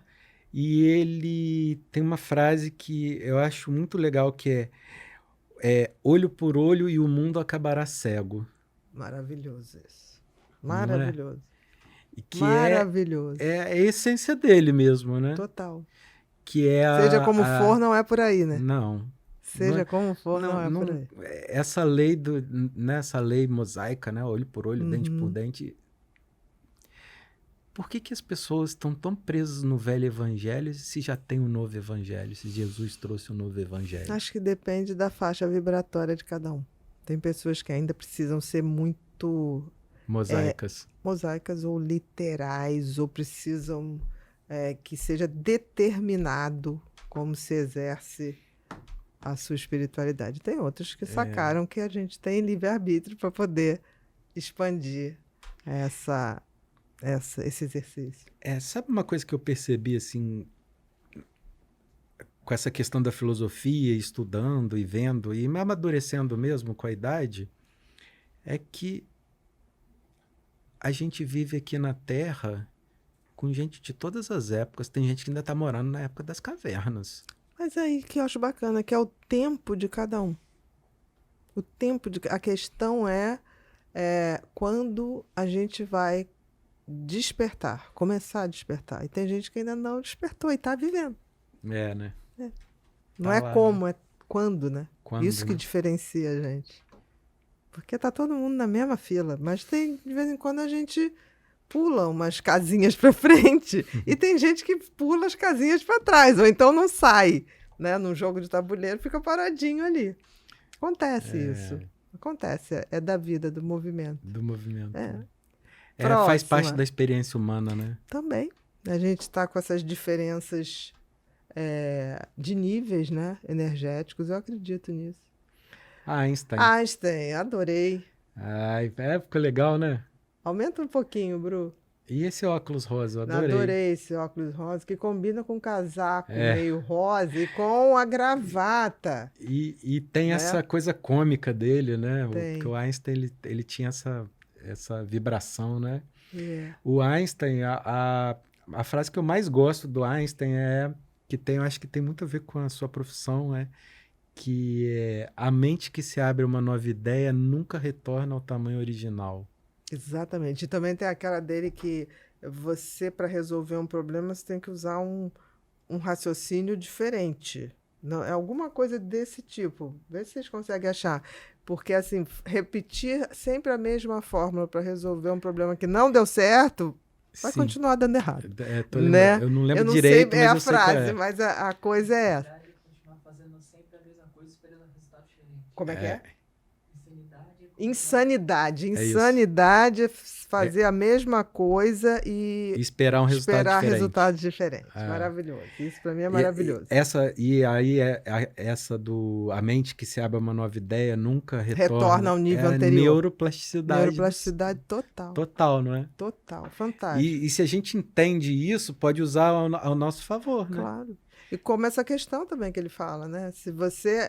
E ele tem uma frase que eu acho muito legal, que é olho por olho e o mundo acabará cego. Maravilhoso isso. Não é? Maravilhoso. E que Maravilhoso. é a essência dele mesmo, né? Total. Que é Seja como for, não é por aí, né? Não. Seja como for, não é por aí. Essa lei essa lei mosaica, né? Olho por olho, dente por dente. Por que as pessoas estão tão presas no velho evangelho se já tem um novo evangelho, se Jesus trouxe um novo evangelho? Acho que depende da faixa vibratória de cada um. Tem pessoas que ainda precisam ser muito Mosaicas. mosaicas ou literais, ou precisam que seja determinado como se exerce a sua espiritualidade. Tem outros que sacaram que a gente tem livre-arbítrio para poder expandir esse exercício. Sabe uma coisa que eu percebi, assim, com essa questão da filosofia, estudando e vendo, e me amadurecendo mesmo com a idade, é que a gente vive aqui na Terra com gente de todas as épocas. Tem gente que ainda está morando na época das cavernas. Mas aí que eu acho bacana, que é o tempo de cada um. A questão é quando a gente vai despertar, começar a despertar. E tem gente que ainda não despertou e está vivendo. Né? Não Tá é lá, como, né? é quando, né? Quando, Isso que né? diferencia a gente. Porque tá todo mundo na mesma fila, mas de vez em quando a gente pula umas casinhas para frente e tem gente que pula as casinhas para trás, ou então não sai, né? Num jogo de tabuleiro fica paradinho ali. Acontece isso. Acontece, é da vida, do movimento. Do movimento. Próxima. Faz parte da experiência humana, né? Também. A gente está com essas diferenças de níveis, né? Energéticos, eu acredito nisso. Einstein, adorei. Ai, ficou legal, né? Aumenta um pouquinho, Bru. E esse óculos rosa, eu adorei. Adorei esse óculos rosa, que combina com o casaco meio rosa e com a gravata. E tem essa coisa cômica dele, né? Porque o Einstein, ele tinha essa vibração, né? O Einstein, a frase que eu mais gosto do Einstein que eu acho que tem muito a ver com a sua profissão, que é a mente que se abre a uma nova ideia nunca retorna ao tamanho original. Exatamente. E também tem aquela dele que você, para resolver um problema, você tem que usar um raciocínio diferente. Não, é alguma coisa desse tipo. Vê se vocês conseguem achar. Porque, assim, repetir sempre a mesma fórmula para resolver um problema que não deu certo, vai Sim. continuar dando errado. Tô Né? lembrando. Eu não lembro Eu não direito, sei mas a eu sei frase, qual é. mas a coisa é essa. Continuar fazendo sempre a mesma coisa, esperando um resultado diferente. Como é que é? Insanidade. Insanidade. isso. Insanidade é fazer a mesma coisa e Esperar um resultado esperar diferente. resultados diferentes. É. Maravilhoso. Isso para mim é maravilhoso. Essa do a mente que se abre a uma nova ideia nunca Retorna ao nível é anterior. Neuroplasticidade. Neuroplasticidade total. Total, não é? Total. Fantástico. E se a gente entende isso, pode usar ao nosso favor, né? Claro. E como essa questão também que ele fala, né? Se você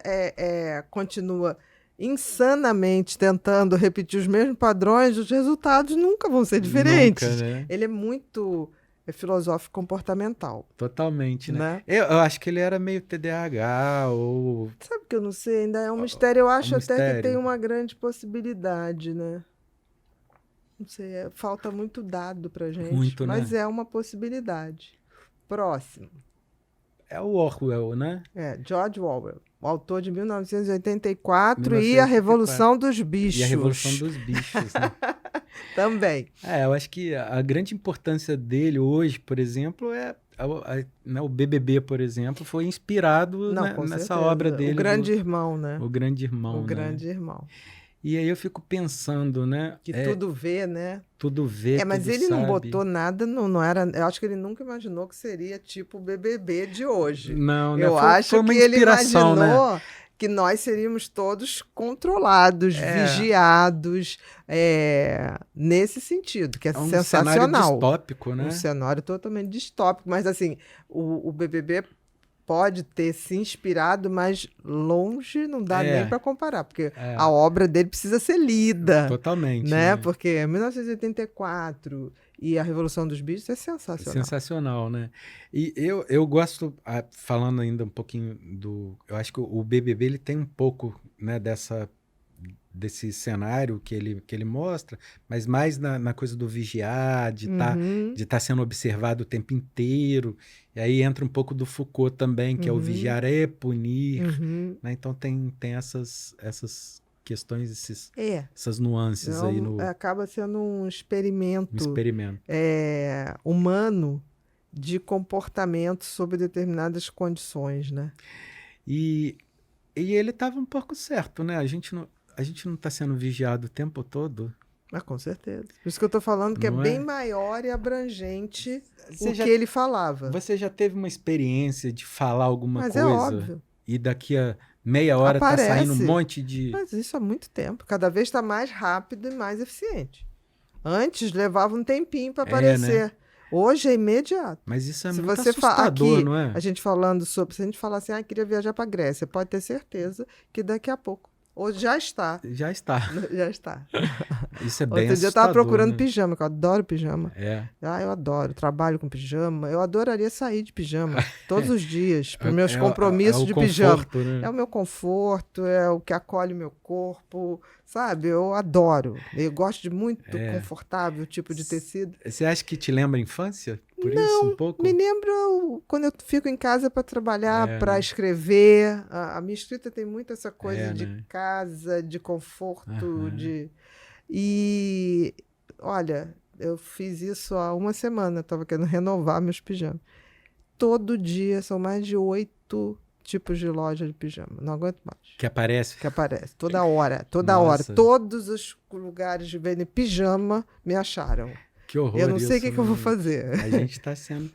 continua insanamente tentando repetir os mesmos padrões, os resultados nunca vão ser diferentes. Nunca, né? Ele é muito filosófico comportamental. Totalmente, né? Né? Eu acho que ele era meio TDAH ou... Sabe que eu não sei, ainda é um mistério. Eu acho um até que mistério. tem uma grande possibilidade, né? Não sei, falta muito dado pra gente. Muito, né? Mas é uma possibilidade. Próximo. É o Orwell, né? George Orwell, o autor de 1984 e 1984. A Revolução dos Bichos. E a Revolução dos Bichos, né? Também. Eu acho que a grande importância dele hoje, por exemplo, né, o BBB, por exemplo, foi inspirado Com nessa certeza. obra dele. O Grande Irmão, né? O Grande Irmão, O né? Grande Irmão. E aí eu fico pensando, né? Que tudo vê, né? Tudo vê, mas tudo ele sabe. não botou nada, não era. Eu acho que ele nunca imaginou que seria tipo o BBB de hoje. Não, né? Eu acho foi uma que ele inspiração, imaginou né? que nós seríamos todos controlados, vigiados, nesse sentido, que é um sensacional. cenário distópico, né? Um cenário totalmente distópico, mas assim, o BBB pode ter se inspirado, mas longe não dá nem para comparar, porque a obra dele precisa ser lida. Totalmente. Né? Porque 1984 e A Revolução dos Bichos é sensacional. Sensacional, né? E eu gosto, falando ainda um pouquinho eu acho que o BBB ele tem um pouco, né, desse cenário que ele mostra, mas mais na coisa do vigiar, de estar sendo observado o tempo inteiro. E aí entra um pouco do Foucault também, que é o vigiar é punir. Né? Então tem essas questões, essas nuances então, aí no... acaba sendo um experimento, humano de comportamento sob determinadas condições, né? E ele estava um pouco certo, né? A gente não está sendo vigiado o tempo todo. Mas com certeza. Por isso que eu estou falando que Não é bem maior e abrangente que ele falava. Você já teve uma experiência de falar alguma Mas coisa? é óbvio. E daqui a meia hora está saindo um monte de... Mas isso há muito tempo. Cada vez está mais rápido e mais eficiente. Antes levava um tempinho para aparecer. Né? Hoje é imediato. Mas isso é se muito você assustador, aqui, não é? A gente falando sobre... Se a gente falar assim, queria viajar para Grécia, pode ter certeza que daqui a pouco. Hoje já está. Já está. Já está. Isso é bem assustador. Outro dia eu estava procurando né? pijama, que eu adoro pijama. Eu adoro. Trabalho com pijama. Eu adoraria sair de pijama todos os dias, para os meus compromissos de pijama. Né? É o meu conforto, é o que acolhe o meu corpo, sabe? Eu adoro. Eu gosto de muito confortável tipo de tecido. Você acha que te lembra a infância? Por Não, isso, um pouco? Me lembra quando eu fico em casa para trabalhar, para escrever. A minha escrita tem muito essa coisa de casa, de conforto, E, olha, eu fiz isso há uma semana, estava querendo renovar meus pijamas. Todo dia, são mais de 8 tipos de loja de pijama. Não aguento mais. Que aparece? Que aparece, toda hora. Hora. Todos os lugares de vender pijama me acharam. Que horror. Eu não sei o que eu vou fazer. A gente está sendo...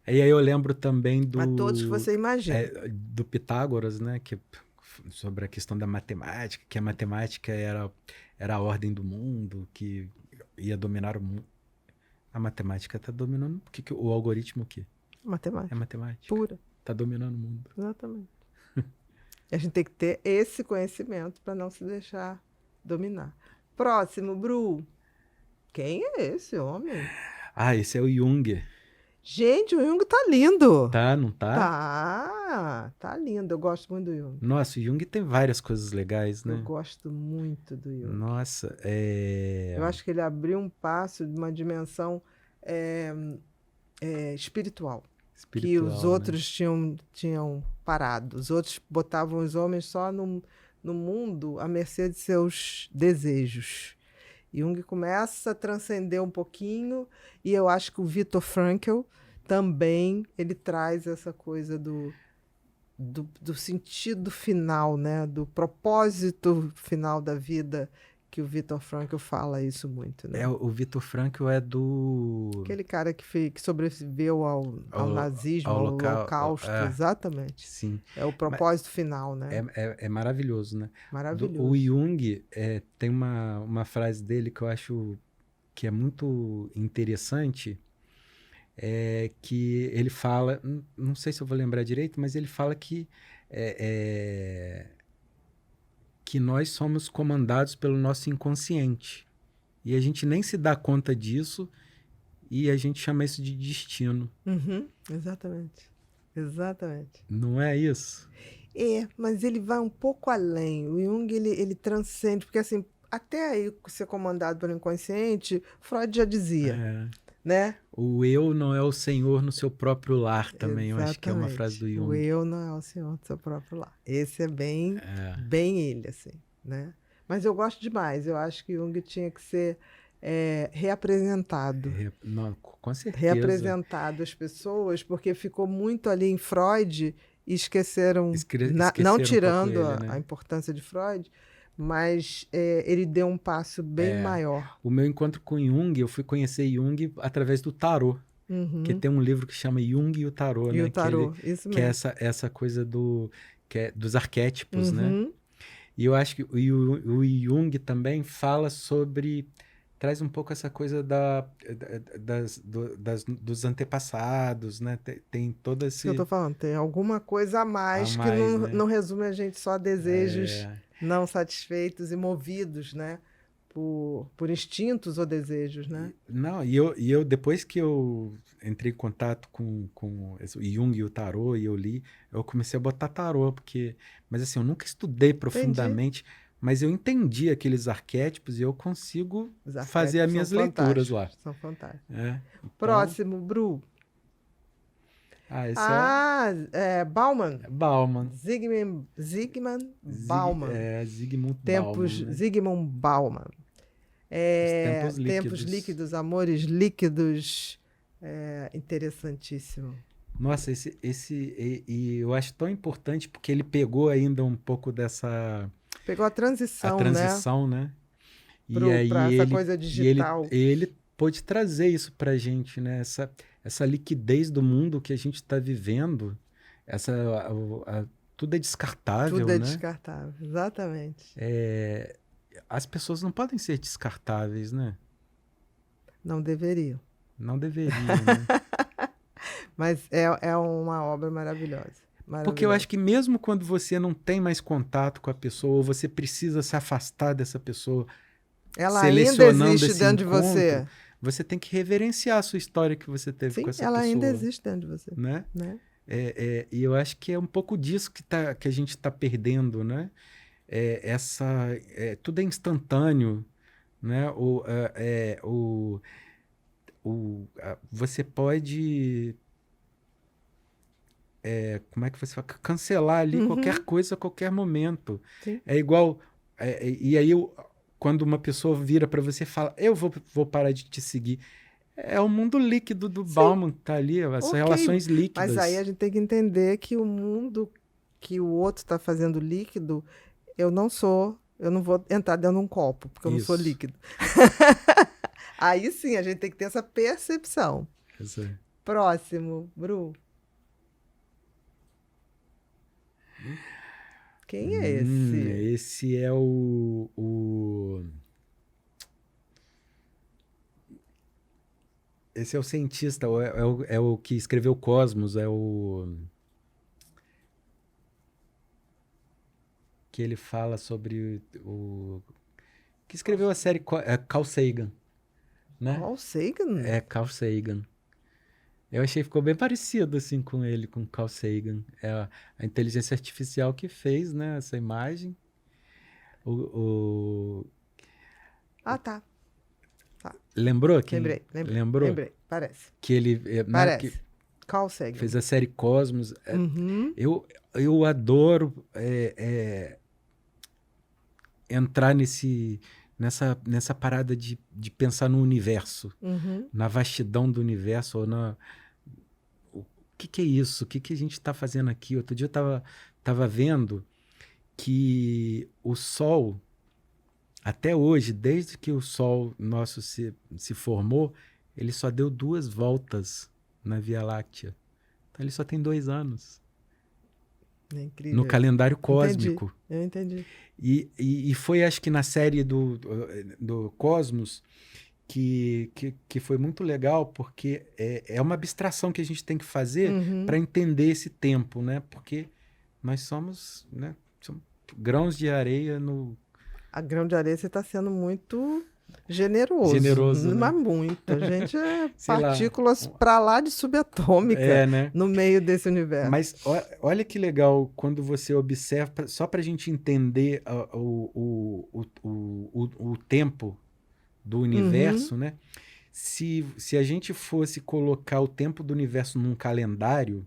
E aí eu lembro também do... A todos que você imagina. Do Pitágoras, né? Sobre a questão da matemática, que a matemática era a ordem do mundo, que ia dominar o mundo. A matemática está dominando... O algoritmo o quê? Matemática. É matemática. Pura. Está dominando o mundo. Exatamente. E a gente tem que ter esse conhecimento para não se deixar dominar. Próximo, Bru. Quem é esse homem? Esse é o Jung. Gente, o Jung tá lindo. Tá, não tá? Tá lindo. Eu gosto muito do Jung. Nossa, o Jung tem várias coisas legais, Eu né? gosto muito do Jung. Nossa, Eu acho que ele abriu um passo de uma dimensão é, espiritual, que os espiritual, né? outros tinham parado. Os outros botavam os homens só no mundo à mercê de seus desejos. Jung começa a transcender um pouquinho, e eu acho que o Viktor Frankl também ele traz essa coisa do sentido final, né? Do propósito final da vida, que o Viktor Frankl fala isso muito, né? O Viktor Frankl é do Aquele cara que sobreviveu ao nazismo, ao Holocausto, é, exatamente. sim. É o propósito final, né? É maravilhoso, né? O Maravilhoso. Jung tem uma frase dele que eu acho que é muito interessante, que ele fala, não sei se eu vou lembrar direito, mas ele fala que nós somos comandados pelo nosso inconsciente. E a gente nem se dá conta disso e a gente chama isso de destino. Uhum, exatamente. Exatamente. Não é isso? Mas ele vai um pouco além. O Jung, ele transcende, porque assim, até aí ser comandado pelo inconsciente, Freud já dizia, É. né? O eu não é o senhor no seu próprio lar também, eu acho que é uma frase do Exatamente. O Jung. eu não é o senhor do seu próprio lar. Esse é bem ele, assim, né? Mas eu gosto demais. Eu acho que Jung tinha que ser reapresentado. Não, com certeza. Reapresentado às pessoas, porque ficou muito ali em Freud e esqueceram, não Esqueceram um tirando pouco ele, né? a importância de Freud, mas ele deu um passo bem maior. O meu encontro com Jung, eu fui conhecer Jung através do tarô. Que tem um livro que chama Jung e o Tarô, E né? o tarô, isso que é mesmo. essa coisa dos arquétipos, né? Uhum. E eu acho que o Jung também fala traz um pouco essa coisa dos antepassados, né? Tem todo Isso que eu esse tô falando, tem alguma coisa a a mais que mais, não, né? não resume a gente só a desejos não satisfeitos e movidos, né? Por instintos ou desejos, né? Não, e eu depois que eu entrei em contato com o Jung e o tarô e eu li, eu comecei a botar tarô, mas assim, eu nunca estudei profundamente, mas eu entendi aqueles arquétipos e eu consigo Os fazer as arquétipos minhas são leituras lá. fantásticos, são fantásticos. Então, Próximo, Bru. esse Bauman. é Bauman. Zygmunt Bauman. Zygmunt Bauman, né? Zygmunt Bauman. Os tempos Tempos líquidos. líquidos, amores líquidos. Interessantíssimo. Nossa, e eu acho tão importante porque ele pegou ainda um pouco Pegou a transição, né? Para essa coisa digital. ele pôde trazer isso pra gente, né? Essa liquidez do mundo que a gente está vivendo, tudo é descartável, Tudo é né? descartável, exatamente. As pessoas não podem ser descartáveis, né? Não deveriam. Não deveriam, né? Mas é uma obra maravilhosa. Porque eu acho que mesmo quando você não tem mais contato com a pessoa, ou você precisa se afastar dessa pessoa, ela ainda selecionando existe esse dentro de encontro, você. Você tem que reverenciar a sua história que você teve Sim, com essa ela pessoa. ainda existe dentro de você. Né? Né? E eu acho que é um pouco disso que a gente está perdendo, né? Tudo é instantâneo, né? Você pode... como é que você fala? Cancelar ali qualquer coisa a qualquer momento. Sim. É igual... e aí, quando uma pessoa vira para você e fala, eu vou parar de te seguir. É o mundo líquido do Bauman que tá ali, essas relações líquidas. Mas aí a gente tem que entender que o mundo que o outro está fazendo líquido, eu não vou entrar dentro de um copo, porque eu não sou líquido. Aí sim, a gente tem que ter essa percepção. Próximo, Bru. Quem é esse? Esse é Esse é o cientista, é o que escreveu Cosmos, que ele fala sobre que escreveu a série Carl Sagan, né? Carl Sagan? Carl Sagan. Eu achei que ficou bem parecido assim com ele, com Carl Sagan. É a inteligência artificial que fez, né, essa imagem. O... Ah, tá. Lembrou quem? Lembrei, lembrei, Lembrou lembrei. Parece. que ele, né, que Parece. Carl Sagan. fez a série Cosmos. Uhum, Eu adoro entrar nessa parada de pensar no universo, uhum. na vastidão do universo, ou o que é isso? O que a gente está fazendo aqui? Outro dia eu tava vendo que o Sol, até hoje, desde que o Sol nosso se formou, ele só deu 2 voltas na Via Láctea. Então ele só tem 2 anos É incrível. no calendário Entendi, cósmico. eu entendi. E foi, acho que na série do Cosmos, que foi muito legal, porque é uma abstração que a gente tem que fazer Uhum. para entender esse tempo, né? Porque nós somos, né, somos grãos de areia no... A grão de areia você está sendo muito generoso. Generoso, né? Mas muito. A gente é Sei lá. partículas para lá de subatômica né? no meio desse universo. Mas olha que legal quando você observa, só para a gente entender o tempo do universo, né? Se a gente fosse colocar o tempo do universo num calendário,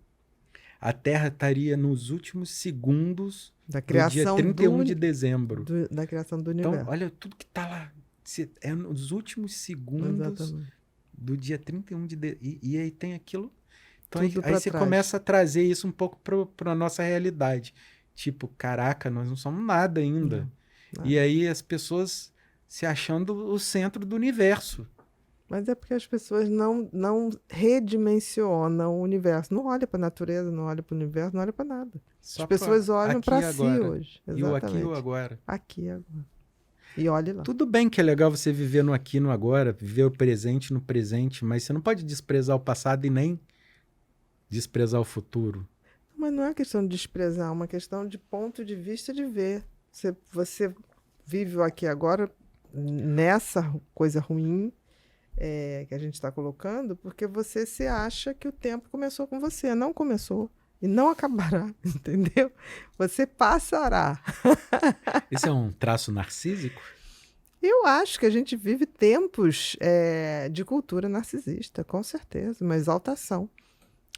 a Terra estaria nos últimos segundos Da do dia criação 31 de dezembro. da criação do Então, universo. olha tudo que está lá. É nos últimos segundos Exatamente. do dia 31 de dezembro. E aí tem aquilo. Então Tudo aí pra você trás. começa a trazer isso um pouco para a nossa realidade. Tipo, caraca, nós não somos nada ainda. Não, E aí as pessoas se achando o centro do universo. Mas é porque as pessoas não redimensionam o universo. Não olha para a natureza, não olha para o universo, não olha para nada. Só As pessoas pra olham aqui para e si agora. hoje. E o aqui e o Exatamente. agora. Aqui e agora. E olhe lá. Tudo bem que é legal você viver no aqui e no agora, viver o presente no presente, mas você não pode desprezar o passado e nem desprezar o futuro. Mas não é questão de desprezar, é uma questão de ponto de vista de ver. Você vive o aqui e agora nessa coisa ruim que a gente está colocando, porque você se acha que o tempo começou com você. Não começou. E não acabará, entendeu? Você passará. Esse é um traço narcísico? Eu acho que a gente vive tempos de cultura narcisista, com certeza, uma exaltação.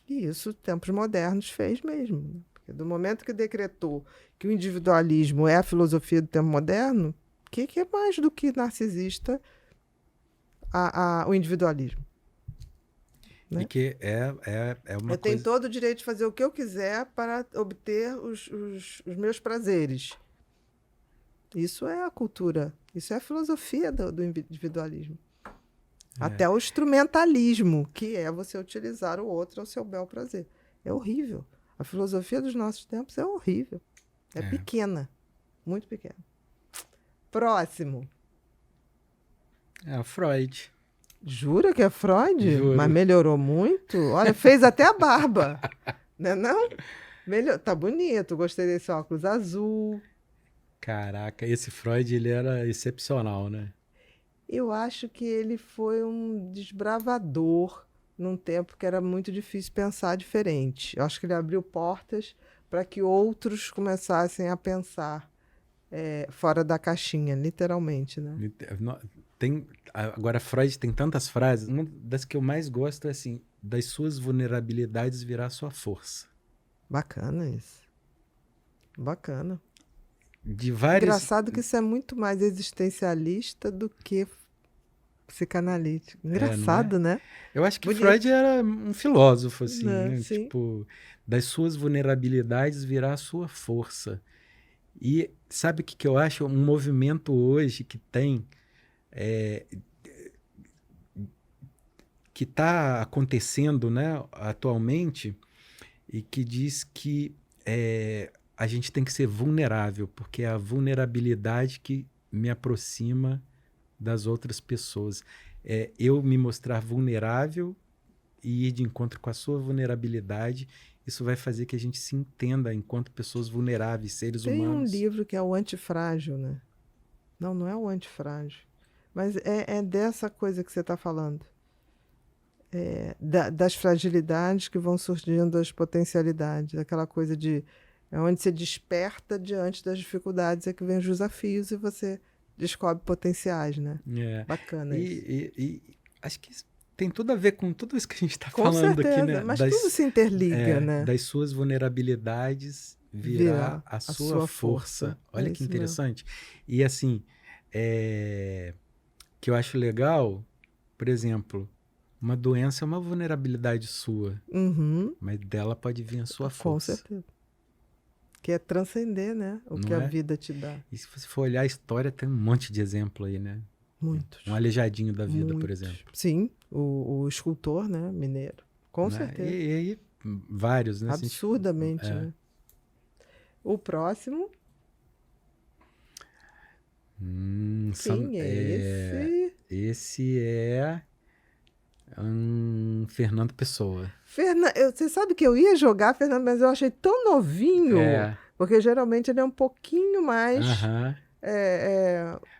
E isso tempos modernos fez mesmo. Né? Porque do momento que decretou que o individualismo é a filosofia do tempo moderno, o que é mais do que narcisista o individualismo? Né? E que é uma Eu tenho coisa... todo o direito de fazer o que eu quiser para obter os meus prazeres. Isso é a cultura, isso é a filosofia do individualismo. Até o instrumentalismo, que é você utilizar o outro ao seu bel prazer. É horrível. A filosofia dos nossos tempos é horrível. É pequena, muito pequena. Próximo. É Freud. Jura que é Freud? Juro. Mas melhorou muito? Olha, fez até a barba. Né, não? Tá bonito. Gostei desse óculos azul. Caraca, esse Freud, ele era excepcional, né? Eu acho que ele foi um desbravador num tempo que era muito difícil pensar diferente. Eu acho que ele abriu portas para que outros começassem a pensar fora da caixinha, literalmente, né? Agora, Freud tem tantas frases. Uma das que eu mais gosto é assim: das suas vulnerabilidades virá sua força. Bacana isso. Bacana. De várias... Engraçado que isso é muito mais existencialista do que psicanalítico. Engraçado, né? Eu acho que Bonito. Freud era um filósofo, assim, né? Sim. Tipo, das suas vulnerabilidades virá a sua força. E sabe o que eu acho? Um movimento hoje que tem... que está acontecendo, né, atualmente, e que diz que a gente tem que ser vulnerável, porque é a vulnerabilidade que me aproxima das outras pessoas. Eu me mostrar vulnerável e ir de encontro com a sua vulnerabilidade, isso vai fazer que a gente se entenda enquanto pessoas vulneráveis, seres humanos. Tem um livro que é o Antifrágil, né? Não é o Antifrágil. Mas é dessa coisa que você está falando. das fragilidades que vão surgindo das potencialidades, aquela coisa de onde você desperta diante das dificuldades é que vem os desafios e você descobre potenciais, né? Bacana isso. E acho que isso tem tudo a ver com tudo isso que a gente está Com falando certeza, aqui, né? mas tudo se interliga, né? Das suas vulnerabilidades virar a sua força. Olha que interessante. Mesmo. E assim, que eu acho legal, por exemplo, uma doença é uma vulnerabilidade sua, mas dela pode vir a sua força. Com certeza. Que é transcender, né? O que a vida te dá. E se você for olhar a história, tem um monte de exemplo aí, né? Muitos. Um Aleijadinho da vida, por exemplo. Sim, o escultor, né? Mineiro. Com certeza. E aí, vários, né? Absurdamente, né? O próximo... Quem é esse? Esse é... Fernando Pessoa. Você sabe que eu ia jogar Fernando, mas eu achei tão novinho. Porque geralmente ele é um pouquinho mais...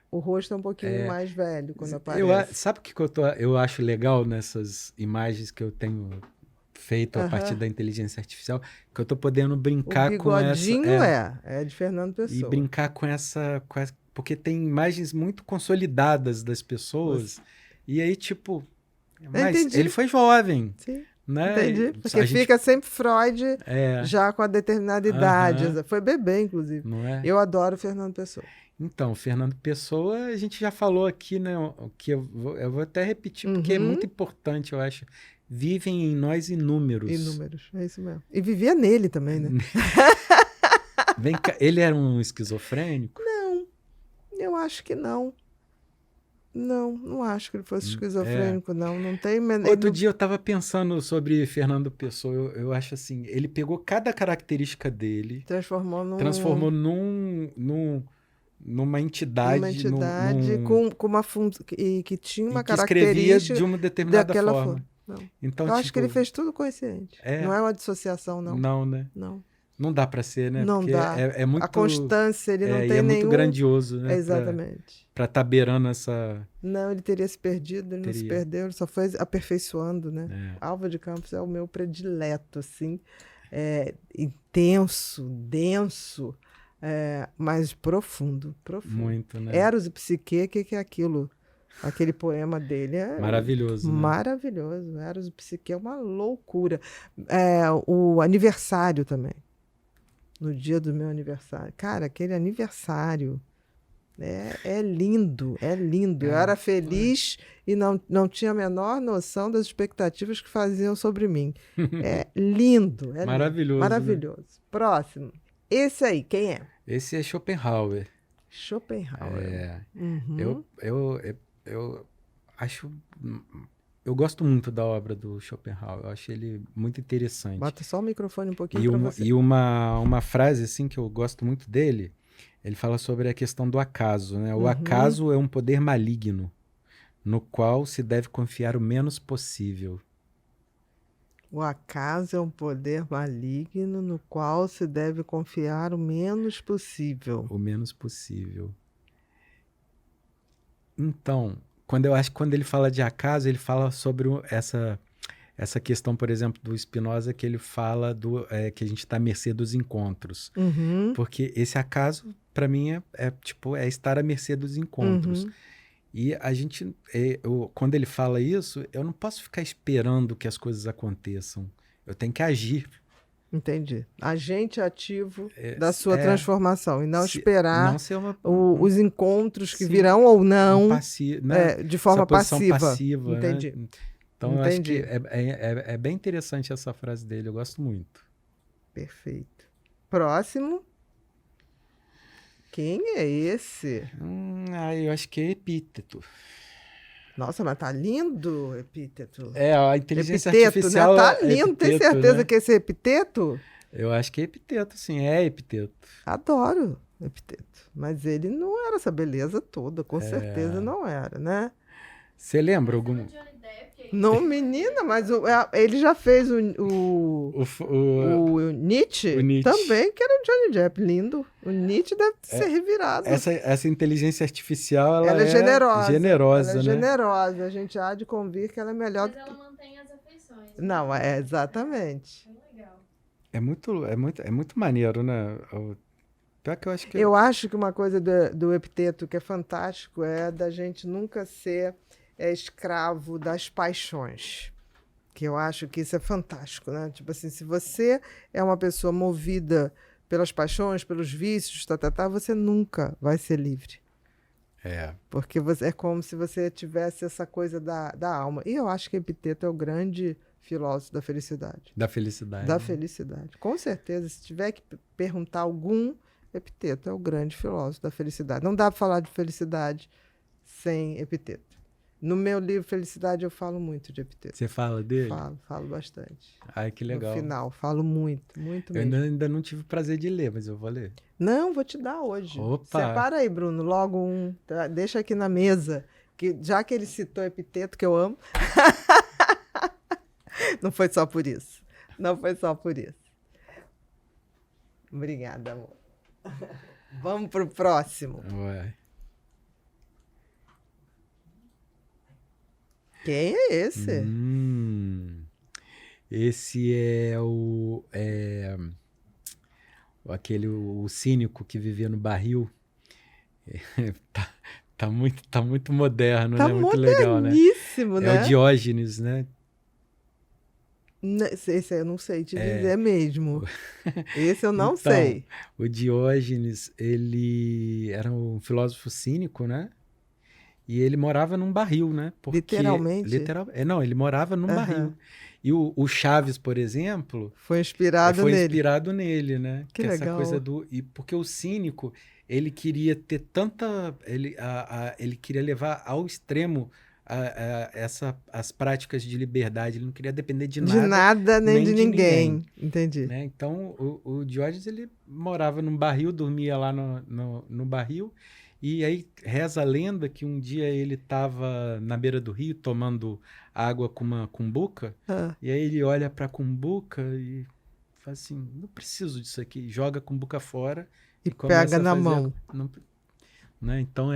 o rosto é um pouquinho mais velho quando aparece. Sabe o que eu acho legal nessas imagens que eu tenho feito a partir da inteligência artificial? Que eu tô podendo brincar com essa... O bigodinho é de Fernando Pessoa. E brincar com essa... Porque tem imagens muito consolidadas das pessoas. E aí, tipo... Mas ele foi jovem. Sim. Né? Entendi. Porque fica sempre Freud já com a determinada idade. Foi bebê, inclusive. Não é? Eu adoro Fernando Pessoa. Então, Fernando Pessoa, a gente já falou aqui, né? Que eu vou até repetir, porque é muito importante, eu acho. Vivem em nós inúmeros. Inúmeros, é isso mesmo. E vivia nele também, né? Vem cá, ele era um esquizofrênico? Não, eu acho que não. Não acho que ele fosse esquizofrênico, não. Não tem... Outro dia eu estava pensando sobre Fernando Pessoa, eu acho assim, ele pegou cada característica dele... Transformou numa entidade... Uma entidade com uma função... que tinha uma característica... Que escrevia de uma determinada forma. Então, eu acho que ele fez tudo consciente. Não é uma dissociação, não. Não, né? Não dá para ser, né? Não porque dá. É muito... A constância, ele não tem muito grandioso, né? Exatamente. Para estar beirando essa... Não, ele teria se perdido, ele não se perdeu, ele só foi aperfeiçoando, né? Álvaro de Campos é o meu predileto, assim. Intenso, denso, mas profundo. Muito, né? Eros e Psique, o que é aquilo? Aquele poema dele é maravilhoso. Maravilhoso. Eros e Psique é uma loucura. O aniversário também. No dia do meu aniversário. Cara, aquele aniversário é lindo, é lindo. Eu era feliz e não tinha a menor noção das expectativas que faziam sobre mim. É lindo. Maravilhoso. Lindo, maravilhoso. Né? Próximo. Esse aí, quem é? Esse é Schopenhauer. Schopenhauer. Eu acho... Eu gosto muito da obra do Schopenhauer. Eu acho ele muito interessante. Bota só o microfone um pouquinho para você. E uma frase assim que eu gosto muito dele, ele fala sobre a questão do acaso, né? O acaso é um poder maligno, no qual se deve confiar o menos possível. O acaso é um poder maligno, no qual se deve confiar o menos possível. O menos possível. Então... Quando ele fala de acaso, ele fala sobre essa questão, por exemplo, do Spinoza, que ele fala que a gente está à mercê dos encontros. Porque esse acaso, para mim, é estar à mercê dos encontros. E a gente, quando ele fala isso, eu não posso ficar esperando que as coisas aconteçam. Eu tenho que agir. Entendi. Agente ativo da sua transformação e não esperar não ser os encontros que virão ou não de forma passiva. Entendi. Né? Então, eu acho que é bem interessante essa frase dele. Eu gosto muito. Perfeito. Próximo. Quem é esse? Eu acho que é Epíteto. Nossa, mas tá lindo o Epíteto. A inteligência artificial... Né? Tá lindo, Epíteto, tem certeza, né? Que esse é Epíteto? Eu acho que é Epíteto, sim, é Epíteto. Adoro Epíteto. Mas ele não era essa beleza toda, com certeza não era, né? Você lembra algum... Não, menina, mas ele já fez o Nietzsche, também, que era o Johnny Depp, lindo. O Nietzsche deve ser revirado. Essa inteligência artificial, ela é generosa. Ela é generosa. A gente há de convir que ela é melhor. Mas ela mantém as Não, é exatamente. É legal. É muito maneiro, né? Pior que eu acho que... Eu acho que uma coisa do Epiteto que é fantástico é da gente nunca ser escravo das paixões. Que eu acho que isso é fantástico, né? Tipo assim, se você é uma pessoa movida pelas paixões, pelos vícios, você nunca vai ser livre. É, Porque é como se você tivesse essa coisa da alma. E eu acho que Epiteto é o grande filósofo da felicidade. da felicidade. Da né? felicidade. Com certeza, se tiver que perguntar algum, Epiteto é o grande filósofo da felicidade. Não dá para falar de felicidade sem Epiteto. No meu livro Felicidade eu falo muito de Epiteto. Você fala dele? Falo bastante. Ai, que legal. No final, falo muito, muito Eu mesmo. ainda não tive o prazer de ler, mas eu vou ler. Não, vou te dar hoje. Opa! Separa aí, Bruno, logo um. Tá? Deixa aqui na mesa. Que, já que ele citou Epiteto, que eu amo. Não foi só por isso. Não foi só por isso. Obrigada, amor. Vamos pro próximo. Ué. Quem é esse? Esse é o cínico que vivia no barril. Tá muito moderno, Tá né? Muito legal, né? moderníssimo, né? É o Diógenes, né? Esse eu não sei te dizer mesmo. Esse eu não Então, sei. o Diógenes, ele era um filósofo cínico, né? E ele morava num barril, né? Literalmente? Não, ele morava num barril. E o Chaves, por exemplo, Foi inspirado foi nele. inspirado nele, né? Que essa legal. coisa porque o cínico, ele queria ter tanta... Ele queria levar ao extremo as práticas de liberdade. Ele não queria depender de nada. De nada nem de ninguém. ninguém, Entendi. né? Então, o Diógenes, ele morava num barril, dormia lá no barril, e aí reza a lenda que um dia ele estava na beira do rio tomando água com uma cumbuca, e aí ele olha para a cumbuca e fala assim, não preciso disso aqui, joga a cumbuca fora E começa pega a na fazer mão. né? Então,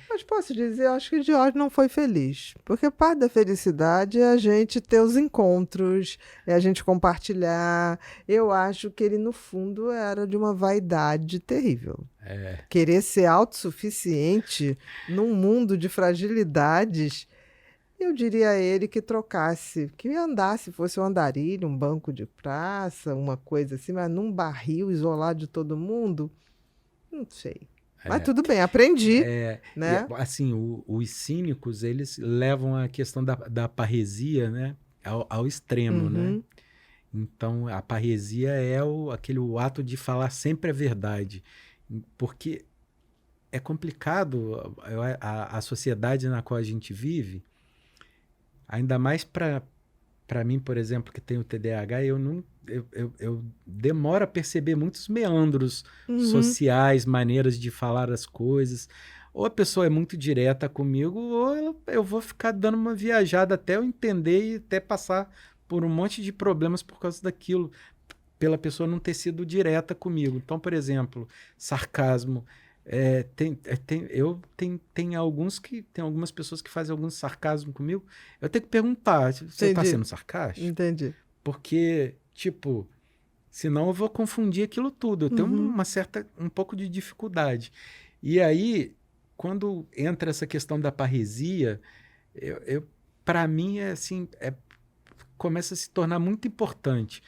Mas posso dizer, eu acho que o George não foi feliz. Porque parte da felicidade é a gente ter os encontros, é a gente compartilhar. Eu acho que ele, no fundo, era de uma vaidade terrível. Querer ser autossuficiente num mundo de fragilidades, eu diria a ele que trocasse, que andasse, fosse um andarilho, um banco de praça, uma coisa assim, mas num barril isolado de todo mundo, não sei. Mas tudo bem, aprendi. Né? E, assim, os cínicos, eles levam a questão da parresia, né, ao extremo, né? Então, a parresia é o ato de falar sempre a verdade. Porque é complicado a sociedade na qual a gente vive, ainda mais para mim, por exemplo, que tenho TDAH, eu demoro a perceber muitos meandros sociais, maneiras de falar as coisas. Ou a pessoa é muito direta comigo, ou eu vou ficar dando uma viajada até eu entender e até passar por um monte de problemas por causa daquilo, pela pessoa não ter sido direta comigo. Então, por exemplo, sarcasmo. Tem algumas pessoas que fazem algum sarcasmo comigo. Eu tenho que perguntar, você está sendo sarcástico? Entendi. Porque, tipo, senão eu vou confundir aquilo tudo. Eu tenho um pouco de dificuldade. E aí, quando entra essa questão da parresia, para mim, começa a se tornar muito importante.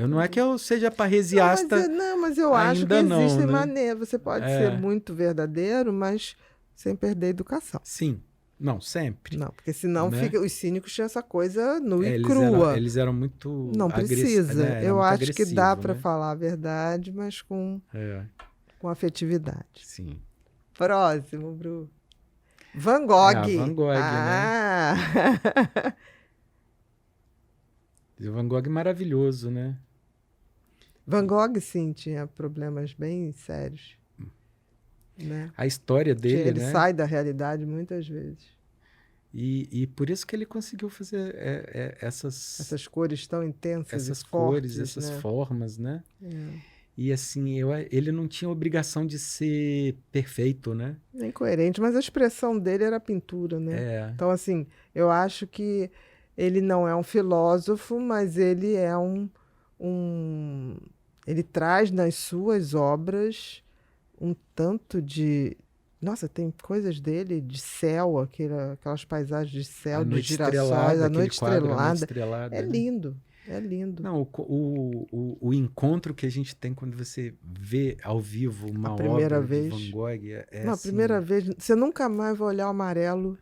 Não é que eu seja parresiasta. Mas eu acho que existem maneiras. Você pode ser É. muito verdadeiro, mas sem perder a educação. Sim. Não, sempre. Não, porque senão Né? os cínicos tinham essa coisa nua e crua. Eles eram muito Não precisa. né? Eu acho que agressivo, dá para né? falar a verdade, mas com afetividade. Sim. Próximo, Bru. Van Gogh. Van Gogh, né? O Van Gogh é maravilhoso, né? Van Gogh, sim, tinha problemas bem sérios. Né? A história dele, ele né? sai da realidade muitas vezes. E por isso que ele conseguiu fazer essas cores tão intensas, essas e fortes, cores, essas né? formas, né? E assim, ele não tinha obrigação de ser perfeito, né? Nem coerente, mas a expressão dele era a pintura, né? Então, assim, eu acho que Ele não é um filósofo, mas ele é ele traz nas suas obras um tanto de. Nossa, tem coisas dele de céu, aquelas paisagens de céu, A de Noite girassóis, Estrelada, a aquele noite quadro, A Noite estrelada. Estrelada, É né? lindo, é lindo. Não, o encontro que a gente tem quando você vê ao vivo A uma primeira obra de vez. Van Gogh é Não, a assim, primeira vez, você nunca mais vai olhar o amarelo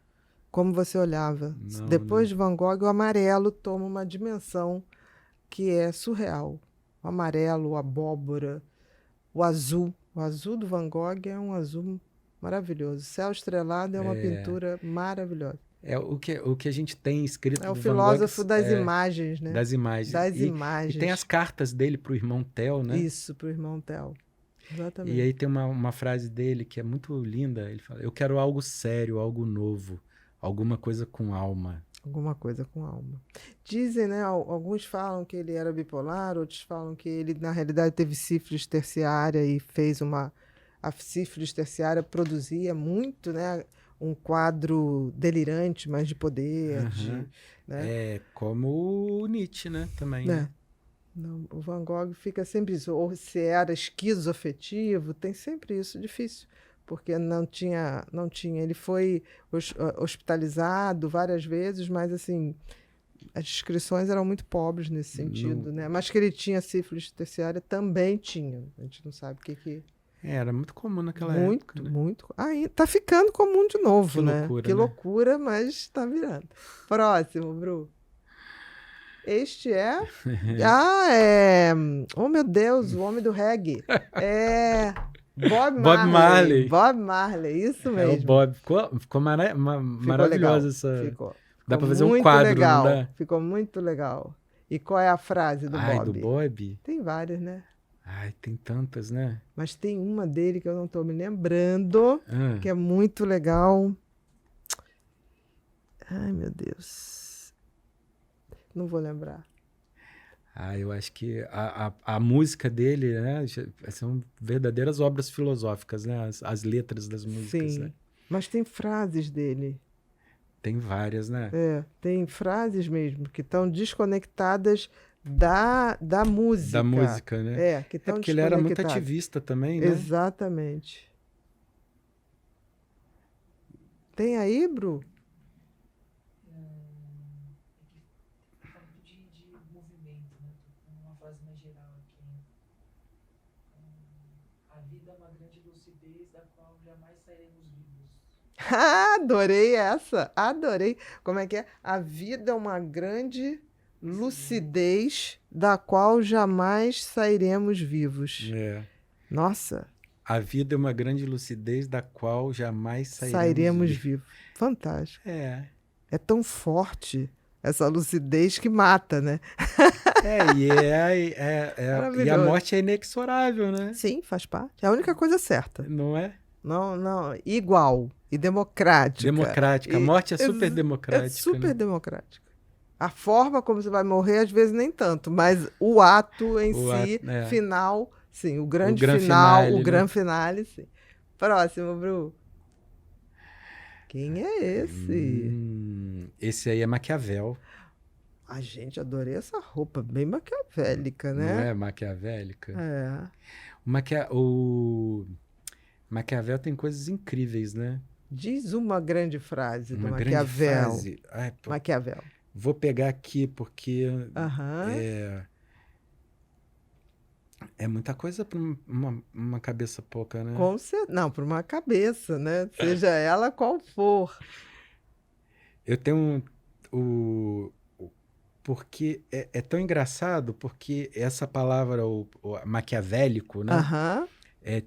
como você olhava. não, Depois né? de Van Gogh, o amarelo toma uma dimensão que é surreal. O amarelo, o abóbora, o azul. O azul do Van Gogh é um azul maravilhoso. Céu Estrelado é uma pintura maravilhosa. É o que a gente tem escrito É o do Van Gogh filósofo das imagens, né? das imagens. Das E tem imagens. as cartas dele pro irmão Theo, né? Isso, para o irmão Theo. Exatamente. E aí tem uma frase dele que é muito linda. Ele fala: eu quero algo sério, algo novo, alguma coisa com alma. Alguma coisa com alma. Dizem, né? Alguns falam que ele era bipolar, outros falam que ele, na realidade, teve sífilis terciária e fez uma. A sífilis terciária produzia muito, né? Um quadro delirante, mas de poder, né? É como o Nietzsche, né? Também. Né? Né? Não, o Van Gogh fica sempre isso. Ou se era esquizoafetivo, tem sempre isso, difícil. Porque não tinha. Ele foi hospitalizado várias vezes, mas assim, as descrições eram muito pobres nesse sentido, né? Mas que ele tinha sífilis terciária também tinha. A gente não sabe o que. Era muito comum naquela Muito, época, né? muito. Aí tá ficando comum de novo, Que né? loucura, Que né? loucura, mas tá virando. Próximo, Bru. Este é. Oh, meu Deus, o homem do reggae. É. Bob Marley. Bob Marley, isso mesmo. É o Bob. Ficou maravilhoso essa. Ficou Dá pra fazer um muito quadro, legal. não dá? Ficou muito legal. E qual é a frase do Ai, Bob? do Bob? Tem várias, né? Ai, tem tantas, né? Mas tem uma dele que eu não tô me lembrando, que é muito legal. Ai, meu Deus. Não vou lembrar. Ah, eu acho que a música dele, né, são verdadeiras obras filosóficas, né? As letras das músicas, Sim, né? mas tem frases dele. Tem várias, né? Tem frases mesmo que estão desconectadas da música. Da música, né? Que estão porque ele era muito ativista também, né? Exatamente. Tem aí, Bru? De movimento, né? Uma frase mais geral aqui. A vida é uma grande lucidez da qual jamais sairemos vivos. Adorei essa, adorei. Como é que é? A vida é uma grande lucidez da qual jamais sairemos vivos. Nossa. A vida é uma grande lucidez da qual jamais sairemos vivos. Fantástico. É tão forte essa lucidez que mata, né? E a morte é inexorável, né? Sim, faz parte. É a única coisa certa. Não é? Não, igual e democrática. Democrática. A morte é super democrática. É super democrática. A forma como você vai morrer, às vezes, nem tanto, mas o ato em si, final, sim, o grande final, finale, o né? grande finale, sim. Próximo, Bru. Quem é esse? Esse aí é Maquiavel. A gente, adorei essa roupa, bem maquiavélica, né? Não é maquiavélica? É. Maquiavel tem coisas incríveis, né? Diz uma grande frase do Uma Maquiavel. grande frase. Ai, Maquiavel. Vou pegar aqui porque é muita coisa para uma cabeça pouca, né? Não, para uma cabeça, né? Seja ela qual for. Eu tenho porque é tão engraçado, porque essa palavra, o maquiavélico, né?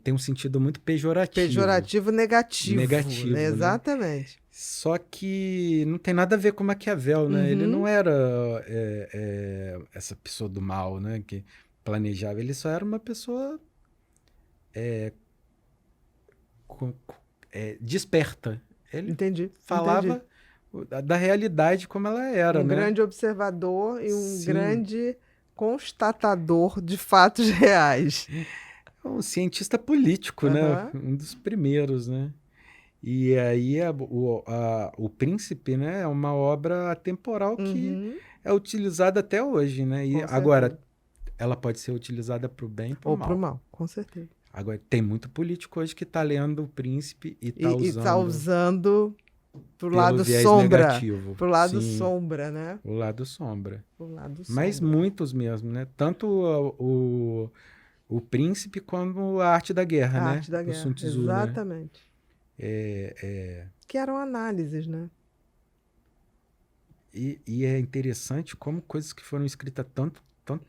Tem um sentido muito pejorativo. Pejorativo negativo. Negativo, né? Né? Exatamente. Só que não tem nada a ver com Maquiavel, né? Ele não era essa pessoa do mal, né? Que planejava. Ele só era uma pessoa desperta. Ele Entendi. falava da realidade como ela era, né? Grande observador e um grande constatador de fatos reais. Um cientista político, né? Um dos primeiros, né? E aí o Príncipe, né, é uma obra atemporal que Uhum, é utilizada até hoje, né? E com agora, certeza. ela pode ser utilizada para o bem e para o Ou pro mal. mal, com certeza. Agora, tem muito político hoje que está lendo o Príncipe e está E tá usando usando pro pelo lado viés sombra. negativo. Pro lado Sim, sombra, né? o lado sombra. Pro lado Mas sombra. muitos mesmo, né? Tanto o Príncipe como a Arte da Guerra, A né? arte da Do Sun guerra. Tzu, né? Exatamente. Que eram análises, né? E é interessante como coisas que foram escritas tanto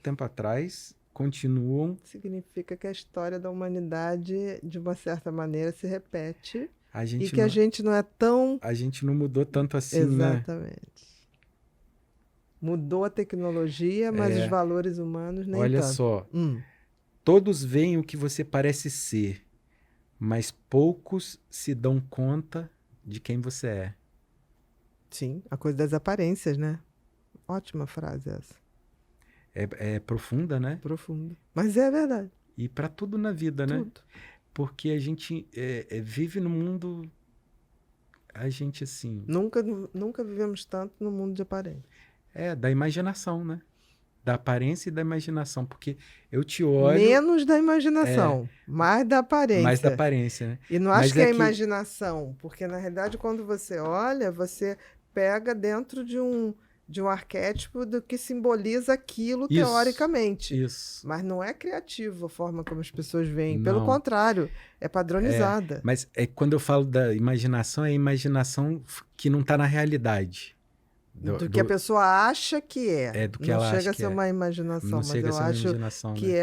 tempo atrás continuam. Significa que a história da humanidade, de uma certa maneira, se repete A e gente que a não, gente não é tão. a gente não mudou tanto assim, né? Exatamente. Mudou a tecnologia, mas os valores humanos nem Olha tanto. só, todos veem o que você parece ser, mas poucos se dão conta de quem você é. Sim, a coisa das aparências, né? Ótima frase essa. É profunda, né? Profunda. Mas é verdade. E para tudo na vida, né? Tudo. Porque a gente vive no mundo, a gente assim, Nunca vivemos tanto no mundo de aparência. da imaginação, né? Da aparência e da imaginação. Porque eu te olho Menos da imaginação, mais da mais da aparência. aparência, né? E não acho Mas que é é a que imaginação, porque na realidade quando você olha, você pega dentro de um arquétipo do que simboliza aquilo isso, teoricamente. isso. Mas não é criativo a forma como as pessoas veem. Pelo Não. contrário, é padronizada. Mas quando eu falo da imaginação, é a imaginação que não está na realidade. Do que a pessoa acha que é. Do que Não ela chega acha a que ser é. uma imaginação, Não mas chega a eu ser uma acho imaginação, que né?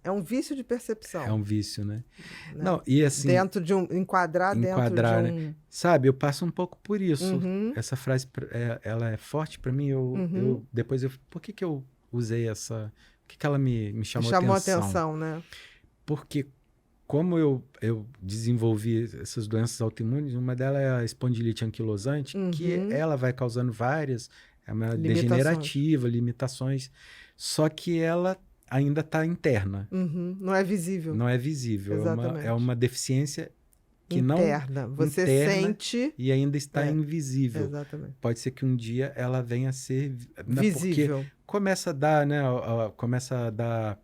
é um vício de percepção. É um vício, né? Né? Não, e assim, Dentro de enquadrar dentro de né? um. Sabe, eu passo um pouco por isso. Uhum, Essa frase, ela é forte para mim. uhum. Depois por que eu usei essa? Por que ela me chamou Chamou atenção? atenção, né? Porque como eu desenvolvi essas doenças autoimunes, uma delas é a espondilite anquilosante, que ela vai causando várias, é uma degenerativa, limitações, só que ela ainda está interna, Não é visível. não é visível, Exatamente. é uma deficiência que Interna. Você interna sente. e ainda está invisível. Exatamente. Pode ser que um dia ela venha a ser Visível. porque começa a dar, né? Começa a dar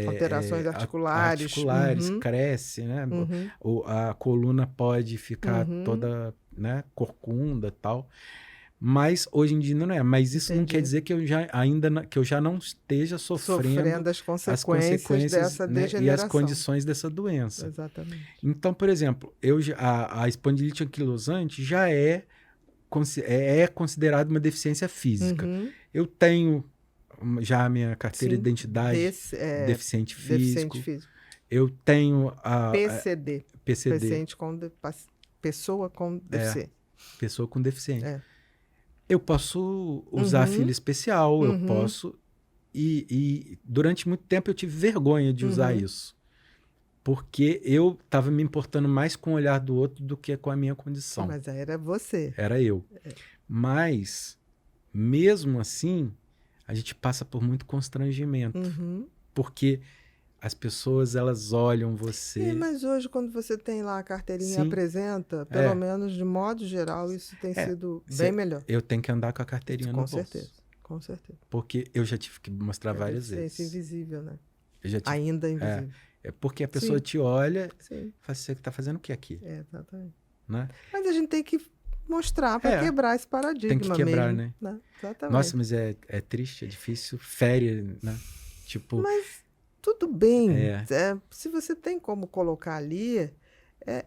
Alterações articulares. cresce, né? A coluna pode ficar toda, né, corcunda e tal. Mas hoje em dia não é. Mas isso não quer dizer que eu já não esteja sofrendo as consequências dessa né, degeneração. e as condições dessa doença. Exatamente. Então, por exemplo, a espondilite anquilosante já é considerada uma deficiência física. Eu tenho já a minha carteira de identidade deficiente físico. Eu tenho a PCD. PCD. Pessoa com deficiência. Pessoa com deficiência. Eu posso usar filho especial, eu posso... E durante muito tempo eu tive vergonha de usar isso. Porque eu estava me importando mais com o olhar do outro do que com a minha condição. Mas aí era você. Era eu. Mas, mesmo assim, a gente passa por muito constrangimento. Porque as pessoas, elas olham você... Mas hoje, quando você tem lá a carteirinha e apresenta, pelo menos de modo geral, isso tem sido bem melhor. Eu tenho que andar com a carteirinha no bolso. Com certeza. Porque eu já tive que mostrar várias vezes. Invisível, né? Ainda invisível. É porque a pessoa te olha e Sim. fala, você está fazendo o que aqui? Exatamente. Né? Mas a gente tem que mostrar para quebrar esse paradigma. Tem que quebrar, mesmo, né? Exatamente. Nossa, mas é triste, é difícil, fere, né? Tipo... Mas tudo bem. Se você tem como colocar ali,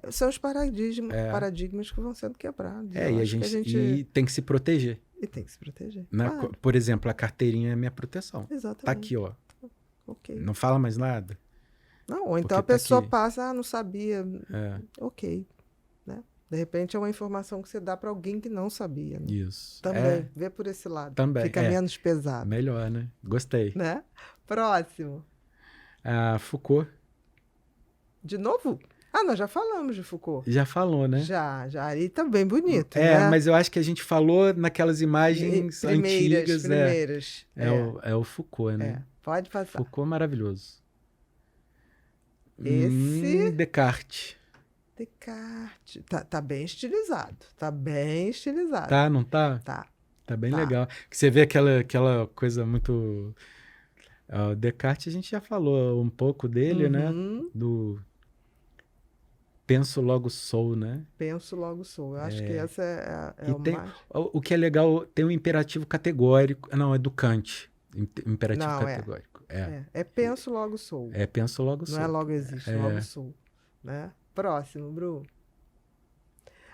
são os paradigmas que vão sendo quebrados. E tem que se proteger. E tem que se proteger. Né? Claro. Por exemplo, a carteirinha é minha proteção. Exatamente. Tá aqui, ó. Ok. Não fala mais nada. Não, ou então a pessoa passa, não sabia. Ok. Né? De repente é uma informação que você dá para alguém que não sabia. Né? Isso. Também, vê por esse lado. Também. Fica menos pesado. Melhor, né? Gostei. Né? Próximo. Foucault. De novo? Nós já falamos de Foucault. Já falou, né? Já. E tá bem bonito, né? Mas eu acho que a gente falou naquelas imagens antigas. Primeiras. É o Foucault, né? Pode passar. Foucault maravilhoso. Esse... Descartes. Descartes. Tá bem estilizado. Tá bem estilizado. Tá, não tá? Tá. Tá bem Tá. legal. Que você vê aquela coisa muito... O Descartes, a gente já falou um pouco dele, né? Uhum. Do penso, logo sou, né? Penso, logo sou. Eu acho que essa é E o tem, mais... o que é legal, tem um imperativo categórico. Não, é do Kant. Imperativo Não, categórico. É penso, logo sou. É penso, logo Não é sou. logo existe, logo sou. Né? Próximo, Bru.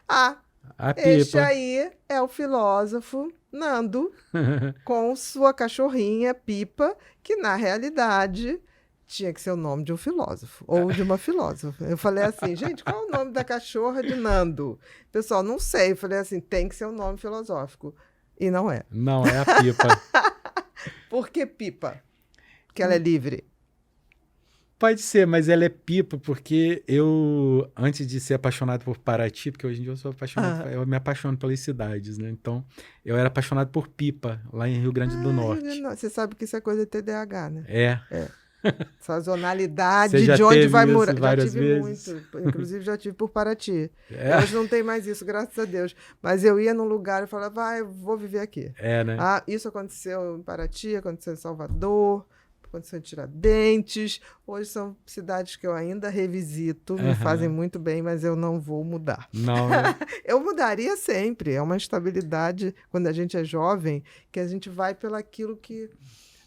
Ah, A este pipa. aí é o filósofo Nando com sua cachorrinha Pipa, que na realidade tinha que ser o nome de um filósofo ou de uma filósofa. Eu falei assim, gente, qual é o nome da cachorra de Nando? Pessoal, não sei. Eu falei assim, tem que ser um nome filosófico. E não é. Não, é a pipa. Por que Pipa? Porque ela é livre. Pode ser, mas ela é pipa porque eu, antes de ser apaixonado por Paraty, porque hoje em dia eu sou apaixonado, eu me apaixono pelas cidades, né? Então, eu era apaixonado por Pipa, lá em Rio Grande do Norte. Você sabe que isso é coisa de TDAH, né? É. Sazonalidade Você já de onde teve vai isso morar. Já várias tive vezes? muito. Inclusive, já tive por Paraty. É. Hoje não tem mais isso, graças a Deus. Mas eu ia num lugar e falava, eu vou viver aqui. É, né? Isso aconteceu em Paraty, aconteceu em Salvador, aconteceu em Tiradentes. Hoje são cidades que eu ainda revisito, me fazem muito bem, mas eu não vou mudar. Não, né? Eu mudaria sempre. É uma estabilidade, quando a gente é jovem, que a gente vai pelaquilo que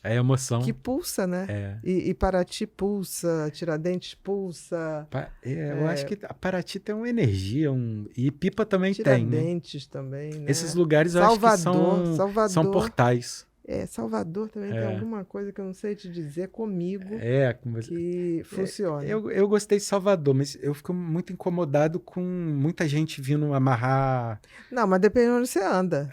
É emoção. que pulsa, né? É. E Paraty pulsa, Tiradentes pulsa, Eu acho que a Paraty tem uma energia, e Pipa também tem, né? Tiradentes também, né? Esses lugares eu acho que são Salvador. portais. Salvador também tem alguma coisa que eu não sei te dizer comigo que funciona. Eu gostei de Salvador, mas eu fico muito incomodado com muita gente vindo amarrar. Não, mas depende de onde você anda.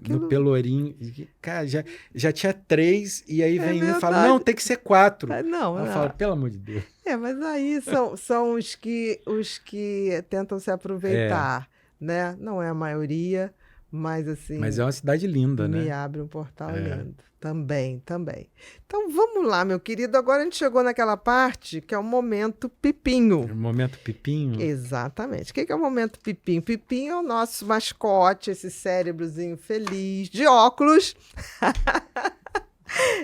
No Pelourinho. Cara, já tinha 3, e aí vem um e fala, verdade. não, tem que ser 4. Não, Eu falo, pelo amor de Deus. Mas aí são os que tentam se aproveitar, né? Não é a maioria, mas assim... Mas é uma cidade linda, né? Me abre um portal lindo. Também. Então vamos lá, meu querido. Agora a gente chegou naquela parte que é o momento Pipinho. O momento Pipinho? Exatamente. O que é o momento Pipinho? Pipinho é o nosso mascote, esse cérebrozinho feliz, de óculos.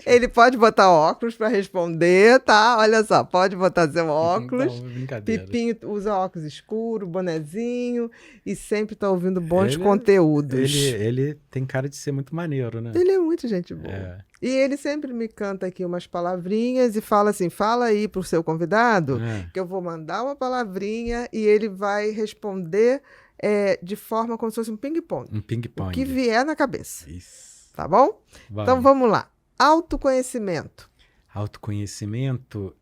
Ele pode botar óculos para responder, tá? Olha só, pode botar seu óculos. Não, brincadeira. Pipinho usa óculos escuro, bonezinho e sempre tá ouvindo bons conteúdos. Ele tem cara de ser muito maneiro, né? Ele é muito gente boa. E ele sempre me canta aqui umas palavrinhas e fala assim, fala aí pro seu convidado que eu vou mandar uma palavrinha e ele vai responder de forma como se fosse um ping-pong. Um ping-pong. O que vier na cabeça. Isso. Tá bom? Vamos. Então vamos lá. Autoconhecimento. Autoconhecimento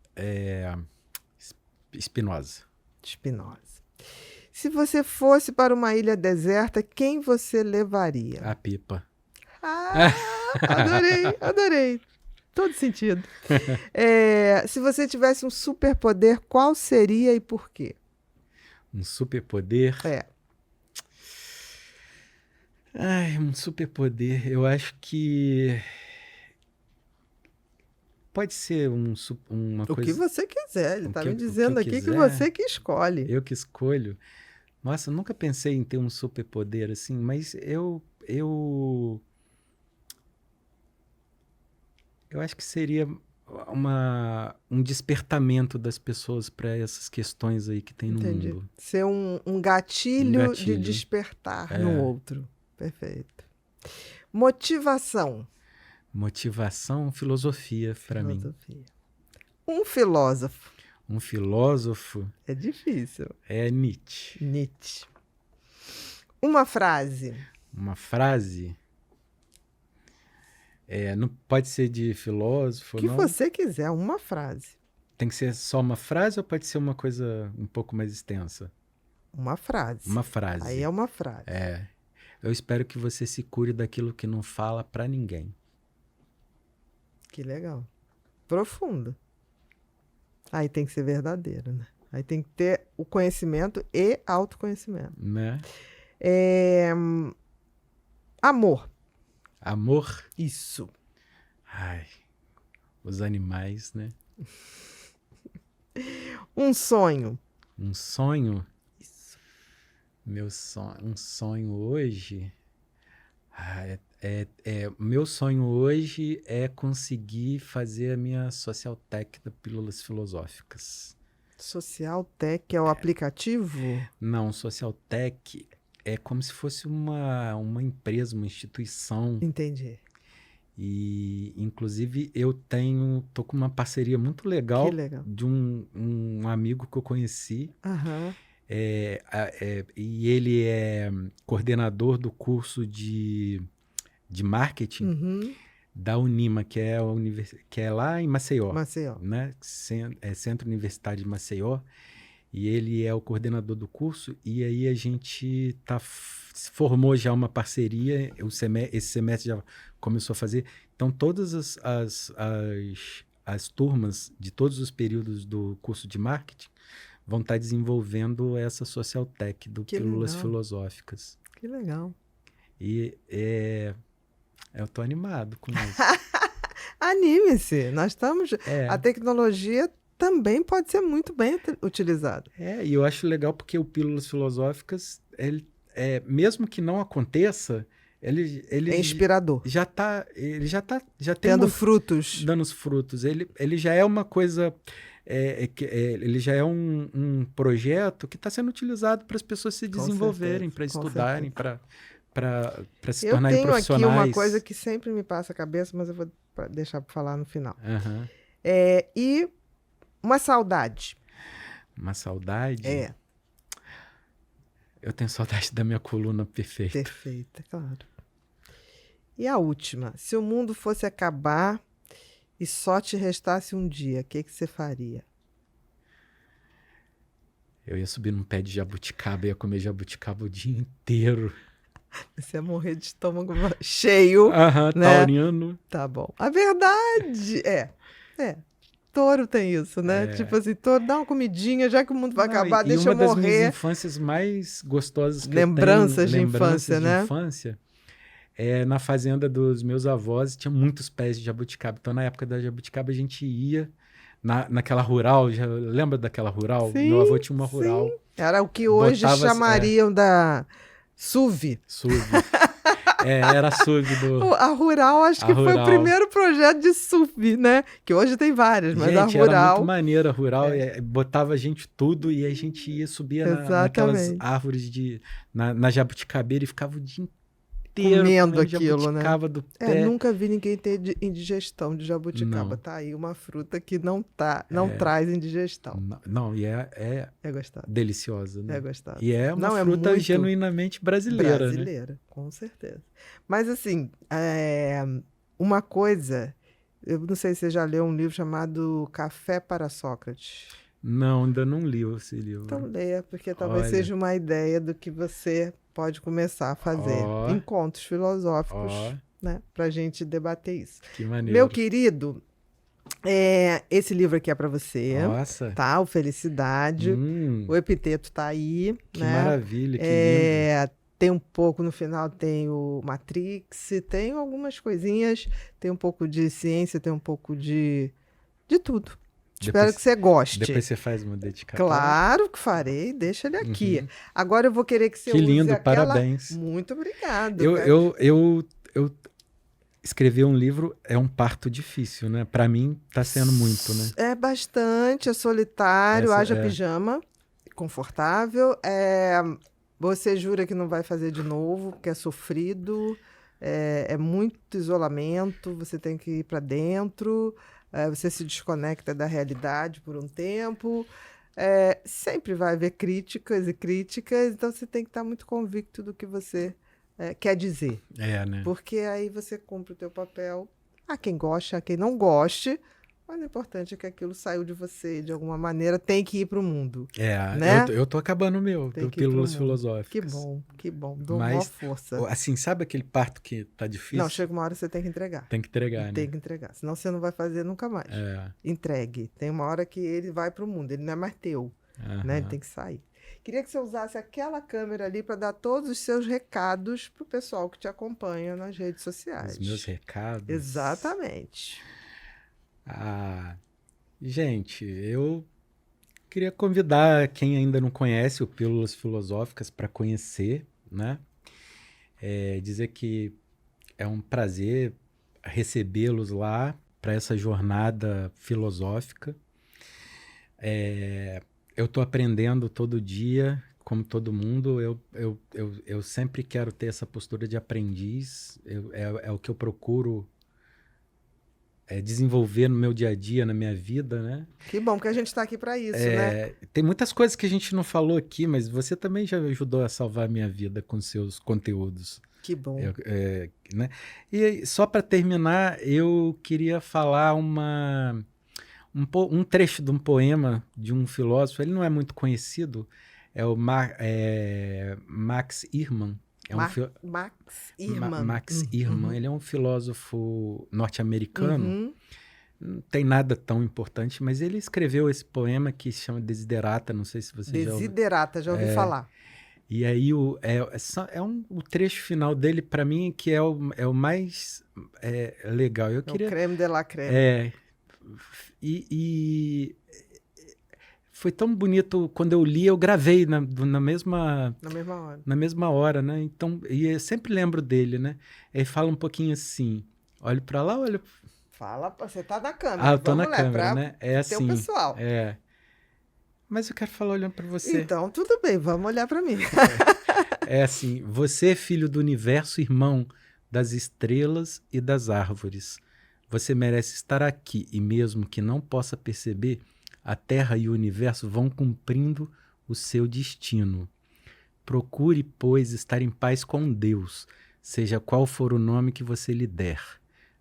Spinoza. Se você fosse para uma ilha deserta, quem você levaria? A Pipa. Adorei. Todo sentido. Se você tivesse um superpoder, qual seria e por quê? Um superpoder? Um superpoder. Eu acho que... Pode ser uma coisa... O que você quiser. Ele está me dizendo aqui que você que escolhe. Eu que escolho. Nossa, eu nunca pensei em ter um superpoder assim, mas eu acho que seria um despertamento das pessoas para essas questões aí que tem no mundo. Ser um gatilho de despertar no outro. Perfeito. Motivação, filosofia para mim. Um filósofo. Um filósofo? É difícil. É Nietzsche. Uma frase. Uma frase? Não pode ser de filósofo, O que não? você quiser, uma frase. Tem que ser só uma frase ou pode ser uma coisa um pouco mais extensa? Uma frase. Uma frase. Aí é uma frase. Eu espero que você se cure daquilo que não fala para ninguém. Que legal. Profundo. Aí tem que ser verdadeiro, né? Aí tem que ter o conhecimento e autoconhecimento. Né? Amor. Amor? Isso. Ai, os animais, né? Um sonho. Um sonho? Isso. Um sonho hoje? Meu sonho hoje é conseguir fazer a minha Social Tech da Pílulas Filosóficas. Social Tech é o aplicativo? Não, Social Tech é como se fosse uma empresa, uma instituição. Entendi. E, inclusive, tô com uma parceria muito legal, Que legal. de um amigo que eu conheci. Aham. E ele é coordenador do curso de marketing Uhum. da Unima, que é lá em Maceió, Maceió. né? Centro Universitário de Maceió. E ele é o coordenador do curso, e aí a gente formou já uma parceria, esse semestre já começou a fazer. Então, todas as turmas de todos os períodos do curso de marketing vão estar desenvolvendo essa Social Tech do Que Pílulas legal. Filosóficas. Que legal. E eu tô animado com isso. Anime-se. Nós estamos... É. A tecnologia também pode ser muito bem utilizada. E eu acho legal porque o Pílulas Filosóficas, mesmo que não aconteça, ele É inspirador. já tem Tendo frutos. dando os frutos. Ele já é uma coisa, ele já é um projeto que está sendo utilizado para as pessoas se desenvolverem, para estudarem, para se tornarem profissionais. Eu tenho aqui uma coisa que sempre me passa a cabeça, mas eu vou deixar para falar no final. Uhum. E uma saudade. Uma saudade? É. Eu tenho saudade da minha coluna perfeita. Perfeita, claro. E a última. Se o mundo fosse acabar e só te restasse um dia, o que você faria? Eu ia subir num pé de jabuticaba, ia comer jabuticaba o dia inteiro. Você ia morrer de estômago cheio. Né? Tauriano. Tá bom. A verdade touro tem isso, né? Tipo assim, touro, dá uma comidinha, já que o mundo vai acabar, deixa eu morrer. Uma das minhas infâncias mais gostosas que lembranças eu tenho, de infância, né? Infância, na fazenda dos meus avós, tinha muitos pés de jabuticaba. Então, na época da jabuticaba, a gente ia naquela rural, já lembra daquela rural? Sim, meu avô tinha uma rural. Era o que hoje chamariam da SUV. SUV. Era a SUV A Rural, acho que foi o primeiro projeto de SUV, né? Que hoje tem várias, mas a Rural... era muito maneira a Rural. Botava a gente tudo e a gente ia subir naquelas árvores na jabuticabeira e ficava o dia inteiro comendo aquilo, né? Do pé. Nunca vi ninguém ter indigestão de jabuticaba. Não. Tá aí uma fruta que não traz indigestão. Não, e é gostosa. Deliciosa, né? É gostosa. E é uma fruta genuinamente brasileira, brasileira, né? Com certeza. Mas assim, uma coisa, eu não sei se você já leu um livro chamado Café para Sócrates. Não, ainda não li esse livro. Então leia, porque talvez seja uma ideia do que você pode começar a fazer. Encontros filosóficos, né? Pra gente debater isso. Que maneiro. Meu querido, esse livro aqui é para você. Nossa. Tá? O Felicidade. O epiteto tá aí. Que né? Maravilha, que lindo. Tem um pouco, no final tem o Matrix, tem algumas coisinhas, tem um pouco de ciência, tem um pouco de tudo. Espero que você goste. Depois você faz uma dedicatória. Claro que farei, deixa ele aqui. Uhum. Agora eu vou querer que você use lindo, aquela... parabéns. Muito obrigada. Eu escrever um livro é um parto difícil, né? Para mim tá sendo muito, né? É bastante, é solitário, haja pijama, confortável. Você jura que não vai fazer de novo, porque é sofrido, é muito isolamento, você tem que ir para dentro, você se desconecta da realidade por um tempo. Sempre vai haver críticas, então você tem que estar muito convicto do que você quer dizer. Né? Porque aí você cumpre o teu papel. Há quem goste, há quem não goste, mas o importante é que aquilo saiu de você, de alguma maneira, tem que ir para o mundo. Né? Eu tô acabando o meu, do Pílulas Filosóficas. Que bom, dou uma força. Assim, sabe aquele parto que tá difícil? Não, chega uma hora que você tem que entregar. Tem que entregar, né? Tem que entregar, senão você não vai fazer nunca mais. Entregue. Tem uma hora que ele vai para o mundo, ele não é mais teu, né? Ele tem que sair. Queria que você usasse aquela câmera ali para dar todos os seus recados para o pessoal que te acompanha nas redes sociais. Os meus recados? Exatamente. Gente, eu Queria convidar quem ainda não conhece o Pílulas Filosóficas para conhecer, né? Dizer que é um prazer recebê-los lá para essa jornada filosófica. Eu estou aprendendo todo dia, como todo mundo. Eu sempre quero ter essa postura de aprendiz. É o que eu procuro desenvolver no meu dia a dia, na minha vida, né? Que bom, porque a gente está aqui para isso, né? Tem muitas coisas que a gente não falou aqui, mas você também já ajudou a salvar a minha vida com seus conteúdos. Que bom. Né? E só para terminar, eu queria falar um trecho de um poema de um filósofo. Ele não é muito conhecido, é o Max Ehrmann. Max Ehrmann. Max Ehrmann. Ele é um filósofo norte-americano. Não tem nada tão importante, mas ele escreveu esse poema que se chama Desiderata. Não sei se você Desiderata, já ouvi falar. E aí o trecho final dele, para mim, que é o mais legal. O creme de la creme. E foi tão bonito quando eu li, eu gravei na mesma hora. Na mesma hora, né? Então, e eu sempre lembro dele, né? Ele fala um pouquinho assim: olho para lá, olho. Fala, você tá na câmera. Eu tô na câmera, né? É assim. Teu pessoal. Mas eu quero falar olhando para você. Então, tudo bem, vamos olhar para mim. É assim: você é filho do universo, irmão das estrelas e das árvores. Você merece estar aqui e mesmo que não possa perceber, a Terra e o Universo vão cumprindo o seu destino. Procure, pois, estar em paz com Deus, seja qual for o nome que você lhe der.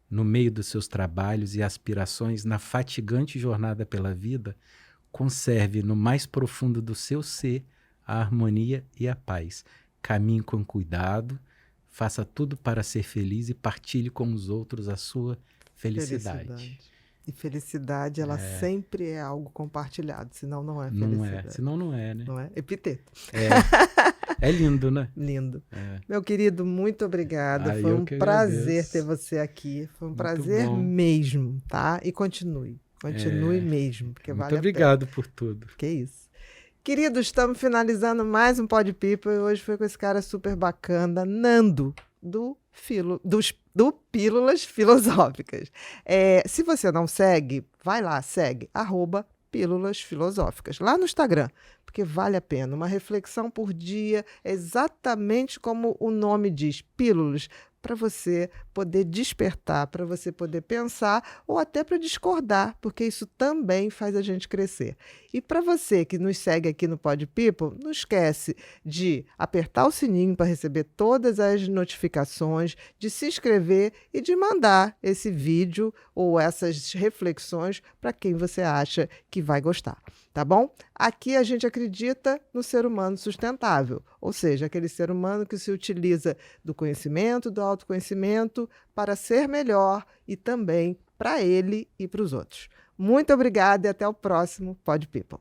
No meio dos seus trabalhos e aspirações na fatigante jornada pela vida, conserve no mais profundo do seu ser a harmonia e a paz. Caminhe com cuidado, faça tudo para ser feliz e partilhe com os outros a sua felicidade. E felicidade, ela sempre é algo compartilhado, senão não é felicidade. Não é, senão não é, né? Não é? Epiteto. É lindo, né? Lindo. Meu querido, muito obrigada. Foi um prazer ter você aqui. Foi um prazer mesmo, tá? E continue. Continue mesmo, porque vale a pena. Muito obrigado por tudo. Que isso. Queridos, estamos finalizando mais um Pod People e hoje foi com esse cara super bacana, Nando, do Pílulas Filosóficas. Se você não segue, vai lá, segue, @Pílulas Filosóficas, lá no Instagram, porque vale a pena. Uma reflexão por dia, exatamente como o nome diz, pílulas, para você poder despertar, para você poder pensar ou até para discordar, porque isso também faz a gente crescer. E para você que nos segue aqui no Pod People, não esquece de apertar o sininho para receber todas as notificações, de se inscrever e de mandar esse vídeo ou essas reflexões para quem você acha que vai gostar, tá bom? Aqui a gente acredita no ser humano sustentável, ou seja, aquele ser humano que se utiliza do conhecimento, do autoconhecimento para ser melhor e também para ele e para os outros. Muito obrigada e até o próximo Pod People.